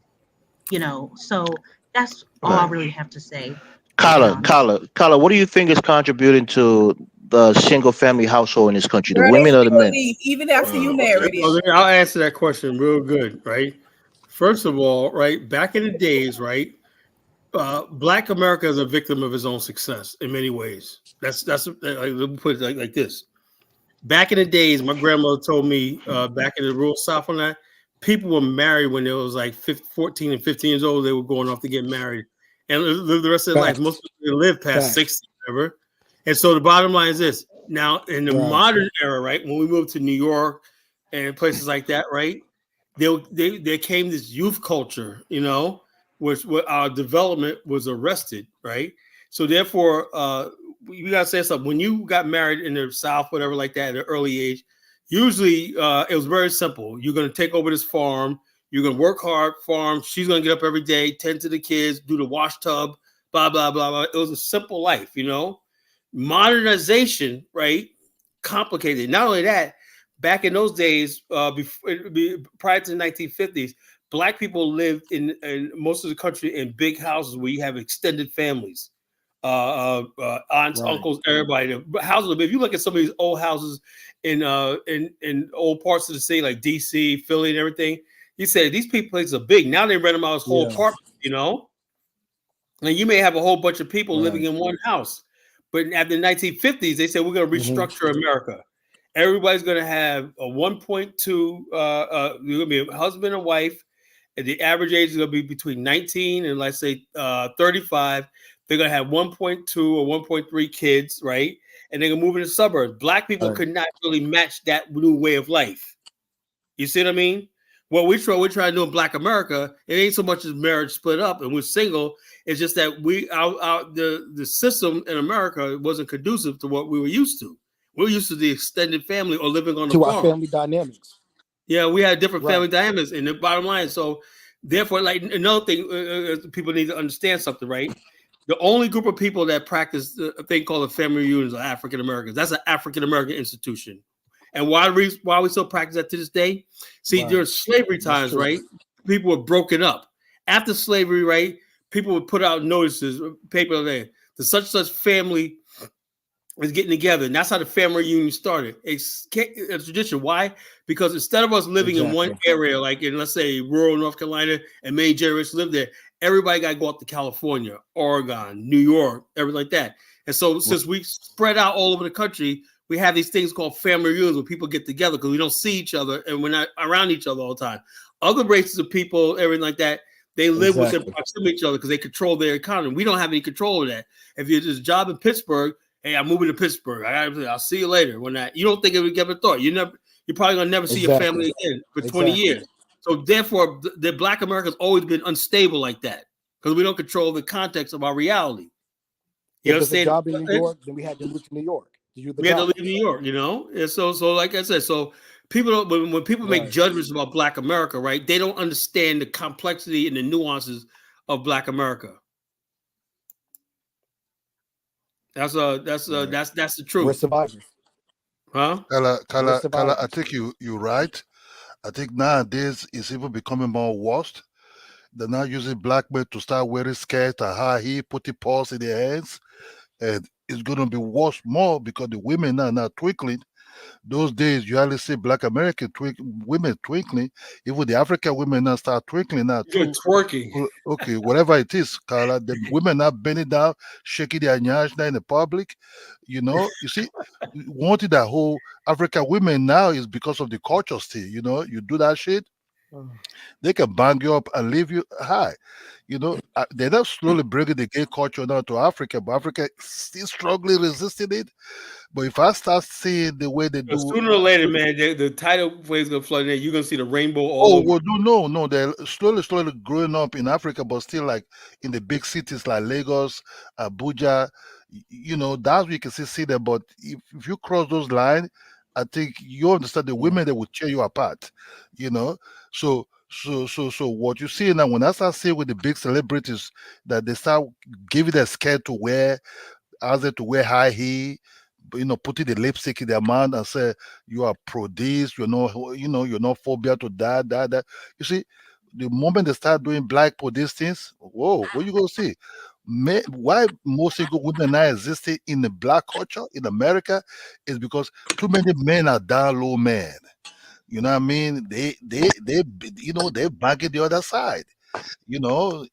So that's all I Right. really have to say. Kala, what do you think is contributing to the single family household in this country? The Girl, women they or the still men? leave even after you married it. I'll answer that question real good, right? First of all, right, back in the days, right, Black America is a victim of his own success in many ways. That's let me put it like this. Back in the days, my grandmother told me back in the rural South on that, people were married when they was like 14 and 15 years old. They were going off to get married and live the rest of their life. Most people live past 60, whatever. And so the bottom line is this. Now, in the modern era, right, when we moved to New York and places like that, right, there came this youth culture, you know, which our development was arrested, right? So therefore, you gotta say something. When you got married in the South, whatever like that, at an early age, usually it was very simple. You're gonna take over this farm. You're gonna work hard, farm. She's gonna get up every day, tend to the kids, do the wash tub, blah blah blah blah. It was a simple life, you know. Modernization, right? Complicated. Not only that, back in those days, prior to the 1950s, Black people lived in most of the country in big houses where you have extended families, aunts, uncles, everybody. The houses. If you look at some of these old houses in old parts of the city like DC, Philly, and everything, you say these places are big. Now they rent them out as whole apartments, you know. And you may have a whole bunch of people living in one house. But after the 1950s, they said we're going to restructure America. Everybody's going to have a 1.2. You're going to be a husband and wife, and the average age is going to be between 19 and let's say 35. They're going to have 1.2 or 1.3 kids, right? And they're going to move in the suburbs. Black people could not really match that new way of life. You see what I mean? What we're trying to do in Black America, it ain't so much as marriage split up and we're single. It's just that the system in America wasn't conducive to what we were used to. We were used to the extended family or living on the farm. Our family dynamics. Yeah, we had different family dynamics. And the bottom line, so therefore, like another thing, people need to understand something, right? The only group of people that practice a thing called a family reunions are African Americans. That's an African American institution. And why we still practice that to this day? See, during slavery times, right? People were broken up. After slavery, right? People would put out notices, paper there. The such family is getting together, and that's how the family reunion started. It's a tradition. Why? Because instead of us living in one area, like in let's say rural North Carolina, and many generations live there, everybody got to go up to California, Oregon, New York, everything like that. And so, since we spread out all over the country, we have these things called family reunions where people get together because we don't see each other and we're not around each other all the time. Other races of people, everything like that, they live within proximity to each other because they control their economy. We don't have any control of that. If you're just a job in Pittsburgh, hey, I'm moving to Pittsburgh. I'll see you later. When that you don't think it would ever thought. You're probably gonna never see your family again for 20 years. So therefore, the Black America's always been unstable like that because we don't control the context of our reality. You understand? If there's a job in New York, then we had to move to New York. We had to leave New York, you know. And so like I said, so people don't when people make judgments about Black America, right? They don't understand the complexity and the nuances of Black America. That's the truth. We're survivors. Huh? Kala, I think you're right. I think nowadays it's even becoming more worse. They're now using black men to start wearing skirts and high heel, putting paws in their hands. And it's going to be worse more because the women are now twinkling. Those days, you hardly see Black American women twinkling. Even the African women now start twinkling now too. You're twerking. Okay, whatever it is, Carla. The women now bending down, shaking their nyash now in the public. You know, you see, wanting that whole African women now is because of the culture still. You know, you do that shit, they can bang you up and leave you high. You know, they're not slowly bringing the gay culture now to Africa, but Africa still strongly resisting it. But if I start seeing the way they do, sooner or later, man, the tidal wave's gonna flood in. You're gonna see the rainbow all over. Well, no, they're slowly growing up in Africa, but still like in the big cities like Lagos, Abuja. You know, that's where you can see them. But if you cross those lines, I think you understand the women that will tear you apart. You know, so what you see now, when I start seeing with the big celebrities that they start giving their skirt to wear, ask them to wear high heel, you know, putting the lipstick in their mouth and say you are pro this, you're not phobia to that. You see, the moment they start doing black for these things, whoa, what you gonna see? why most single women not existing in the black culture in America is because too many men are down low men. You know what I mean? They they banging the other side.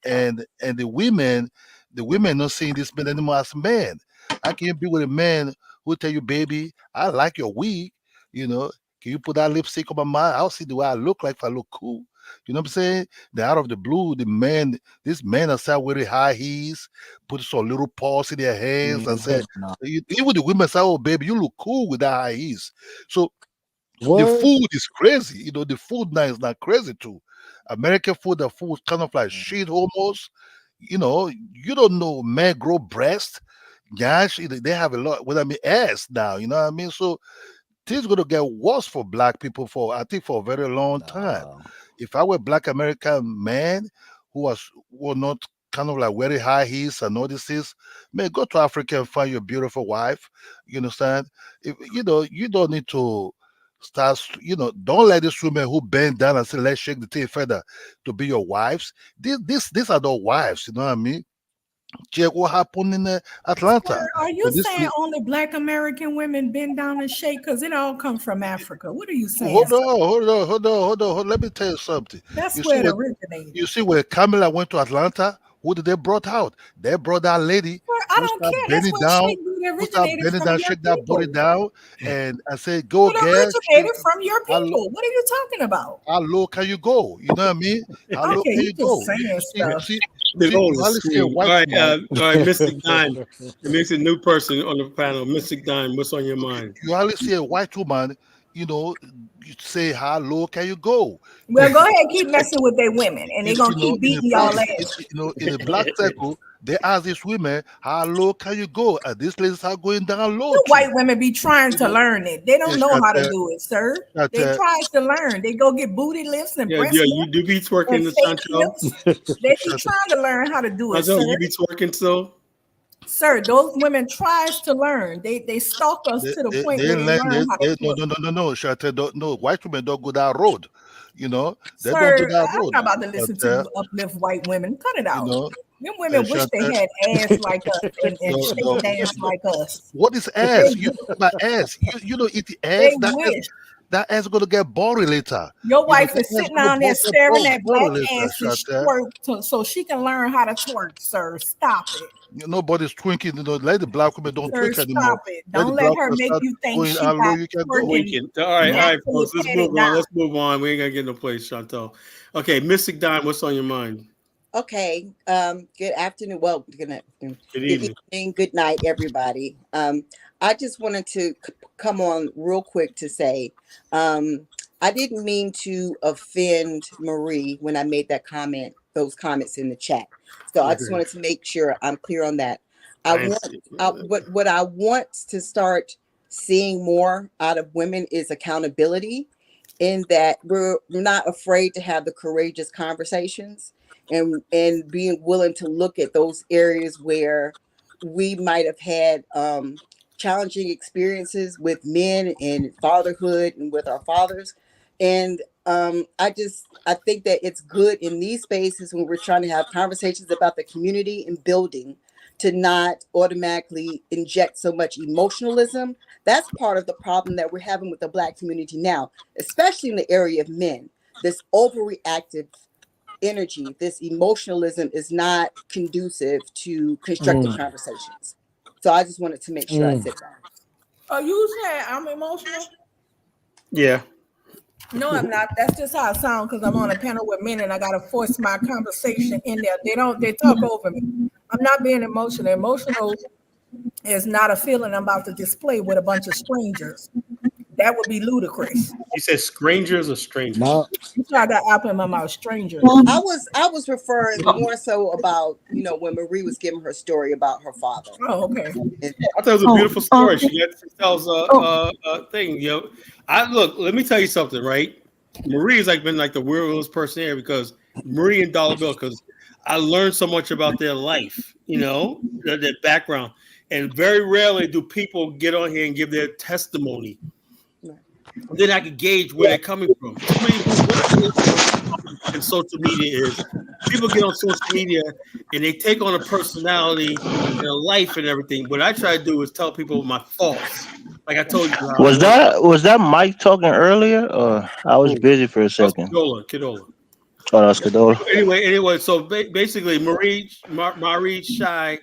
And the women not seeing this man anymore as men. How can you be with a man who tell you, baby, I like your wig, you know, can you put that lipstick on my mind? I'll see the way I look like if I look cool. You know what I'm saying? Then out of the blue, this man that start wearing high heels, put some little paws in their hands and said, even the women say, oh baby, you look cool with that high heels. So the food is crazy. The food now is not crazy too. American food, the food is kind of like shit almost. You don't know men grow breast. Gosh, they have a lot. What I mean, ass now. You know what I mean? So things gonna get worse for black people for I think for a very long time. If I were a black American man who were not kind of like wearing high heels and all these things, man, go to Africa and find your beautiful wife. You understand? You don't need to start. Don't let these women who bend down and say, "Let's shake the tail feather" to be your wives. These are not wives. You know what I mean? Check what happened in Atlanta. Are you saying only black American women bend down and shake? Because it all comes from Africa. What are you saying? Hold on. Let me tell you something. That's where it originated. You see, when Kamala went to Atlanta, who did they brought out? They brought that lady. Well, I don't care. That's where originated from shake your that body people. down, and I said, "Go, It girl." originated from your people. What are you talking about? How low can you go? You know what I mean? How low Okay, can you you go? saying stuff. All right, Mystic Dime. It makes a new person on the panel. Mystic Dime, what's on your mind? You only see a white woman, you say, how low can you go? Well, go ahead, keep messing with their women, and they're gonna keep beating y'all ass. In the black circle, they ask these women, how low can you go? And these ladies are going down low. The white women be trying to learn it. They don't know how to do it, sir. They try to learn. They go get booty lifts and breast you do be twerking the Chantel. They be trying to learn how to do it, sir. You be twerking so? Sir, those women tries to learn. They stalk us to the point where they learn how to twerk. No, Chantel, no, white women don't go that road. They don't Sir, do that I'm road. not about to listen to you uplift white women. Cut it out. Them women wish they Chantel, had ass like us and shake dance like us. What is ass? You talk about ass. You don't eat the ass. That ass is gonna get boring later. Your wife is sitting down there staring at black asses twerk so she can learn how to twerk, sir. Stop it. Nobody's twinking. Let the black women don't twink anymore. Stop it. Don't let her make you think she got twerking. All right, folks. Let's move on. We ain't gonna get no place, Chantal. Okay, Mystic Dime, what's on your mind? Okay. Good afternoon. Well, good evening. Good night, everybody. I just wanted to come on real quick to say, I didn't mean to offend Marie when I made those comments in the chat. So I just wanted to make sure I'm clear on that. What I want to start seeing more out of women is accountability, in that we're not afraid to have the courageous conversations and being willing to look at those areas where we might have had challenging experiences with men and fatherhood and with our fathers. And I think that it's good in these spaces when we're trying to have conversations about the community and building, to not automatically inject so much emotionalism. That's part of the problem that we're having with the Black community now, especially in the area of men. This overreactive energy, this emotionalism is not conducive to constructive conversations. So I just wanted to make sure I said that. Oh, you said I'm emotional? Yeah. No, I'm not. That's just how I sound because I'm on a panel with men and I gotta force my conversation in there. They talk over me. I'm not being emotional. Emotional is not a feeling I'm about to display with a bunch of strangers. That would be ludicrous. You said strangers or strangers? No. I got apple in my mouth, strangers. I was referring more so about, when Marie was giving her story about her father. Oh, okay. I thought it was a beautiful story. She tells a thing. Look, let me tell you something, right? Marie has been the weirdest person here, because Marie and Dollar Bill, because I learned so much about their life, their background. And very rarely do people get on here and give their testimony. Then I can gauge where they're coming from. And social media is people get on social media and they take on a personality and a life and everything. What I try to do is tell people my faults. Like I told you how I Was that Mike talking earlier, or I was busy for a second? Kidola. Oh, that's Cadola. Anyway. So basically, Marie Shy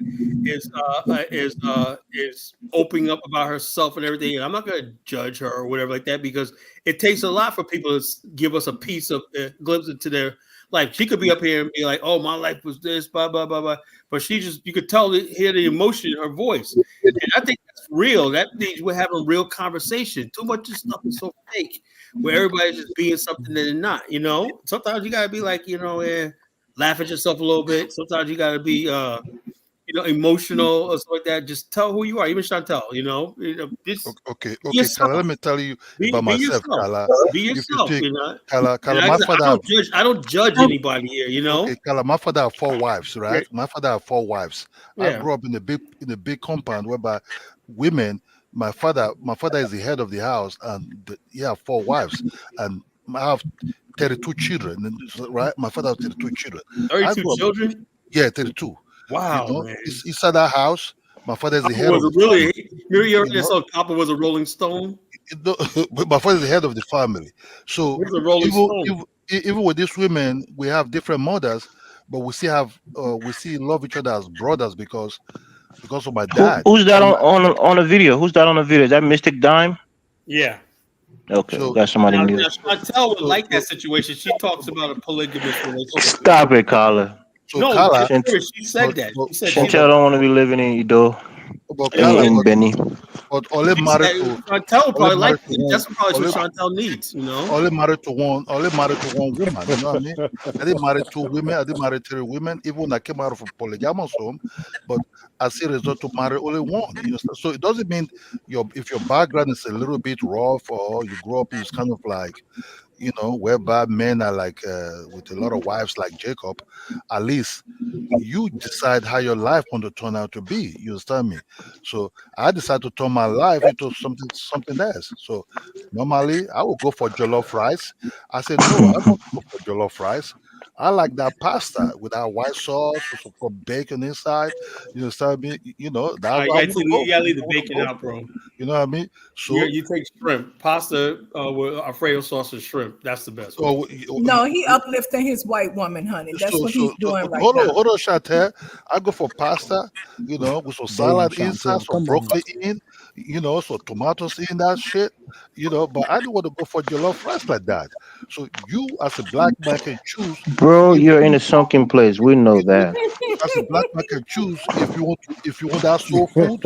is opening up about herself and everything. And I'm not going to judge her or whatever like that because it takes a lot for people to give us a piece of a glimpse into their life. She could be up here and be like, "Oh, my life was this, blah blah blah blah," but you could hear the emotion in her voice, and I think that's real. That means we're having real conversation. Too much of stuff is so fake, where everybody's just being something that they're not. Sometimes you gotta be like, laugh at yourself a little bit. Sometimes you gotta be, emotional or something like that. Just tell who you are. Even Chantel, Okay, Kala, let me tell you about myself, Kala. Be yourself. Kala, my father. I don't judge anybody here. Okay, Kala, my father had 4 wives, right? Yeah. My father had 4 wives. Yeah. I grew up in a big compound whereby women. My father is the head of the house, and he had 4 wives, and I have 32 children, right? My father has 32 children. 32 children? Yeah, 32. Wow, man. Inside that house, my father is the head of the family. You heard this song, Papa was a Rolling Stone? My father is the head of the family. So even with these women, we have different mothers, but we still love each other as brothers because of my dad. Who's that on the video? Who's that on the video? Is that Mystic Dime? Yeah. Okay, got somebody new. Chantel would like that situation. She talks about a polygamous relationship. Stop it, Carla. So Carla, she said that. Chantel don't want to be living in Edo. In Benny. But only married to Chantel probably like it. That's probably what Chantel needs, Only married to one woman, you know what I mean? I didn't marry 2 women, I didn't marry 3 women, even when I came out of a polygamous home, but I still resort to marry only one. So it doesn't mean if your background is a little bit rough or you grew up is kind of like, whereby men are like with a lot of wives like Jacob, at least you decide how your life want to turn out to be. You understand me? So I decided to turn my life into something else. So normally I would go for jollof rice. I said no, I don't go for jollof rice. I like that pasta with that white sauce with some bacon inside. You understand me? You gotta leave the bacon out, bro. You know what I mean? So you take shrimp, pasta with Alfredo sauce and shrimp. That's the best. No, he uplifting his white woman, honey. That's what he's doing right now. Hold on, Chantel. I go for pasta, with some salad inside, some broccoli in, some tomatoes in that shit, but I don't want to go for jollof rice like that. So you, as a black man, can choose. Bro, you're in a sunken place. We know that. As a black man, can choose if you want that soul food,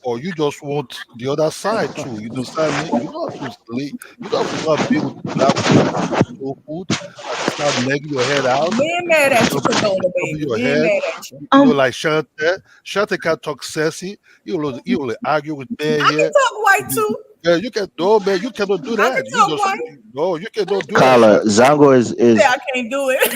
or you just want the other side too. You understand me? You don't have to be with black soul food and start nagging your head out. We ain't mad at you, Cadola, baby. We ain't mad at you. Like Shante can talk sassy. You will argue with me here. I can talk white too. Yeah, you can. No, man, you cannot do that. You cannot do Carla, that. Zango is. I can't do it.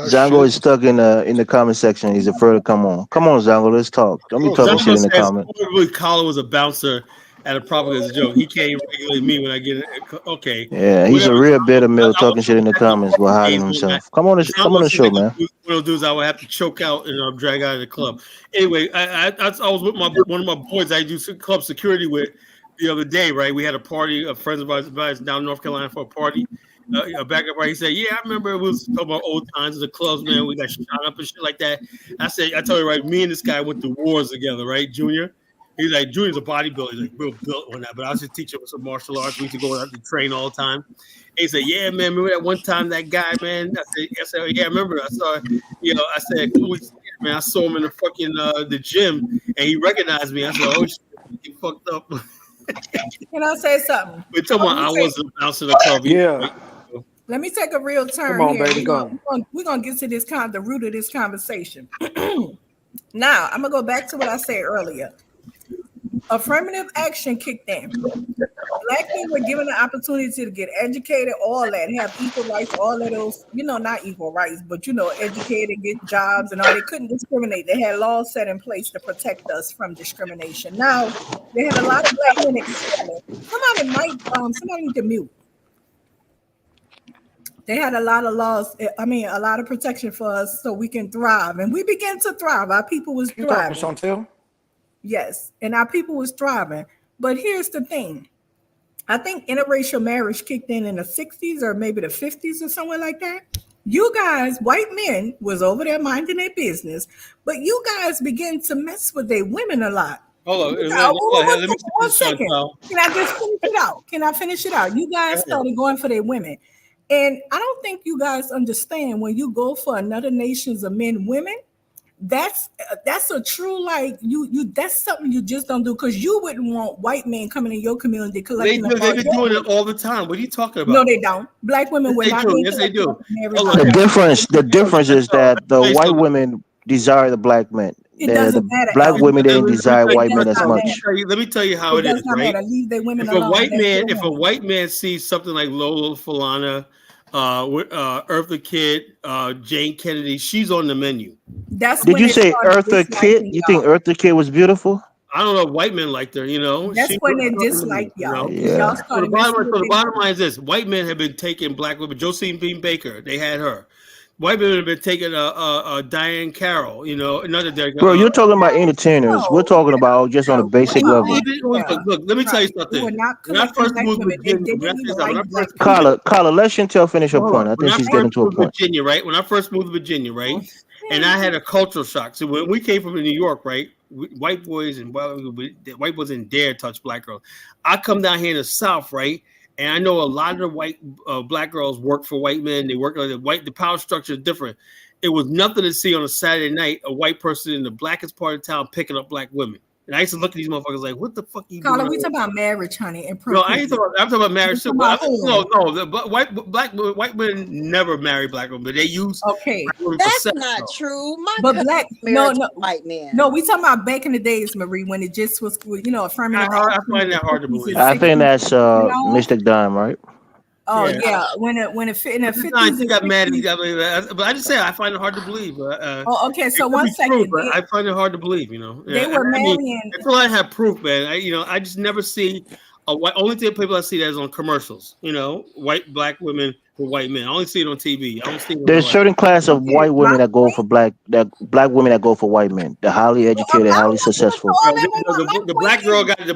Zango is stuck in the comment section. He's afraid to come on. Come on, Zango, let's talk. Don't be talking shit in the comments. Colin was a bouncer at a propaganda joke. He can't regulate me when I get it. Okay. Yeah, he's a real bitter mill talking shit in the comments while hiding himself. Come on the show, man. One of those dudes I would have to choke out and drag out of the club. Anyway, I was with one of my boys I do club security with the other day, right? We had a party, a friend of ours down in North Carolina for a party. A backup party. He said, "Yeah, I remember we was talking about old times of the clubs, man. We got shot up and shit like that." I told you, right? Me and this guy went to wars together, right? Junior. He's like, Junior's a bodybuilder. He's like real built on that. But I was just teaching him some martial arts. We used to go out to train all the time. And he said, "Yeah, man, remember that one time that guy, man?" I said, "Yeah, I remember. I saw, I said, man, I saw him in the fucking the gym, and he recognized me. I said, oh shit, he fucked up." Can I say something? We're talking about I wasn't bouncing the club. Yeah. Let me take a real turn. Come on, here. baby, We're gonna get to the root of this conversation. Now, I'm gonna go back to what I said earlier. Affirmative action kicked in. Black people were given the opportunity to get educated, all that, have equal rights, all of those, not equal rights, but educated, get jobs and all. They couldn't discriminate. They had laws set in place to protect us from discrimination. Now they had a lot of black men expelling. Somebody need to mute. They had a lot of laws. I mean, a lot of protection for us so we can thrive. And we began to thrive. Our people was You talking thriving. Chantel? Yes. And our people was thriving. But here's the thing. I think interracial marriage kicked in the 60s or maybe the 50s or somewhere like that. You guys, white men, was over there minding their business, but you guys begin to mess with their women a lot. Hold on. Let me One second. Can I just finish it out? Can I finish it out? You guys started going for their women. And I don't think you guys understand when you go for another nations of men, women, that's a true like you that's something you just don't do because you wouldn't want white men coming in your community collecting. They've been doing it all the time. What are you talking about? No, they don't. Black women would not. Yes, they do. The difference is that the white women desire the black men. The black women didn't desire white men as much. Let me tell you how it is, right? Leave their women if alone. If a white man sees something like Lola Falana, Eartha Kitt, Jane Kennedy, she's on the menu. Did you say Eartha Kitt? You think Eartha Kitt was beautiful? I don't know if white men liked her, you know. That's when they dislike y'all. Yeah. So the bottom line is this: white men have been taking black women. Josephine Baker, they had her. White women have been taking Diane Carroll, you know, another Diane. Bro, you're talking about entertainers. We're talking about just on a basic level. Look, let me tell you something. When I first moved to Virginia, Carla, let Chantel finish her point. I think she's getting to a point. Virginia, right? When I first moved to Virginia, right, and I had a cultural shock. So when we came from New York, right, white boys didn't dare touch black girls. I come down here in the South, right. And I know a lot of the white black girls work for white men. They work on the power structure is different. It was nothing to see on a Saturday night a white person in the blackest part of town picking up black women. And I used to look at these motherfuckers like, what the fuck are you doing? Carla, we talking about marriage, honey. And no, I'm talking about marriage too. White women never marry black women, but they use That's not true. But black white men. No, we talking about back in the days, Marie, when it just was, affirmative. I find that hard to believe. I think that's Mystic Dime, right? Oh yeah, when it in the 50s, he got mad. But I just say I find it hard to believe. Okay, so 1 second, true, I find it hard to believe. You know, they were marrying. Until I have proof, man. I just never see a white. Only thing people I see that is on commercials. You know, black women for white men. I only see it on TV. I don't see it. There's a certain class of white women that go for black women that go for white men. They're highly educated, highly successful. The black girl got to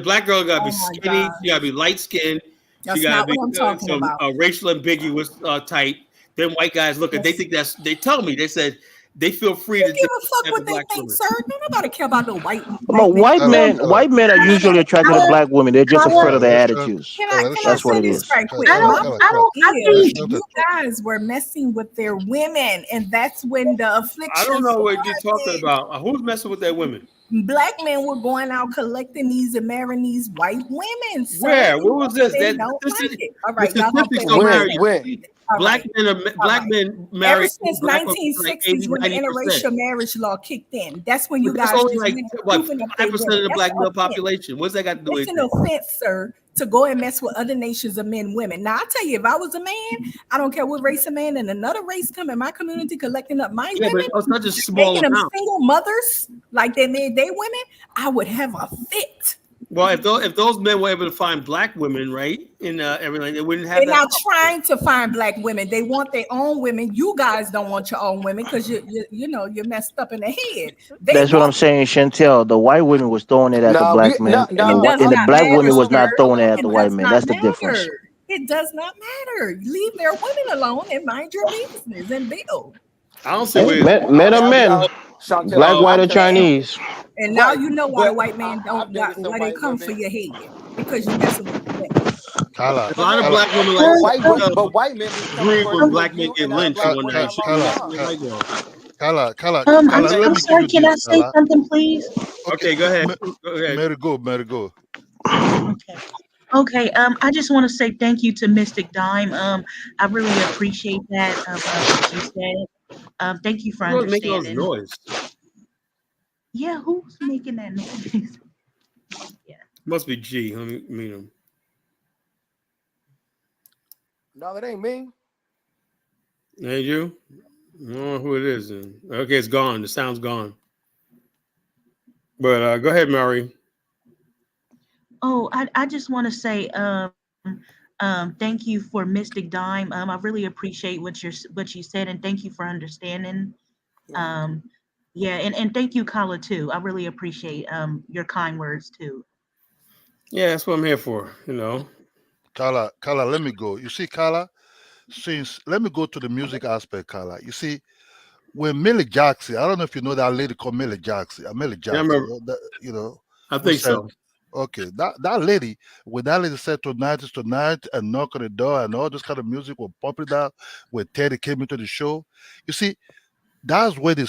be skinny. She got to be light skinned. That's not what I'm talking about. Racial ambiguous type. Then white guys look at. They think they tell me. They said they feel free to give a fuck what they think, sir. Nobody care about no white. White men are usually attracted to black women. They're just afraid of their attitudes. That's what it is. Right quick. You guys were messing with their women, and that's when the affliction. I don't know what you're talking about. Who's messing with their women? Black men were going out collecting these and marrying these white women. So where was this? All right, black men marry. Ever since 1960s, when the interracial marriage law kicked in, that's when you guys. Only like 5% of the black male population. What's that got to do with it? It's an offense, sir, to go and mess with other nations of men, women. Now I tell you, if I was a man, I don't care what race of man, and another race come in my community collecting up my women, but it's not just small making them amount. Single mothers like they made their women, I would have a fit. Well, if those men were able to find black women, right, in everything, they wouldn't have. They're not trying to find black women. They want their own women. You guys don't want your own women because you're messed up in the head. That's what I'm saying, Chantel. The white women was throwing it at the black men, and the black women was not throwing it at the white men. That's the difference. It does not matter. Leave their women alone and mind your business and build. I don't see men are men. Black, white, or Chinese. And now you know why white men don't why they come for your head, because you messing with them. A lot of black women but white men agree when black men get lynched on that. I'm sorry. Can I say something, please? Okay, go ahead. Mary go. Okay. I just want to say thank you to Mystic Dime. I really appreciate that. What you said. Thank you for understanding. Making all noise. Yeah, who's making that noise? Yeah. Must be G. Let me meet him. No, that ain't me. Ain't you? I don't know who it is. Then. Okay, it's gone. The sound's gone. But go ahead, Mary. Oh, I just want to say Thank you for Mystic Dime. I really appreciate what you said, and thank you for understanding. Yeah, and thank you, Kala, too. I really appreciate your kind words too. Yeah, that's what I'm here for. Kala, let me go. You see, Kala, since let me go to the music aspect, Kala. You see, when Millie Jackson, I don't know if you know that lady called Millie Jackson. Millie Yeah, I Jackson, remember. I who think said, so. okay, that lady, when that lady said tonight is tonight and knock on the door and all this kind of music was popping out when Teddy came into the show, you see, that's where the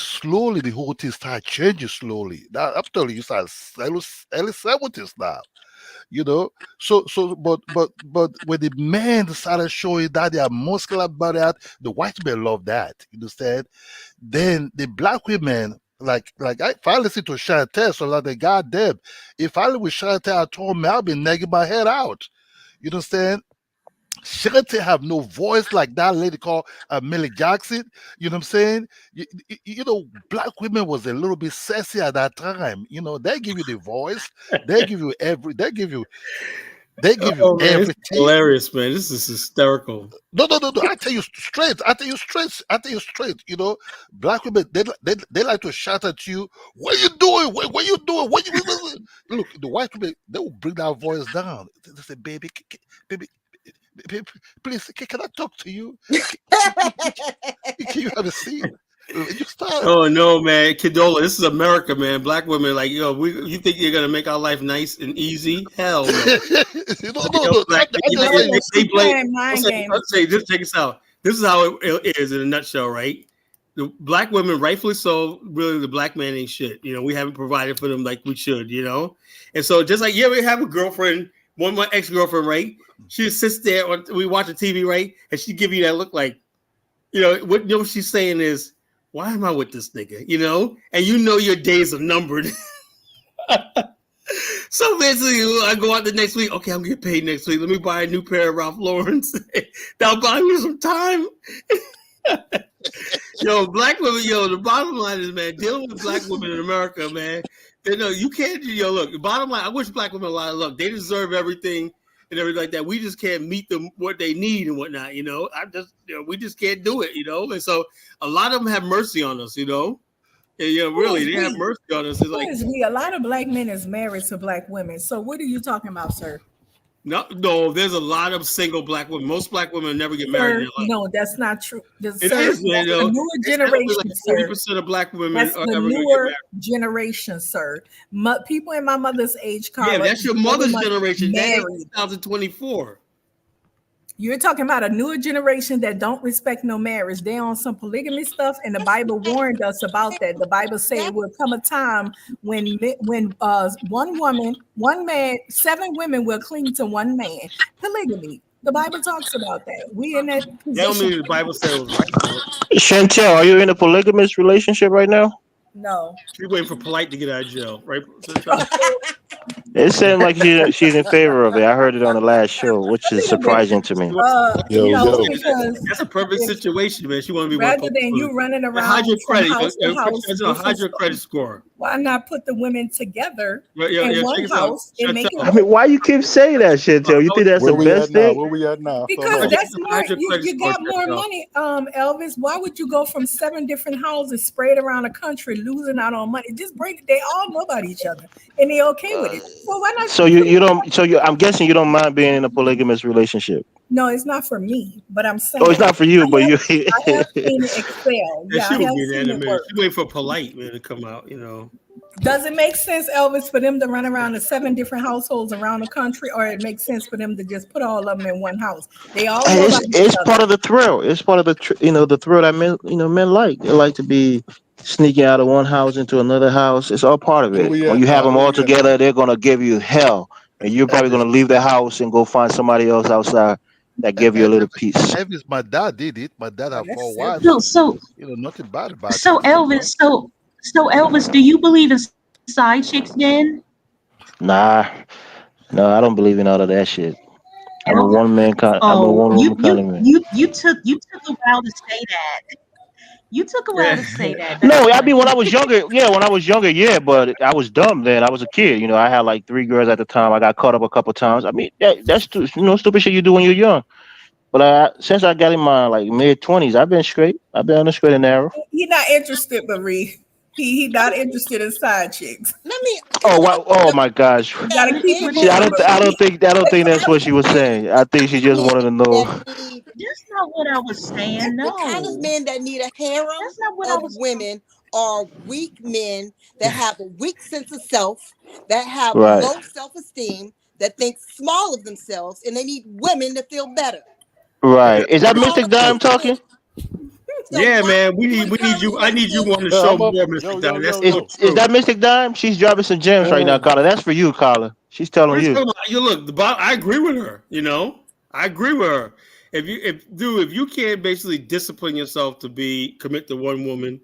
whole thing started changing slowly. That I'm telling you, it's like early 70s now. But when the men started showing that they are muscular about that, the white men love that. You understand? Then the black women, if I listen to Chantel, so like the goddamn, if I live with Chantel at home, I'll be nagging my head out. You understand? Chantel have no voice like that lady called Millie Jackson. You know what I'm saying? Black women was a little bit sassy at that time. They give you the voice, they give you Oh man, it's everything. hilarious, man. This is hysterical. No. I tell you straight. Black women they like to shout at you. What you doing? What you doing? Look, the white women they will bring that voice down. They say, baby, baby, please, can I talk to you? Can you have a seat? You start. Oh no, man, Condola, this is America, man. Black women, like you think you're gonna make our life nice and easy? Hell no. No. They blame. Let's say, just take us out. This is how it is in a nutshell, right? The black women, rightfully so, really the black man ain't shit. We haven't provided for them like we should, And so just like you ever have a girlfriend, my ex-girlfriend, right? She sits there, we watch the TV, right? And she give you that look like, what she's saying is, why am I with this nigga? And your days are numbered. So basically, I go out the next week. Okay, I'm getting paid next week. Let me buy a new pair of Ralph Lauren's. That'll buy me some time. Black women, the bottom line is, man, dealing with black women in America, man. You can't do, look, the bottom line, I wish black women a lot of luck. They deserve everything and everything like that. We just can't meet them what they need and whatnot, we just can't do it, And so a lot of them have mercy on us, And, really, they have mercy on us. It's like a lot of black men is married to black women. So what are you talking about, sir? No, there's a lot of single black women. Most black women never get married in their life. No, that's not true. It is, man. The newer generation, like 40% of black women that's are the ever newer generation, sir. People in my mother's age, yeah, that's your mother's generation. Married. That ain't 2024. You're talking about a newer generation that don't respect no marriage. They on some polygamy stuff, and the Bible warned us about that. The Bible said it will come a time when one woman, one man, 7 women will cling to one man. Polygamy. The Bible talks about that. We in that position. That don't mean the Bible said it was right. Chantel, are you in a polygamous relationship right now? No. She's waiting for Polite to get out of jail, right? It sounds like she's in favor of it. I heard it on the last show, which is surprising to me. That's a perfect situation, man. She want to be rather than you running around hide your credit, hide your credit score. Why not put the women together in one house and make it? I mean, why you keep saying that, Chantel? You think that's the best thing? Where we at now? Because that's more. You got more money, Elvis. Why would you go from 7 different houses spread around the country, losing out on money? Just bring. They all know about each other, and they okay with it. Well, why not? So you don't. So I'm guessing you don't mind being in a polygamous relationship. No, it's not for me, but I'm saying. Oh, it's not for you, but you. I have seen it excel. Yeah, she would be in that minute. She wait for Polite man to come out. Does it make sense, Elvis, for them to run around to 7 different households around the country, or it makes sense for them to just put all of them in one house? They all. It's part of the thrill. It's part of the the thrill that men like. They like to be sneaking out of one house into another house. It's all part of it. When you have them all together, they're gonna give you hell, and you're probably gonna leave the house and go find somebody else outside that give you a little peace. Elvis, my dad did it. My dad had 4 wives. So nothing bad about it. So Elvis, so Elvis, do you believe in side chicks then? Nah, no, I don't believe in all of that shit. I'm a one man. I'm a one woman kind of man. You took a while to say that. You took a while to say that. No, That's I mean funny. when I was younger, yeah, but I was dumb then. I was a kid, I had like 3 girls at the time. I got caught up a couple times. I mean, that's stupid shit you do when you're young. But since I got in my like mid-20s, I've been straight. I've been on the straight and narrow. He's not interested, Marie. He not interested in side chicks. Let me. Oh wow! Oh my gosh! You That gotta keep it See, I men, moving, don't, I Marie. don't think, that's what she was saying. I think she just men wanted to know. that need That's not what I was saying. the kind of No, men that need a harem that's not what I of was. women are weak men that have a weak sense of self, that have Right, low self-esteem, that think small of themselves, and they need women to feel better. right. Is that All Mystic of Dime those men. talking? So Yeah, why man. would you We need encourage you. I those need you men? on the Yeah, show I'm up. more, Yo, Mr. yo, Dunn. That's yo, Is so yo. is true. that Mystic Dime? She's dropping some gems right now, Carla. That's for you, Carla. She's What telling are you you. talking about? You look, I agree with her. I agree with her. If you can't basically discipline yourself to commit to one woman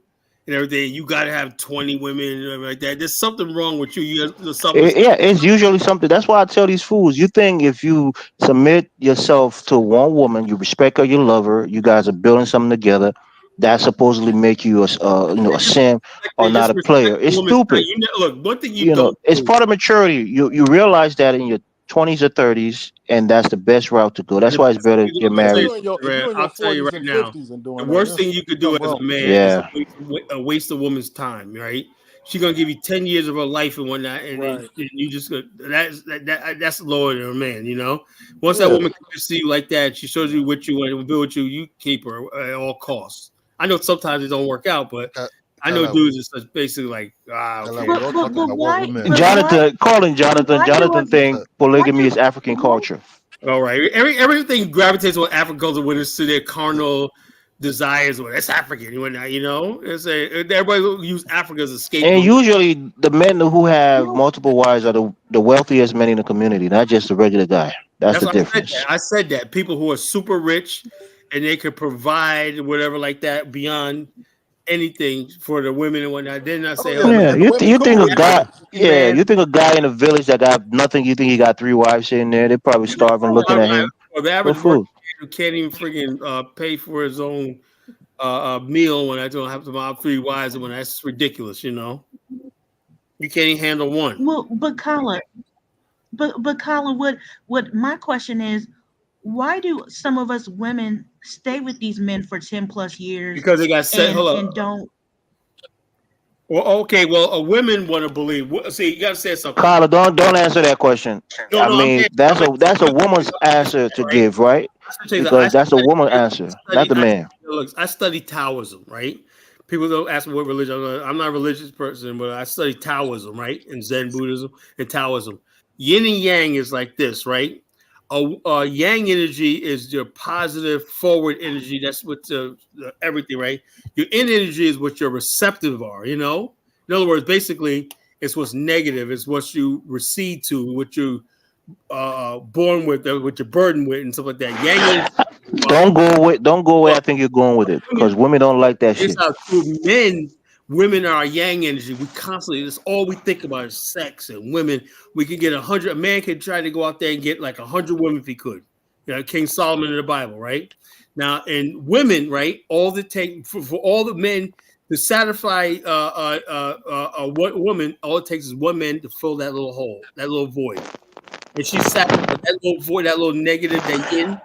and everything, you got to have 20 women and everything like that. There's something wrong with you. Your self esteem. Yeah, it's usually something. That's why I tell these fools. You think if you submit yourself to one woman, you respect her, you love her, you guys are building something together, that supposedly make you a sim or They not just a respect player. the It's woman's time. stupid. Look, one thing you don't It's do. part of maturity. You realize that in your 20s or 30s, and that's the best route to go. That's The why it's best thing better to you get do, I'm gonna If tell you married. you in your something, man. I'll tell you 40s right and now. 50s and The doing that, worst thing you could do something as a wrong. man is Yeah. waste a woman's time, right? She's gonna give you 10 years of her life and whatnot, and Right. you just that's lower than a man, Once that Yeah. woman comes to see you like that, she shows you what you want to build with you, you keep her at all costs. I know sometimes it don't work out, but I know Carla, dudes is just basically like, Carla, okay. we But all but talking but about what why? women. But why? Jonathan, calling But Jonathan. why do Jonathan I? think Why polygamy is do? African Why? culture. All right. Everything gravitates on African culture when it's to their carnal desires or that's African and whatnot, everybody will use Africa as a And scapegoat. usually the men who have No. multiple wives are the wealthiest men in the community, not just the regular guy. That's That's the why I said that. difference. I said that. People who are super rich and they could provide whatever like that beyond anything for the women and whatnot. Then I Oh say, yeah, oh, and, Yeah, and the women you think cool a with it. guy yeah, man. you think a guy in a village that got nothing, you think he got 3 wives sitting there, they're probably starving No. looking at him Or the for average working food. man who can't even freaking pay for his own meal when I don't have to buy 3 wives and when that's ridiculous. You can't even handle one. Well, but Colin, but Colin, what my question is, why do some of us women stay with these men for 10 plus years Because they got set. and Hold up. and don't? Well, okay. Well, a women want to believe. See, you got to say something. Carla, don't answer that question. No, I no. mean, that's a woman's answer to Right. give, right? I tell you that Because that's a woman answer, not the man. I study Taoism, right? People don't ask me what religion. I'm not a religious person, but I study Taoism, right? And Zen Buddhism and Taoism. Yin and Yang is like this, right? A Yang energy is your positive forward energy. That's what everything, right? Your Yin energy is what your receptive are. In other words, basically, it's what's negative. It's what you recede to, what you born with, what you're burdened with, and stuff like that. Yang is Don't go where I think you're going with it, because women don't like that it's shit. how true women are our yang energy. We constantly, that's all we think about is sex and women. We can get 100. A man can try to go out there and get like 100 women if he could. King Solomon in the Bible, right? Now, and women, right? All the take for all the men to satisfy a woman, all it takes is one man to fill that little hole, that little void. And she's satisfied that little void, that little negative, that yin.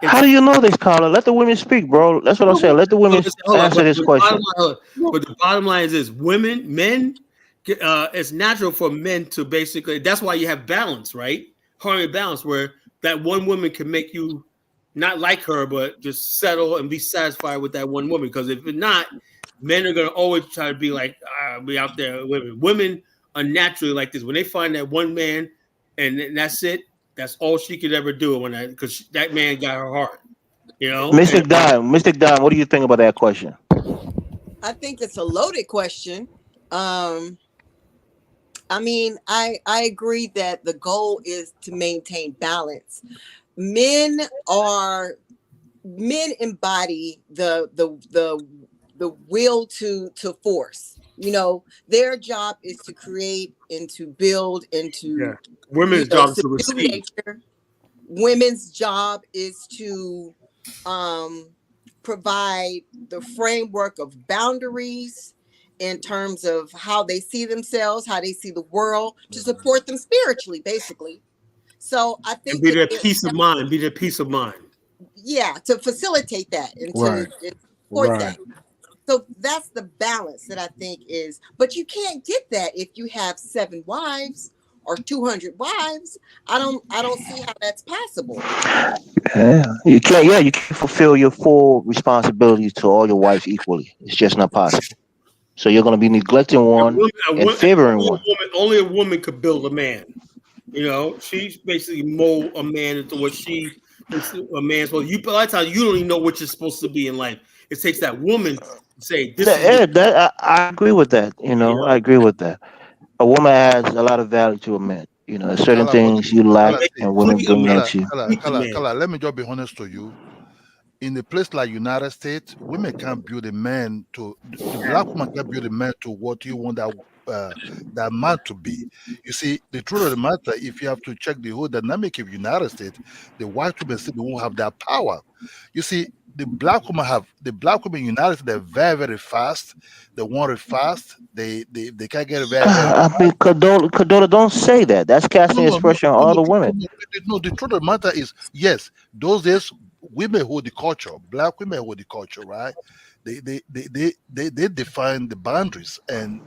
How do you know this, Carla? Let the women speak, bro. That's what I'm saying. Let the women Hold on, answer this question. but the bottom line is this: men. It's natural for men to basically. That's why you have balance, right? Harmony, balance, where that one woman can make you not like her, but just settle and be satisfied with that one woman. Because if not, men are gonna always try to be like be out there with women. Women are naturally like this. When they find that one man, and that's it. That's all she could ever do because that man got her heart. Mystic Dime, what do you think about that question? I think it's a loaded question. I mean, I agree that the goal is to maintain balance. Men embody the will to force. Their job is to create and to build and to Women's job is to subdue receive. nature. Women's job is to provide the framework of boundaries in terms of how they see themselves, how they see the world, to support them spiritually, basically. So I And think be that their peace of mind. Be their peace of mind. yeah, to facilitate that and Right. to support Right. that. So that's the balance that I think is, but you can't get that if you have 7 wives or 200 wives. I don't see how that's possible. Yeah, you can't. Yeah, you can't fulfill your full responsibilities to all your wives equally. It's just not possible. So you're going to be neglecting one and favoring one. Only a woman could build a man. You know, she basically mold a man into what she thinks a man's supposed. You, a lot of times, you don't even know what you're supposed to be in life. It takes that woman to say, "This is." Yeah, I agree with that. I agree with that. A woman adds a lot of value to a man. There's certain Kala, but things you lack, Kala, see, and women bring that to you. Kala, let me just be honest to you. In a place like United States, women can't build a man to the black woman can't build a man to what you want that man to be. You see, the truth of the matter, if you have to check the whole dynamic of United States, the white women still won't have that power. You see, the black women in United States, they're very, very fast. They want it fast. They can't get it very, very I mean, Cadola, don't say that. That's casting expression on all the women. no, the truth of the matter is, yes, those days women hold the culture, black women hold the culture, right? They define the boundaries and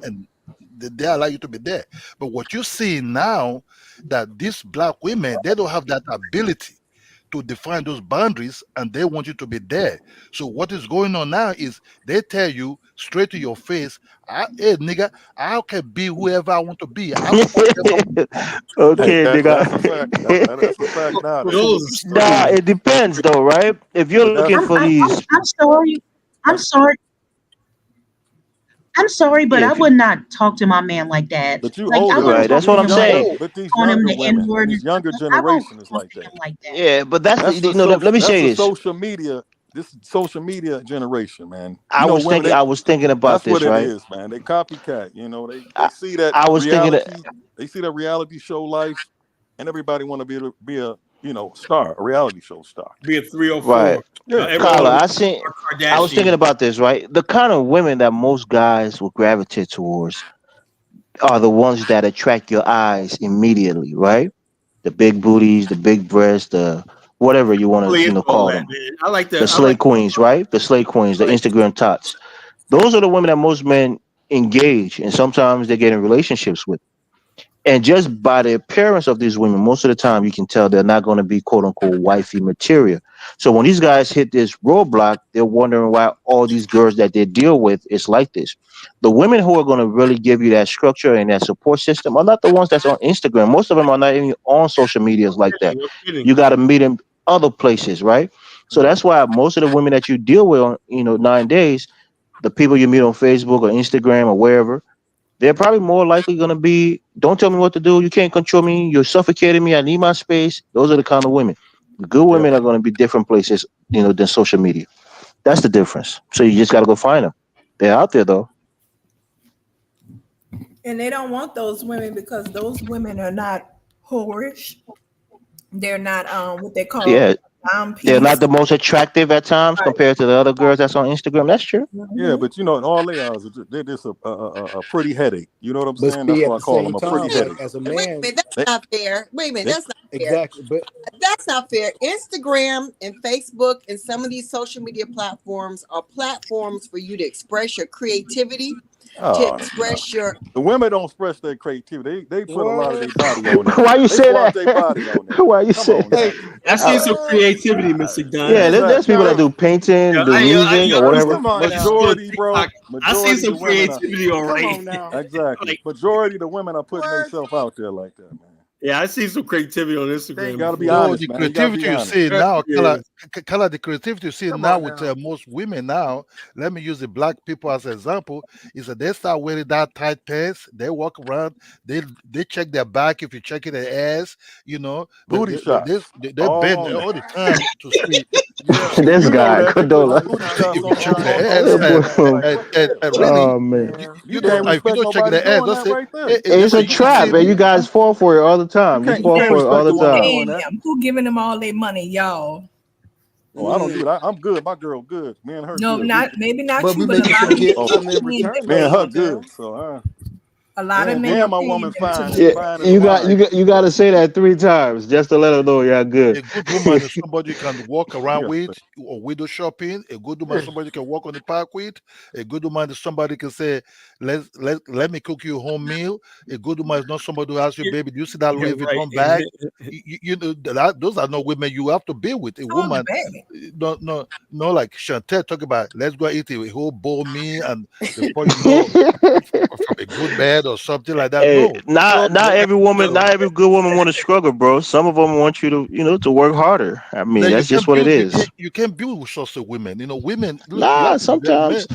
they allow you to be there. But what you see now, that these black women, they don't have that ability to define those boundaries and they want you to be there. So what is going on now is they tell you straight to your face, hey nigga, I can be whoever I want to be. Okay, nigga. That's a fact. That's a fact nowadays. Nah, it depends though, right? If you're looking for these, I'm sorry. I'm sorry. I'm sorry, but Yeah, I would not talk to my man like that. But you Like I older, wouldn't right? talk That's to what him I'm like saying. but these calling him younger the N women, word and these stuff. younger I won't generation is talk like to him that. like that. Yeah, but that's That's the let me that's say the this. social media. This social media generation, man. I was Women, thinking about that's what this, it right? is, man. They copycat. They I, see that I was thinking that. reality. They see that reality show life, and everybody want to be a star, a reality show star. Be a 304. Right. Yeah. Everyone Carla, want to be I was thinking Kardashian. about this, right? The kind of women that most guys will gravitate towards are the ones that attract your eyes immediately, right? The big booties, the big breasts, the whatever you want Really to, into all call that, them. man. I like The that. I slay like. queens, right? The slay queens, the Instagram tots. Those are the women that most men engage, and sometimes they get in relationships with. And just by the appearance of these women, most of the time you can tell they're not going to be quote unquote wifey material. So when these guys hit this roadblock, they're wondering why all these girls that they deal with is like this. The women who are going to really give you that structure and that support system are not the ones that's on Instagram. Most of them are not even on social medias like that. No kidding. You got to meet them other places, right? So that's why most of the women that you deal with on 9 days, the people you meet on Facebook or Instagram or wherever, they're probably more likely going to be, don't tell me what to do. You can't control me. You're suffocating me. I need my space. Those are the kind of women. The good Yeah. women are going to be different places, than social media. That's the difference. So you just got to go find them. They're out there, though. And they don't want those women because those women are not whorish. They're not what they call Yeah. dime They're piece. not the most attractive at times Right. compared to the other girls that's on Instagram. That's true. Yeah, but all they are is they're just a pretty headache. You know what I'm But saying? see, That's at why I the call same them a pretty time, like headache. as a Wait a man, minute, that's not fair. Wait a minute, that's not fair. exactly. But That's not fair. Instagram and Facebook and some of these social media platforms are platforms for you to express your creativity, to Oh, express your. the women don't express their creativity. They put a lot of their what? body on there. Why you They say flaunt that? their body on there. Why you Come say on now. that? Hey, I seen some what? creativity, Mr. Dunn. Yeah, there's people that Exactly. do painting, do music, or whatever. Come on now. Majority, bro. I seen Majority some of the women are creativity, all Come right. on now. exactly. Like, Majority of the women are putting What? themselves out there like that, man. yeah, I seen some creativity on You Instagram gotta be before. No, honest, the man. You gotta be creativity you honest. see now, Yeah. Kala, the creativity you see Come now on with now. most women now, let me use the black people as an example, is that they start wearing that tight pants, they walk around, they check their back if you check it their ass, Booty shots. they All bend on all there. the time to see Yeah, This you know guy, that. They put Condola. booty Now see come shots if on you on check on now. on, their on ass That Instagram, man. boy. Like what the hell? and really Oh man, Man. You can't if you respect don't check nobody their ass, doing that's that it. right there. it's That's a it. You can trap, see and you guys fall for it all the time. You You fall can't for it all respect the the woman time. doing Paying that. them. Who giving them all their money, y'all? Oh, I don't do that. I'm good. My girl good. Me and her No, good. maybe not But you, we but a make you lot of forget men something in depend. return, Me though, and her good. sometimes. So A lot of men and my depend woman fine. to She Yeah, fine as a you pie. got to say that 3 times just to let her know you're good. A good woman is somebody you can walk around Yeah. with or window shopping. A good woman Yeah. is somebody you can walk on the park with. A good woman is somebody can say, let me cook you a home meal. A good woman is not somebody who asks you, baby, do you see that Yeah, Louis right. Vuitton bag? You know those are not women you have to be with. A on the woman, bag. no, like Chantel talk about, let's go eat a whole bowl meal and before you know from a good bed or something like that. Hey, No, not every woman, not every good woman want to struggle, bro. Some of them want you to, to work harder. I mean, then that's just what it is. you can't build with such a women. You know, women look, you have Nah, to be very man. sometimes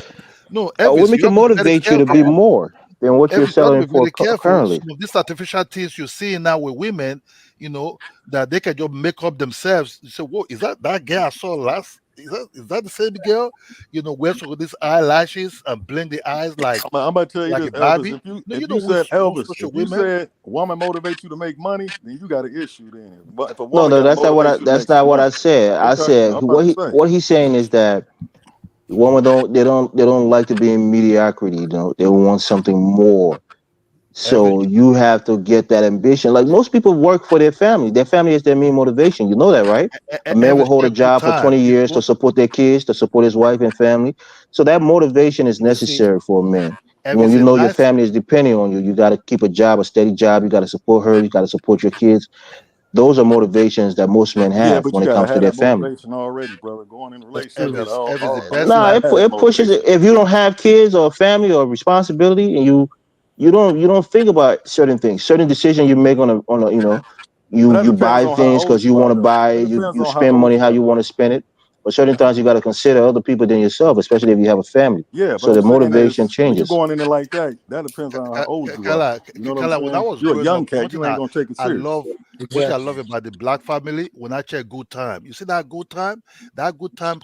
No, Elvis, women you can have to be very motivate you to be careful. more than what you're Elvis, you have to selling be very for careful. currently. Some of these artificial things you're seeing now with women, you know, that they can just make up themselves. You say, "Whoa, is that girl I saw last? Is that the same girl? You know, wear some of these eyelashes and blend the eyes I'm about to tell you like this, a Elvis. Barbie." No, If you you know, said most Elvis, social if you women. said a woman motivates you to make money, then you got an issue. Then, but if a No, woman no, got to that's not what motivate you to make that's some not what I money, said. I okay, said I'm about to say. what he's saying is that women don't like to be in mediocrity. They want something more. Elvis, So you have to get that ambition. Like most people work for their family. Their family is their main motivation. You know that, right? A man will Elvis, hold a take good job for time. 20 If years you to want, support their kids, to support his wife and family. So that motivation is You see, necessary for a man. When Elvis, you a know your nice family is depending on you, you got to keep a job, a steady job. You got to support her. You got to support your kids. Those are motivations that most men Yeah, have but when you it got to comes to have their that family. motivation already, brother. Going in a but relationship, you got to Elvis, the best already thing No, got to have that it pushes motivation. it. If you don't have kids or family or responsibility, and you don't think about certain things, certain decisions you make on a But you that depends buy on how things old because you you want are, to though. buy That it. depends You on how spend old money how you are, you want though. to spend it. But certain times you got to consider other people than yourself, especially if you have a family. Yeah, but So I'm the saying motivation is when you changes. going in there like that, that depends on how old you are. Kala, You know what I'm Kala, when I saying? was You're a growing young up, cat. You ain't gonna take it I serious. love one thing I exactly. love about the black family, when I check good time, you see that good time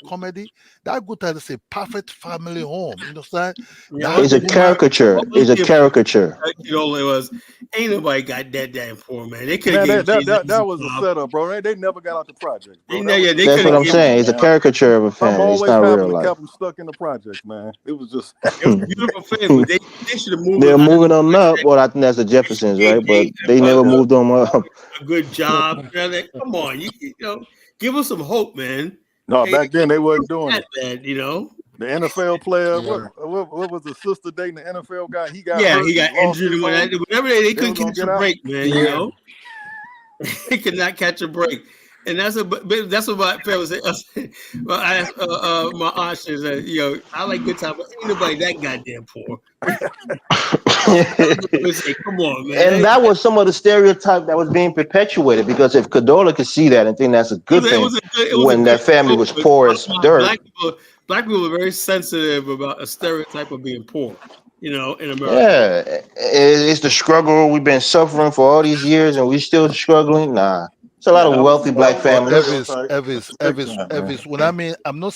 comedy, that good time is a perfect family home. You understand? Yeah, That It's a woman, caricature. one It's a thing caricature. was ain't nobody got that damn poor, man. They could have Man, gave that Jay-Z was a a job. setup, bro. They never got out the projects, They bro. know, That was yeah, they just That's could what have I'm given. programming, saying. It's a man. caricature of a Something family. It's always not happened real to life. kept them stuck in the projects, man. It was just It was a beautiful family, but they should have moved They're them. moving them up. Well, I think that's the They should Jeffersons, have right? But gave they their never mother yeah. moved them up. a good job. Come on, give us some hope, man. No, Hey, back then they wasn't doing that, it. man. The NFL player, Yeah. what was the sister dating the NFL guy? He got Yeah, hurt he and got lost injured his and home. whatever. They They were couldn't gonna catch a get out. break, man. Yeah. They could not catch a break, and that's what my parents say. Well, I asked, my aunt says that I like good time, but ain't nobody that goddamn poor. Say, come on, man. And that was some of the stereotype that was being perpetuated because if Cadola could see that and think that's a good It thing was a good. It was a when good that family show, was but poor as dirt. black people are very sensitive about a stereotype of being poor. In America. Yeah, it's the struggle we've been suffering for all these years and we still struggling. Nah, it's a lot Yeah, of wealthy that black was a but families. stereotype. Big Elvis, time, man. Elvis. When I mean, I'm not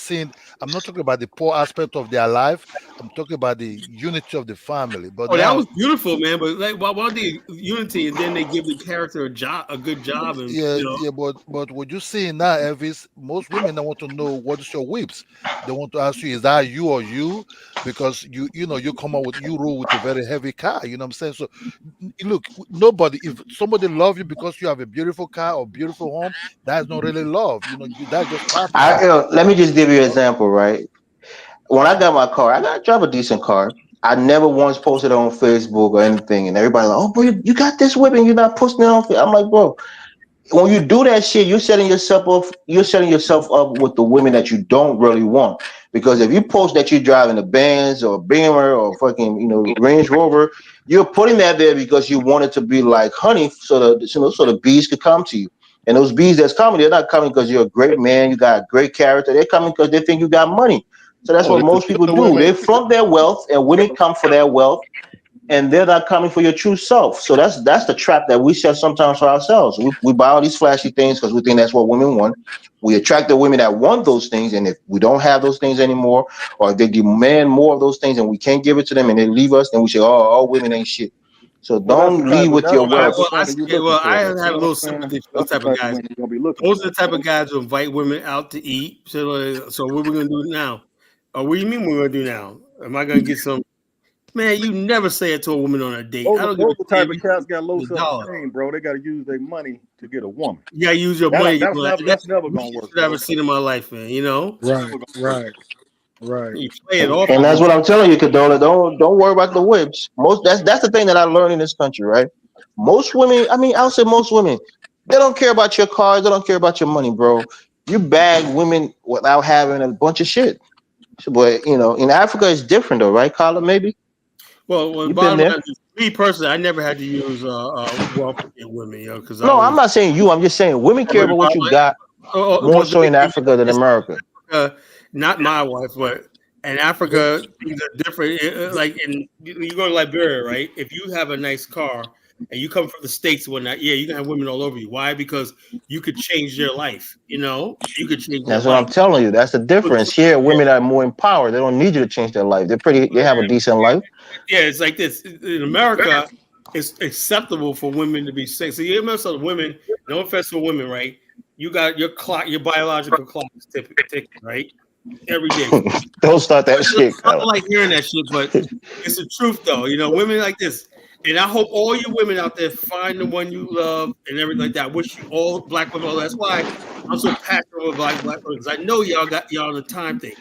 talking about the poor aspect of their life. I'm talking about the unity of the family. But Oh, that now was beautiful, man. But like, why the unity, and then they give the character a good job, and yeah, but what you see now, Elvis, most women don't want to know what is your whips. They want to ask you, is that you or you? Because you come out with you roll with a very heavy car. You know what I'm saying? So look, nobody, if somebody love you because you have a beautiful car or beautiful home, that's not really love. That's just I pampering. let me just give you You an know, example, right? When I got my car, I got to drive a decent car. I never once posted it on Facebook or anything, and everybody like, "Oh, bro, you got this whip and you're not posting it on." I'm like, bro, when you do that shit, you're setting yourself up. You're setting yourself up with the women that you don't really want. Because if you post that you're driving a Benz or a Beamer or fucking Range Rover, you're putting that there because you want it to be like honey, so the bees could come to you. And those bees that's coming, they're not coming because you're a great man, you got a great character. They're coming because they think you got money. So that's Oh, what the most people casino do. women. They flaunt their wealth, and women come for their wealth and they're not coming for your true self. So that's the trap that we set sometimes for ourselves. We buy all these flashy things because we think that's what women want. We attract the women that want those things, and if we don't have those things anymore, or if they demand more of those things and we can't give it to them and they leave us, then we say, "Oh, all women ain't shit." So don't lead with your wealth. I have a little sympathy for those type of guys. Those are the type of guys who invite women out to eat. So what we're gonna do now? What do you mean we're gonna do now? Am I gonna get some? Man, you never say it to a woman on a date. I don't give a the type of cats got low self-esteem, bro. They got to use their money to get a woman. You gotta use your money. That's never gonna work. I've ever seen in my life, man. You know, Right. You play it off, and that's what I'm telling you, Cadola. Don't worry about the whips. That's the thing that I learned in this country, right? Most women, I'll say most women, they don't care about your cars. They don't care about your money, bro. You bag women without having a bunch of shit. But in Africa, it's different, though, right, Carla? Maybe. Well, me personally, I never had to use wealth to get women, because I'm not saying you. I'm just saying women care about what you got more so in Africa than America. Not my wife, but in Africa, things are different. Like you go to Liberia, right? If you have a nice car and you come from the States and whatnot, you can have women all over you. Why? Because you could change their life. You could change. That's what I'm telling you. That's the difference. Here, women are more empowered. They don't need you to change their life. They have a decent life. Yeah, it's like this. In America, it's acceptable for women to be sick. So you remember women, no offense for women, right? You got your clock, your biological clock is ticking, right? Every day. Don't start that shit. I don't like hearing that shit, but it's the truth, though. Women like this. And I hope all you women out there find the one you love and everything like that. I wish you all black women. That's why I'm so passionate about black women, because I know y'all on the time thing.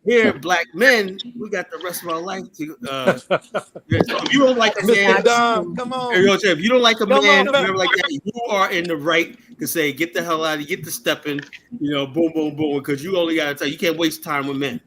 Here, black men, we got the rest of our life to. So if you don't like a man, come on. If you don't like a man, whatever like that, you are in the right to say, get the hell out of here, get the stepping, boom, boom, boom, because you only got to tell you can't waste time with men.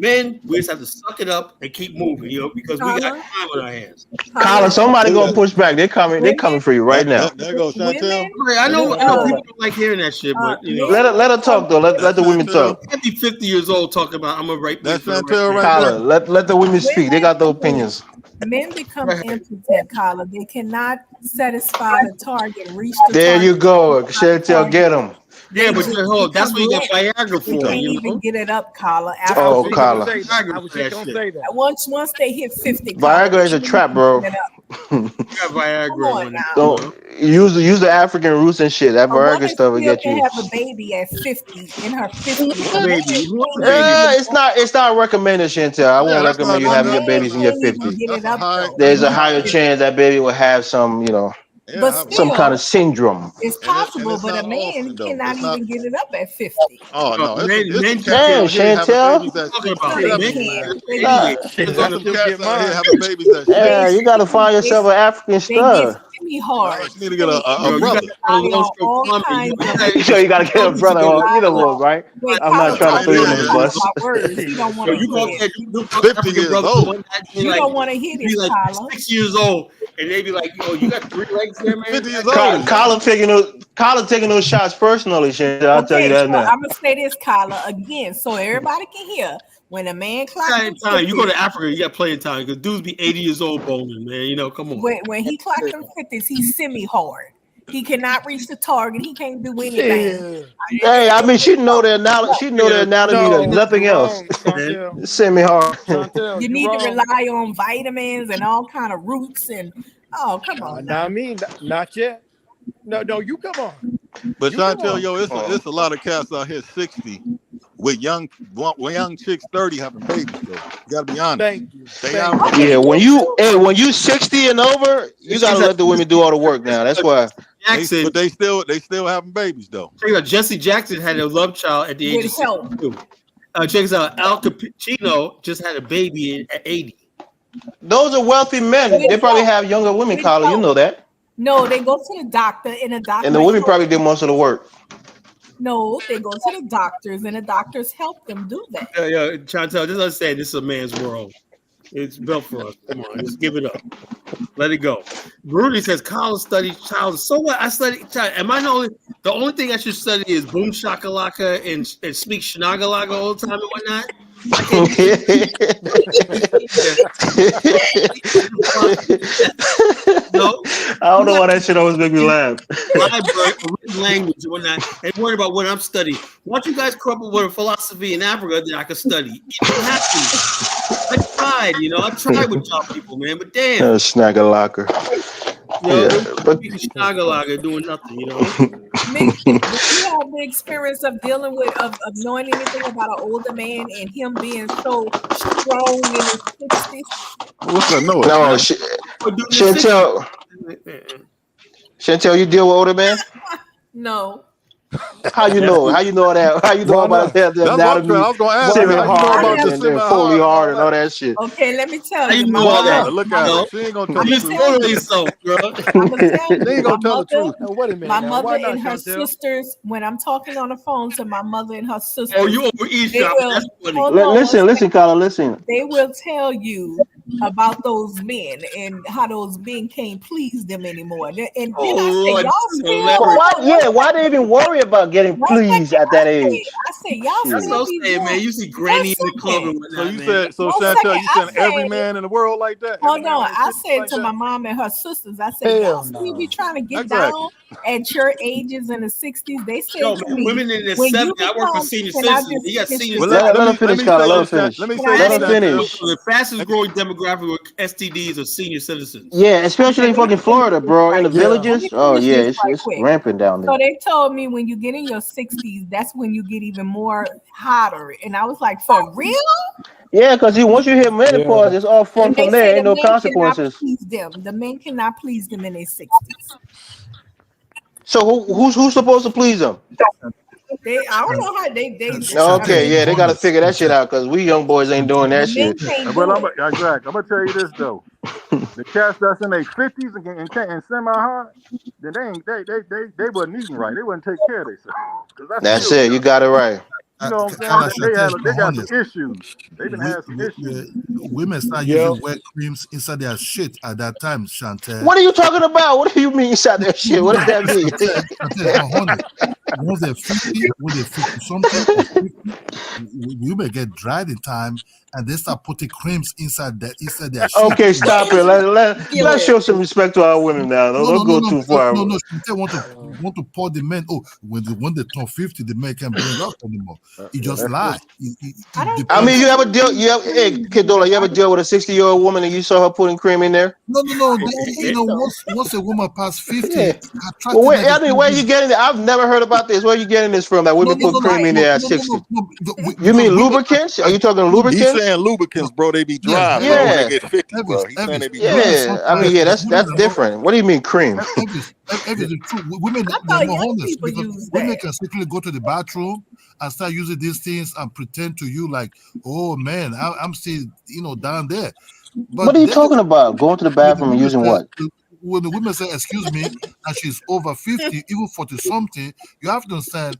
Men, we just have to suck it up and keep moving, because we got time on our hands. Colin, somebody gonna push back. They're coming for you right now. There goes Chantel. I know people don't like hearing that shit, but let her talk though. Let the women talk. Can't be 50 years old talking about I'm a right. That's Chantel right Colin, let the women speak. They got their opinions. Men become impotent, Carla. They cannot satisfy the target, reach the there target. You go, Chantel, get them. Yeah, but that's what you get Viagra for. You can't even get it up, Carla. Carla. I was just gonna say that. Once they hit 50, Viagra is a trap, bro. You got Viagra. Don't use the African roots and shit. That Viagra stuff will get you. Have a baby at 50 in her 50s. It's not recommended, Chantel. I won't recommend you having your babies in your 50s. There's a higher chance that baby will have some, but still, some kind of syndrome. It's possible, but a man cannot even get it up at 50. Oh no, damn, Chantel. Yeah, you gotta find yourself an African stud. Hard. You need to get a brother. You gotta get a brother or either one, right? I'm not trying to throw you in the bus. You don't want to 50 years old. You don't want to hear this, like 6 years old, and they be like, you got 3 legs there, man. 50 years old. Colin taking those shots personally, Chantel. I'll tell you that now. I'm gonna say this, Carla, again, so everybody can hear. When a man clocks time, you go to Africa, you got plenty of time because dudes be 80 years old bowling, man. Come on. When he clocks them 50s, he's semi-hard. He cannot reach the target. He can't do anything. Yeah. Hey, she know their anatomy. She know their anatomy. Nothing else. Semi-hard. You need to rely on vitamins and all kind of roots and come on. Not yet. No, you come on. But Chantel, it's a lot of cats out here 60 with young chicks 30 having babies. Though. You gotta be honest. Thank you. Yeah, when you 60 and over, you gotta let the women do all the work now. That's why. Jackson, but they still having babies though. Jesse Jackson had a love child at the age of 62. Check this out. Al Cappuccino just had a baby at 80. Those are wealthy men. They probably have younger women, Carla. You know that. No, they go to the doctor and the doctor. And the women probably did most of the work. No, they go to the doctors and the doctors help them do that. Yeah, Chantel, just understand this is a man's world. It's built for us. Come on, just give it up. Let it go. Rudy says, college studies child. So what? I study child. Am I the only thing I should study is boom shakalaka and speak shnagalaga all the time and whatnot? No, I don't know why that shit always make me laugh. Language and whatnot, and worry about what I'm studying. Why don't you guys come up with a philosophy in Africa that I can study? You don't have to. tried, I tried with y'all people, man, but damn. Snagger locker. But Snagger doing nothing, Mickey, do you have the experience of dealing with of knowing anything about an older man and him being so strong in his 60s? What's that noise? No, Chantel, you deal with older men? No. How you know? How you know that? How you know about that? That's what I was going to ask. Semi hard and Foley hard and all that shit. Okay, let me tell you. Look at her. She ain't gonna tell the truth. My mother and her sisters. When I'm talking on the phone to my mother and her sisters. Oh, you over eavesdrop? That's funny. Listen, Carla. Listen. They will tell you about those men and how those men can't please them anymore. And then why they even worry about getting pleased at that age? I say y'all still be doing, man. You see Granny in the club and whatnot. So Chantel, you saying every man in the world like that? Hold on, I said to my mom and her sisters, I said, y'all still be trying to get down at your ages in the 60s. They said to me, women in the 70s. I work for senior citizens. You got senior citizens. Let them finish, Carla. Let them finish. Let them finish. The fastest growing demographic with STDs are senior citizens. Yeah, especially in fucking Florida, bro. In the villages. Oh yeah, it's rampant down there. So they told me when you get in your 60s, that's when you get even more hotter. And I was like, for real? Yeah, because once you hit menopause, it's all fun from there. Ain't no consequences. The men cannot please them in their 60s. So who's supposed to please them? I don't know how they okay, yeah, they got to figure that shit out because we young boys ain't doing that shit. But I'm gonna tell you this though: the cats that's in their 50s and semi-hard, then they wasn't eating right. They wouldn't take care of themselves. That's it. You got it right. You know what I'm saying? They got some issues. They've been having some issues. Women start using wet creams inside their shit at that time, Chantel. What are you talking about? What do you mean inside their shit? What does that mean? Once they're 50, when they're 50 something, women get dried in time and they start putting creams inside their shit. Okay, stop it. Let's show some respect to our women now. Don't go too far. No, Chantel want to pour the men. Oh, when they turn 50, the men can't bring up anymore. He just lie. I mean, you ever deal with a 60-year-old woman and you saw her putting cream in there? No. Once a woman past 50, where are you getting it? I've never heard about this. Where are you getting this from? That women put cream in there at 60? You mean lubricants? Are you talking lubricants? He's saying lubricants, bro. They be dry, bro. When they get 50, bro. He's saying they be dry. Yeah, I mean, that's different. What do you mean cream? Women are more honest because women can simply go to the bathroom and start using these things and pretend to you like, oh man, I'm still down there. But what are you talking about? Going to the bathroom and using what? When the women say, excuse me, and she's over 50, even 40 something, you have to understand.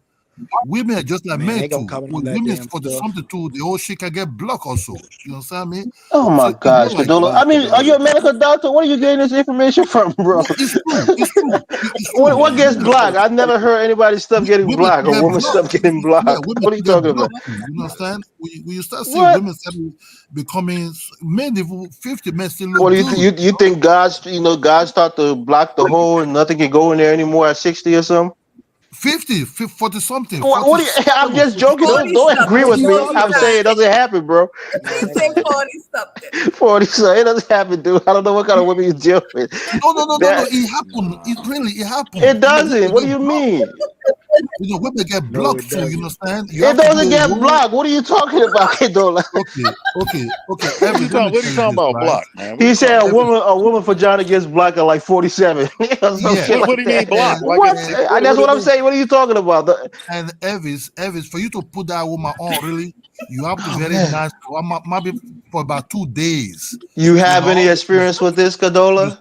Women are just like men too. When women is 40 something too, the whole shit can get blocked also. You understand me? Oh my gosh, Kadola. I mean, are you a medical doctor? Where are you getting this information from, bro? It's true. What gets blocked? I've never heard anybody's stuff getting blocked or women's stuff getting blocked. What are you talking about? You understand? When you start seeing women becoming men, 50 men still look good. You think God start to block the hole and nothing can go in there anymore at 60 or something? 50, 40 something. I'm just joking. Don't agree with me. I'm saying it doesn't happen, bro. He said 40 something. 40 something. It doesn't happen, dude. I don't know what kind of women you deal with. No. It happened. It happened. It doesn't. What do you mean? Women get blocked too. You understand? It doesn't get blocked. What are you talking about, Kadola? Okay. What are you talking about, block, man? He said a woman vagina gets blocked at like 47. What do you mean block? What? That's what I'm saying. What are you talking about? And Elvis, for you to put that woman on, really, you have to very nice. Maybe for about 2 days. You have any experience with this, Kadola?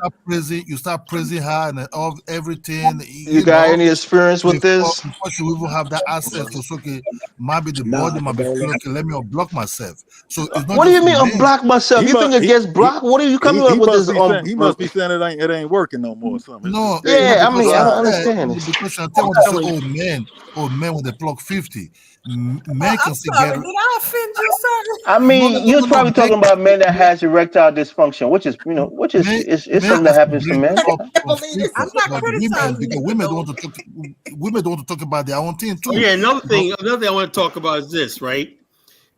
You start praising her and everything. You got any experience with this? Before you even have that access to okay, maybe the body might be okay. Let me unblock myself. So it's not. What do you mean unblock myself? You think it gets blocked? What are you coming up with this? He must be saying it ain't working no more. Or something. No. Yeah, I mean I don't understand it. Because I tell you, men when they block 50. Men can did I offend you, sir? I mean, you're probably talking about men that has erectile dysfunction, which is something that happens to men. I'm not criticizing because women don't want to talk about their own thing too. Yeah, another thing I want to talk about is this, right?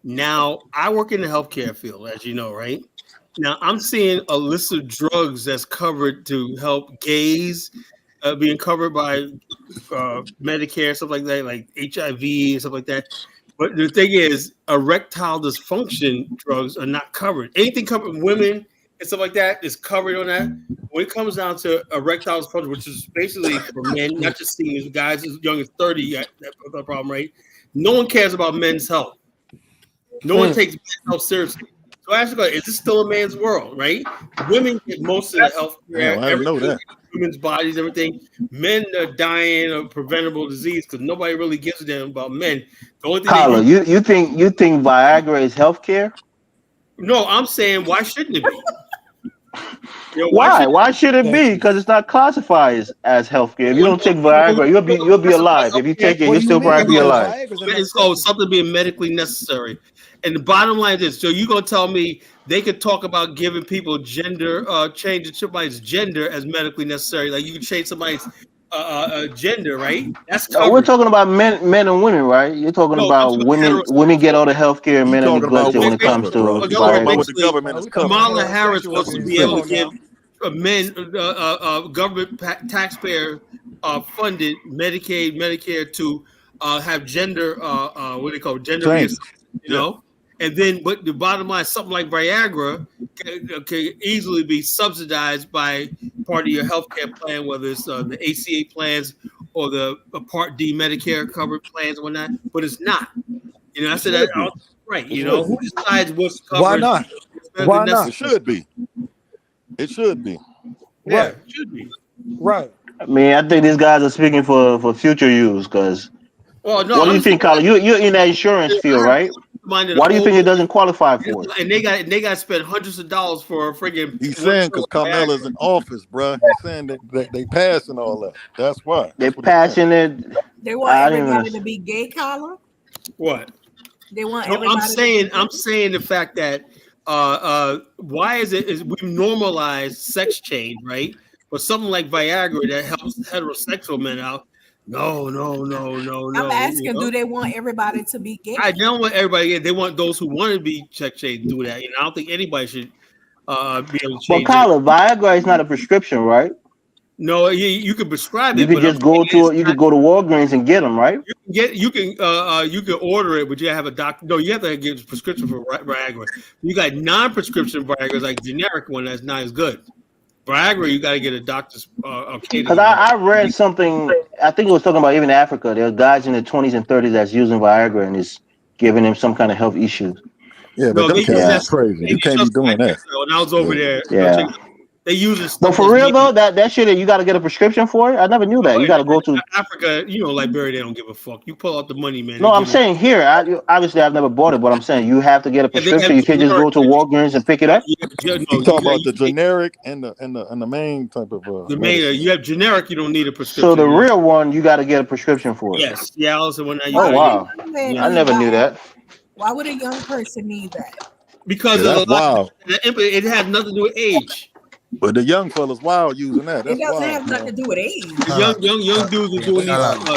Now, I work in the healthcare field, as you know, right? Now, I'm seeing a list of drugs that's covered to help gays being covered by Medicare, stuff like that, like HIV and stuff like that. But the thing is, erectile dysfunction drugs are not covered. Anything covered women and stuff like that is covered on that. When it comes down to erectile dysfunction, which is basically for men, not just seniors, guys as young as 30, that's the problem, right? No one cares about men's health. No one takes men's health seriously. So I ask you, is this still a man's world, right? Women get most of the health care, I didn't know that. women's bodies, everything. Men are dying of preventable disease because nobody really gives a damn about men. The only thing Carla, you think Viagra is healthcare? No, I'm saying why shouldn't it be? Why should it be? Because it's not classified as healthcare. If you don't take Viagra, you'll be alive. If you take it, you'll still probably be alive. It's called something being medically necessary. And the bottom line is, so you're gonna tell me they could talk about giving people gender, changing somebody's gender as medically necessary? Like you can change somebody's gender, right? That's covered. We're talking about men and women, right? You're talking about women get all the health care, men are neglected when it comes to Viagra. Kamala Harris wants to be able to give men, government taxpayer funded Medicaid, Medicare to have gender, what do they call it? Gender, you know? And then, but the bottom line, something like Viagra can easily be subsidized by part of your healthcare plan, whether it's the ACA plans or the Part D Medicare covered plans or whatnot. But it's not. You know, I said that right. You know, who decides what's covered? Why not? Why not? It should be. It should be. Yeah, it should be. Right. I mean, I think these guys are speaking for future use. Because what do you think, Carla? You're in that insurance field, right? Why do you think it doesn't qualify for it? And they got to spend hundreds of dollars for a friggin'. He's saying because Kamala's in office, bro. He's saying that they passing all that. That's why. They're passing it. They want everybody to be gay, Carla. What? They want. No, I'm saying the fact that why is we've normalized sex change, right? But something like Viagra that helps heterosexual men out. No. I'm asking, do they want everybody to be gay? I don't want everybody. They want those who want to be sex change to do that. You know, I don't think anybody should be able to change. But Carla, Viagra is not a prescription, right? No, you can prescribe it. You can just go to you can go to Walgreens and get them, right? You can order it, but you have a doctor. No, you have to get a prescription for Viagra. You got non-prescription Viagra, like generic one that's not as good. Viagra, you got to get a doctor's okay. Because I read something, I think it was talking about even Africa. There are guys in their 20s and 30s that's using Viagra and it's giving them some kind of health issues. Yeah, but that's crazy. You can't be doing that. When I was over there, they use it. But for real though, that shit, you got to get a prescription for it. I never knew that. You got to go to Africa. You know, Liberia, they don't give a fuck. You pull out the money, man. No, I'm saying here. Obviously, I've never bought it, but I'm saying you have to get a prescription. You can't just go to Walgreens and pick it up. You talk about the generic and the main type of. The main, you have generic. You don't need a prescription. So the real one, you got to get a prescription for it. Yes, yeah. Also, when oh wow, I never knew that. Why would a young person need that? Because it has nothing to do with age. But the young fellas wild using that. It doesn't have nothing to do with age. Young dudes are doing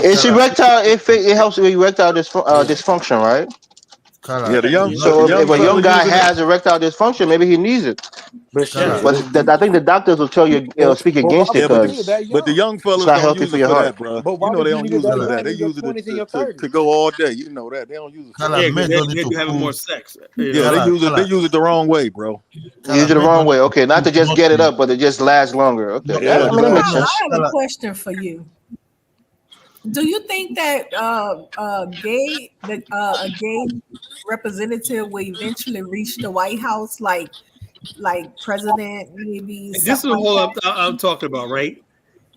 it's erectile. It helps with erectile dysfunction, right? Yeah, the young. So if a young guy has erectile dysfunction, maybe he needs it. But I think the doctors will tell you, speak against it because but the young fellas not healthy for your heart, bro. You know they don't use it for that. They use it to go all day. You know that they don't use it. They're having more sex. Yeah, they use it the wrong way, bro. Use it the wrong way. Okay, not to just get it up, but to just last longer. Okay, I have a question for you. Do you think that a gay representative will eventually reach the White House, like president maybe? This is what I'm talking about, right?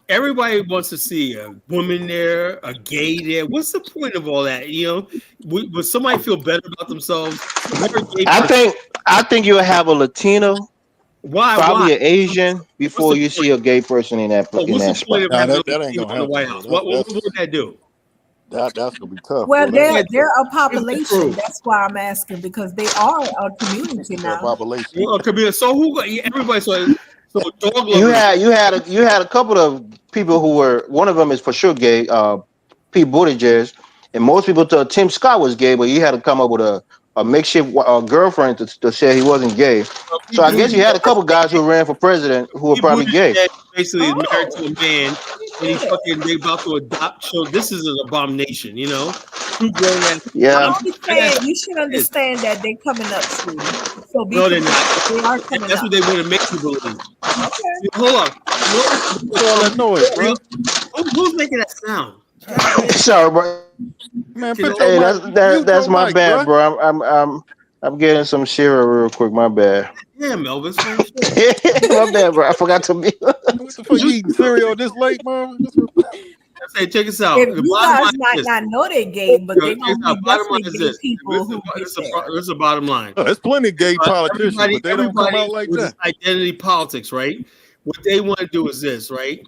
Everybody wants to see a woman there, a gay there. What's the point of all that? You know, would somebody feel better about themselves? I think you'll have a Latino. Probably an Asian before you see a gay person in that spot. That ain't gonna help. White House. What would that do? That's gonna be tough. Well, they're a population. That's why I'm asking, because they are a community now. Population. So who? Everybody. So dog you had a couple of people who were. One of them is for sure gay. Pete Buttigieg, and most people thought Tim Scott was gay, but you had to come up with makeshift girlfriend to say he wasn't gay. So I guess you had a couple guys who ran for president who were probably gay. Basically, is married to a man, and they about to adopt children. This is an abomination, you know. Two grown ass. Yeah. You should understand that they're coming up, sweetie. So No, they're not. They are coming That's up. what they want to make you believe. Okay. Hold on. What's all that noise, bro? Who's making that sound? Sorry, bro. Man, Hey, that's my bad, bro. I'm getting some cereal real quick. My bad. Damn, Elvis. My bad, bro. I forgot to be. What the fuck you eating cereal this late, man? Hey, check us out. If you guys might not know they're gay, but they gonna be bottom line definitely is gay this. people who This is the bottom line. There's plenty of gay politicians, but they don't come out like with that. Identity politics, right? What they want to do is this, right?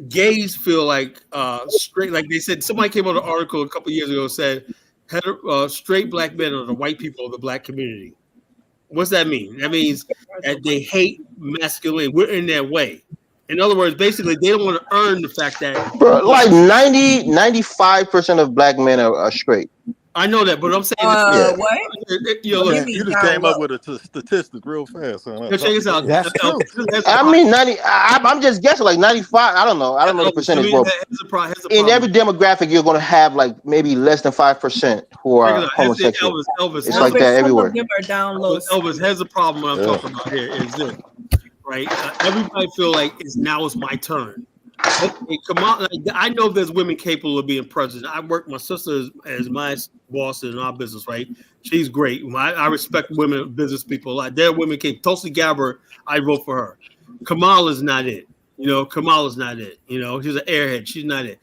Gays feel like straight, like they said. Somebody came out with an article a couple of years ago said straight black men are the white people of the black community. What's that mean? That means that they hate masculinity. We're in their way. In other words, basically, they don't want to earn the fact that... Bro, like 95% of black men are straight. I know that, but I'm saying... what? You just came up with a statistic real fast. Huh? Check this out. That's true. I mean, 90. I'm just guessing, like 95. I don't know. I don't know the percentage. In every demographic, you're going to have like maybe less than 5% who are homosexual. Elvis, it's like that everywhere. Elvis, here's the problem I'm talking about here is this, right? Everybody feel like now it's my turn. Okay, come on. I know there's women capable of being president. I work, my sister as my boss in our business, right? She's great. I respect women, business people a lot. There are women capable. Tulsi Gabbard, I vote for her. Kamala's not it. You know, Kamala's not it. You know, she's an airhead. She's not it.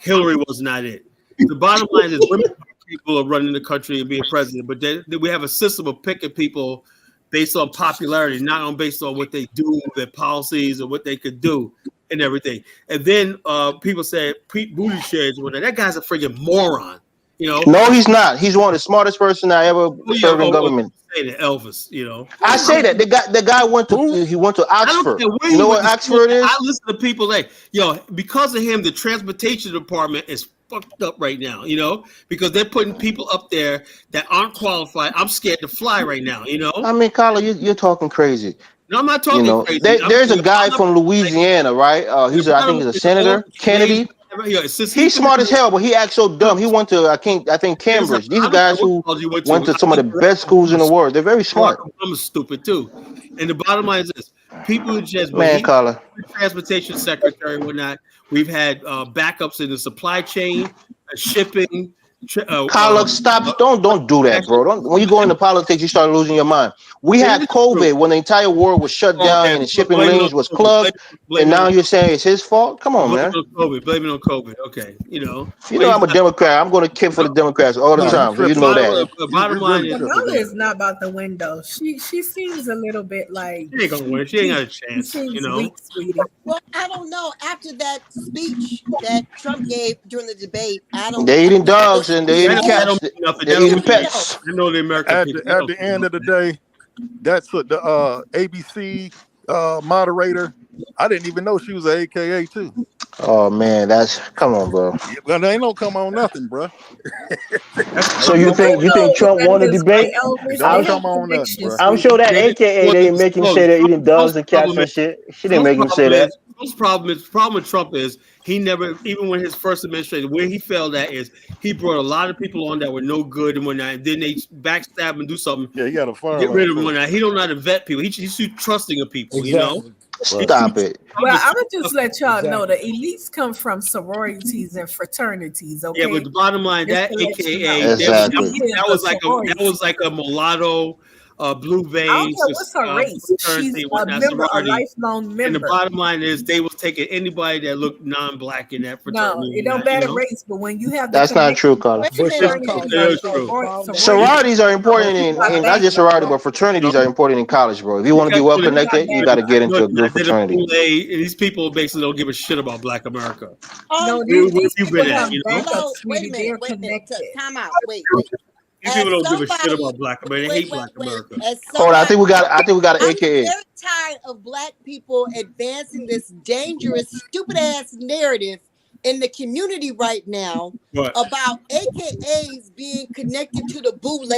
Hillary was not it. The bottom line is women are capable of running the country and being president, but we have a system of picking people based on popularity, not based on what they do, their policies, or what they could do. And everything, and then people say Pete Buttigieg, that guy's a freaking moron. You know? No, he's not. He's one of the smartest person I ever served in government. Say that, Elvis. You know, I say that the guy went to Oxford. You know what Oxford is? I listen to people like, because of him, the transportation department is fucked up right now. You know, because they're putting people up there that aren't qualified. I'm scared to fly right now. You know, I mean, Carla, you're talking crazy. No, I'm not talking crazy. There's a guy from Louisiana, right? I think he's a senator, Kennedy. He's smart as hell, but he acts so dumb. He went to I think Cambridge. These guys who went to some of the best schools in the world. They're very smart. I'm stupid too. And the bottom line is this: people who just Carla, transportation secretary, and whatnot. We've had backups in the supply chain, shipping. Carla, stop! Don't do that, bro. When you go into politics, you start losing your mind. We had COVID when the entire world was shut down and the shipping lanes was plugged, and now you're saying it's his fault? Come on, man. Blame it on COVID. Okay, you know. I'm a Democrat. I'm going to kick for the Democrats all the time. So you know that. Bottom line is, Kamala is not about the window. She seems a little bit like she ain't gonna win. She ain't got a chance. You know. Weak, sweetie. Well, I don't know. After that speech that Trump gave during the debate, they eating dogs and they eating cats. They eating pets. You know the American people. At the end of the day, that's what the ABC moderator. I didn't even know she was an AKA too. Oh man, come on, bro. Well, they ain't no come on nothing, bro. So you think Trump won the debate? I'm sure that AKA they didn't make him say they're eating dogs and cats and shit. She didn't make him say that. The problem with Trump is he never, even when his first administration, where he failed at is he brought a lot of people on that were no good and whatnot. And then they backstab and do something. Yeah, he got a fire. Get rid of him whatnot. He don't know how to vet people. He's too trusting of people. Exactly. You know. Stop it. Well, I'm gonna just let y'all know the elites come from sororities and fraternities. Okay. Yeah, but the bottom line, that AKA, exactly. that was like a mulatto. Blue veins. I don't care what's her race. She's a member, a lifelong member. And the bottom line is they was taking anybody that looked non-black in that fraternity. No, it don't matter race, but when you have that's not true, Carla. Sororities are important in not just sorority, but fraternities are important in college, bro. If you want to be well connected, you got to get into a good fraternity. These people basically don't give a shit about Black America. No, where you been at? You know? Wait a minute. Time out. Wait. These people don't give a shit about Black America. They hate Black America. Hold on, I think we got an AKA. I'm very tired of Black people advancing this dangerous, stupid ass narrative in the community right now about AKAs being connected to the boule.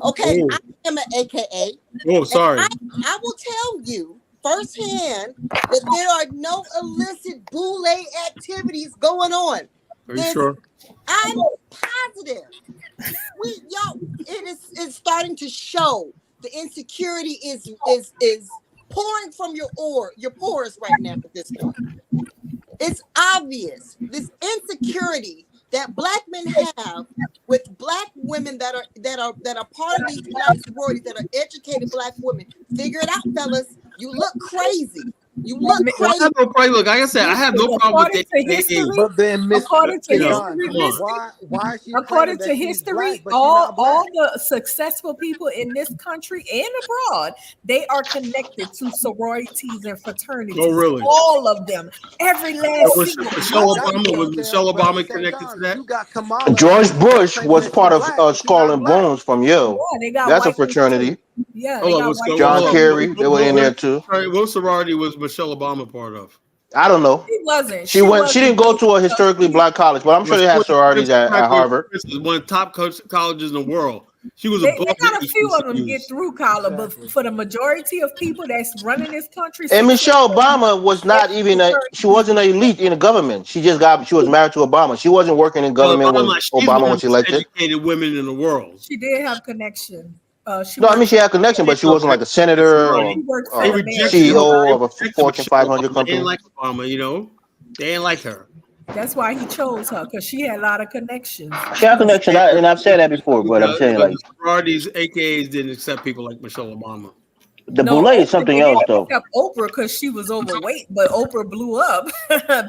Okay, I am an AKA. Oh, sorry. I will tell you firsthand that there are no illicit boule activities going on. Are you sure? I'm positive. It's starting to show. The insecurity is pouring from your pores right now at this point. It's obvious. This insecurity that Black men have with Black women that are part of these Black sororities, that are educated Black women. Figure it out, fellas. You look crazy. You look crazy. I have no problem. Look, like I said, I have no problem with that. But then, according to history, why is she according to history, all the successful people in this country and abroad, they are connected to sororities and fraternities. Oh, really? All of them. Every last single was Michelle Obama connected to that? You got Kamala. George Bush was part of Skull and Bones from Yale. That's a fraternity. Yeah, John Kerry, they were in there too. What sorority was Michelle Obama part of? I don't know. She wasn't. She didn't go to a historically Black college, but I'm sure they had sororities at Harvard. This is one of the top colleges in the world. She was they got a few of them get through college, but for the majority of people that's running this country, and Michelle Obama was not even she wasn't an elite in the government. She was married to Obama. She wasn't working in government when Obama was elected. Educated women in the world. She did have connection. She had connection, but she wasn't like a senator or CEO of a Fortune 500 company. They didn't like Obama, They didn't like her. That's why he chose her, because she had a lot of connections. She had connections, and I've said that before, but I'm saying like sororities, AKAs didn't accept people like Michelle Obama. The boule is something else, though. Except Oprah, because she was overweight, but Oprah blew up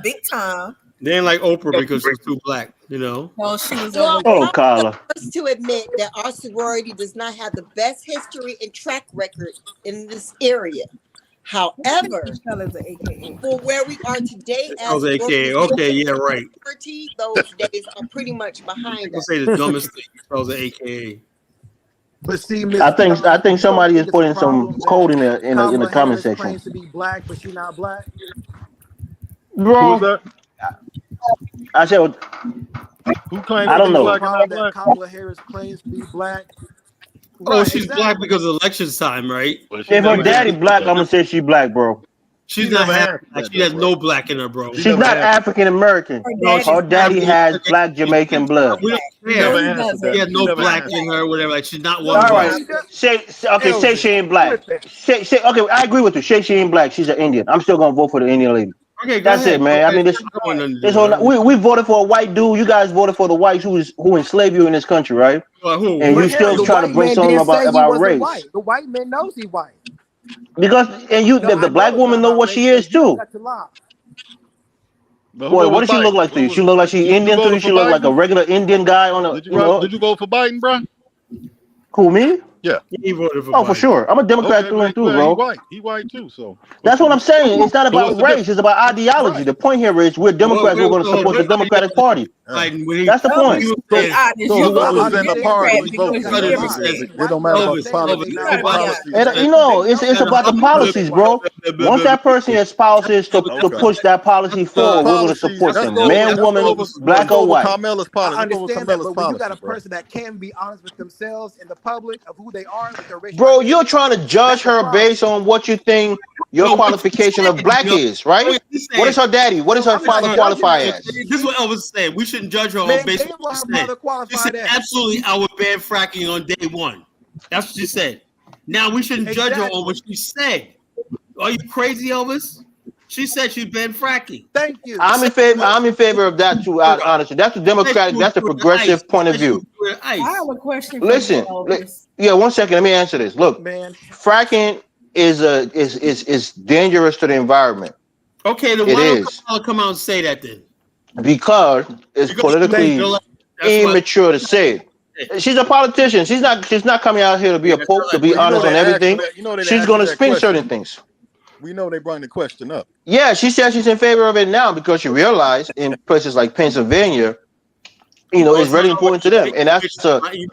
big time. They didn't like Oprah because she's too Black, Well, she was overweight. Carla. First to admit that our sorority does not have the best history and track record in this area. However, for where we are today as AKA. Okay, yeah, right. Those days are pretty much behind us. Say the dumbest thing. Spells AKA. But see, I think somebody is putting some code in the comment section. Claims to be Black, but she's not Black. Bro, I said, who claims I don't know. Kamala Harris claims to be Black. Oh, she's Black because of election time, right? If her daddy Black, I'm gonna say she's Black, bro. She's not half Black. She has no Black in her, bro. She's not African American. Her daddy has Black Jamaican blood. We don't care. She has no Black in her, whatever. Like she's not one. All right. Say she ain't Black. Say okay. I agree with you. Say she ain't Black. She's an Indian. I'm still gonna vote for the Indian lady. Okay, that's it, man. I mean, this whole, we voted for a white dude. You guys voted for the whites who enslaved you in this country, right? Who? And you still try to bring something about race. White. The white man knows he's white. Because the Black woman know what she is too. Boy, what does she look like to you? She look like she Indian to you? She look like a regular Indian guy on a. Did you vote for Biden, bro? Who, me? Yeah. He voted for Biden. For sure. I'm a Democrat through and through, bro. He white too, so. That's what I'm saying. It's not about race. It's about ideology. Right. The point here is we're Democrats. We're going to support the Democratic Party. That's the point. So was in the party. It don't matter about the policy. It's about the policies, bro. Once that person espouses to push that policy forward, we're going to support them. Man, woman, Black or white. Kamala's policy. I understand that, but when you got a person that can be honest with themselves in the public of who they are, with their racial bro, you're trying to judge her based on what you think your qualification of Black is, right? What is her daddy? What is her father qualified as? This is what Elvis said. We shouldn't judge her on based on what she said. She said, absolutely, I would ban fracking on day one. That's what she said. Now we shouldn't judge her on what she said. Are you crazy, Elvis? She said she'd ban fracking. Thank you. I'm in favor of that too, honestly. That's the Democratic, that's the progressive point of view. I have a question. Listen, yeah, 1 second. Let me answer this. Look, fracking is dangerous to the environment. Okay, then why don't come out and say that then? Because it's politically immature to say it. She's a politician. She's not coming out here to be a pope, to be honest on everything. She's going to spin certain things. We know they bring the question up. Yeah, she says she's in favor of it now because she realized in places like Pennsylvania, it's very important to them, and that's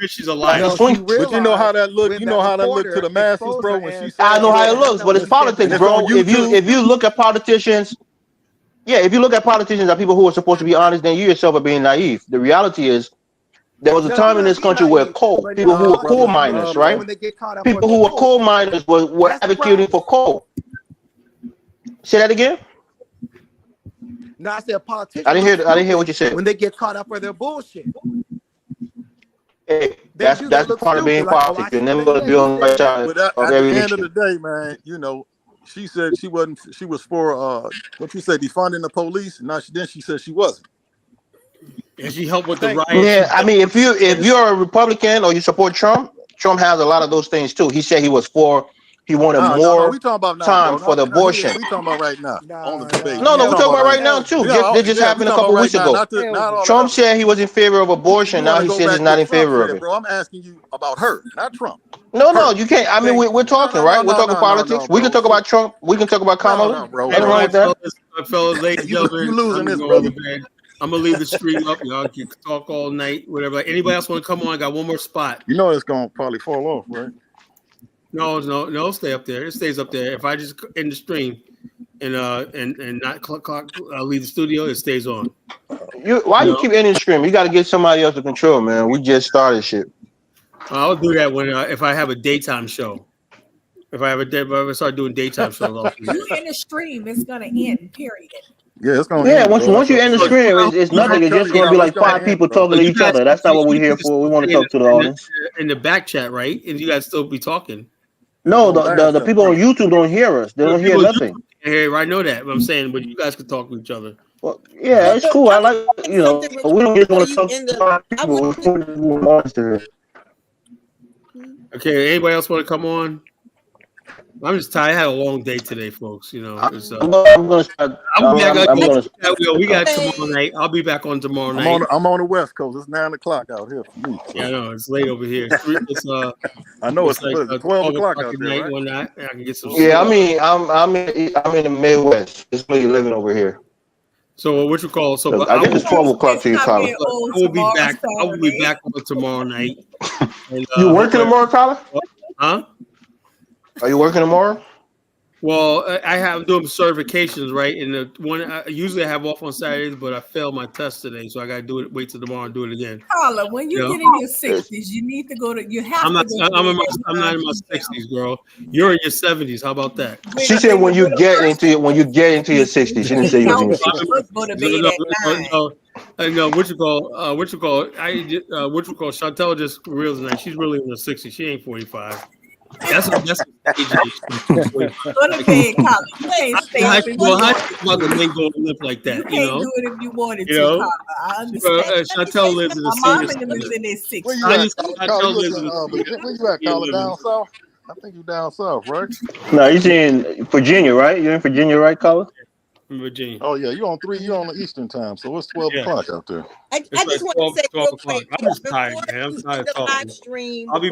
she's a liar. But you know how that look. You know how that look to the masses, bro. When she said, I know how it looks, but it's politics, bro. If you look at politicians, Yeah, if you look at politicians as people who are supposed to be honest, then you yourself are being naive. The reality is, there was a No, time you're in this not being country where naive, coal, but people who were coal politicians miners, and right? when they get caught up on People their who were coal bullshit, miners were that's the advocating for problem. coal. Say that again. No, I said I politicians didn't look hear. I didn't hear what stupid you said. when they get caught up for their bullshit. Hey, They that's do. They look part of being stupid. Like, oh, I politics. You're see what never they going to did. be He on the right said that. side But of at the every end of issue. the day, man, you know, she said she wasn't. She was for what you said, defunding the police. Now she said she wasn't. And she helped with the Thank you. riots. Yeah, I mean, if you're a Republican or you support Trump, Trump has a lot of those things too. He said he wanted No. We more talking about now, time bro. for No, the no, abortion. we talking about right now on the debate. No, We ain't we're talking talking about about right right now. now too. Yeah, This just we happened a talking about couple right weeks now. ago. Not all that Trump other said shit. he was in favor of abortion. You Now want to he go says back he's to not what in Trump favor of said, it. bro? I'm asking you about her, not Trump. No, Her. you can't. I mean, Thank we're you. talking, right? We're talking politics. We can bro. talk about Trump. We can talk about Kamala. No, bro. All Nothing wrong right, with that. fellas, ladies and You gentlemen, losing I'm this, going brother. to bed. I'm gonna leave the stream up. Y'all can talk all night, whatever. Anybody else want to come on? I got one more spot. You know it's gonna probably fall off, right? No, stay up there. It stays up there. If I just end the stream and not clock leave the studio, it stays on. Why you keep ending the stream? You got to get somebody else to control, man. We just started shit. I'll do that when if I have a daytime show. If I start doing daytime shows, I'll do that. You in the stream, it's gonna end. Period. Yeah, it's gonna Yeah, end, bro. once you end the stream, it's nothing. It's just gonna be like five people talking to each other. That's not what we're here for. We want to talk to the audience. In the back chat, right? And you guys still be talking. No, the people on YouTube don't hear us. They don't hear nothing. Hey, I know that. But I'm saying, but you guys can talk to each other. Well, yeah, it's cool. I like, we don't just want to talk to people. Okay, anybody else want to come on? I'm just tired. I had a long day today, folks. You know, I'm gonna start. We got tomorrow night. I'll be back on tomorrow night. I'm on the West Coast. It's 9 o'clock out here for me. So. Yeah, I know it's late over here. I know it's like 12 o'clock out there, right? One night, I can get some. Yeah, I mean, I'm in the Midwest. It's really living over here. So what you call? So I guess it's 12 o'clock to you, Tyler. I will be back. I will be back on tomorrow night. And, you working tomorrow, Tyler? Huh? Are you working tomorrow? Well, I'm doing certifications, right? And the one I usually have off on Saturdays, but I failed my test today, so I got to do it. Wait till tomorrow and do it again. Carla, when you get in your 60s, you need to go to. You have I'm not. to. I'm not in my 60s, girl. You're in your 70s. How about that? She said when you get into your 60s. She didn't say you was in your 60s. No, what you call? Chantel just realized that she's really in her 60s. She ain't 45. That's Go to bed, Carla. How about the men go live like that? You can't do it if you wanted to, Carla. I understand. Chantel lives in the my mom senior lives in their 60s. Where you at, Carla? Down south? I think you down south, right? No, you're in Virginia, right? You're in Virginia, right, Carla? In Virginia. Oh yeah, you're on the Eastern time, so it's 12 o'clock out there. I just want to say real quick. I'm just tired, man. I'm tired of talking. Stream, I'll be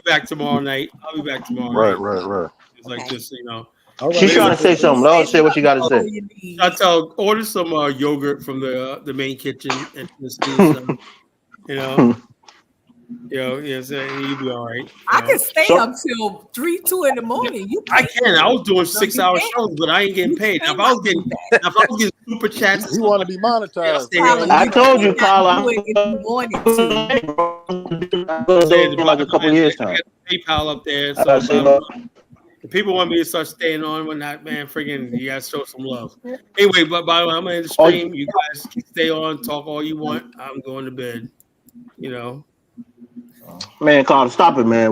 back tomorrow night. Right. It's like this, you know. Right. She's trying to say something. Let her say what you got to say. Chantel, order some yogurt from the main kitchen and you know. You'll be all right. I can stay up till 3-2 in the morning. I can. I was doing 6-hour shows, but I ain't getting paid. Now, if I was getting super chats, you want to be monetized. I told you, Carla. Like a couple years time. PayPal up there. So if people want me to start staying on, when not, man, freaking, you guys show some love. Anyway, but by the way, I'm in the stream. You guys stay on, talk all you want. I'm going to bed. You know. Man, Carl, stop it, man.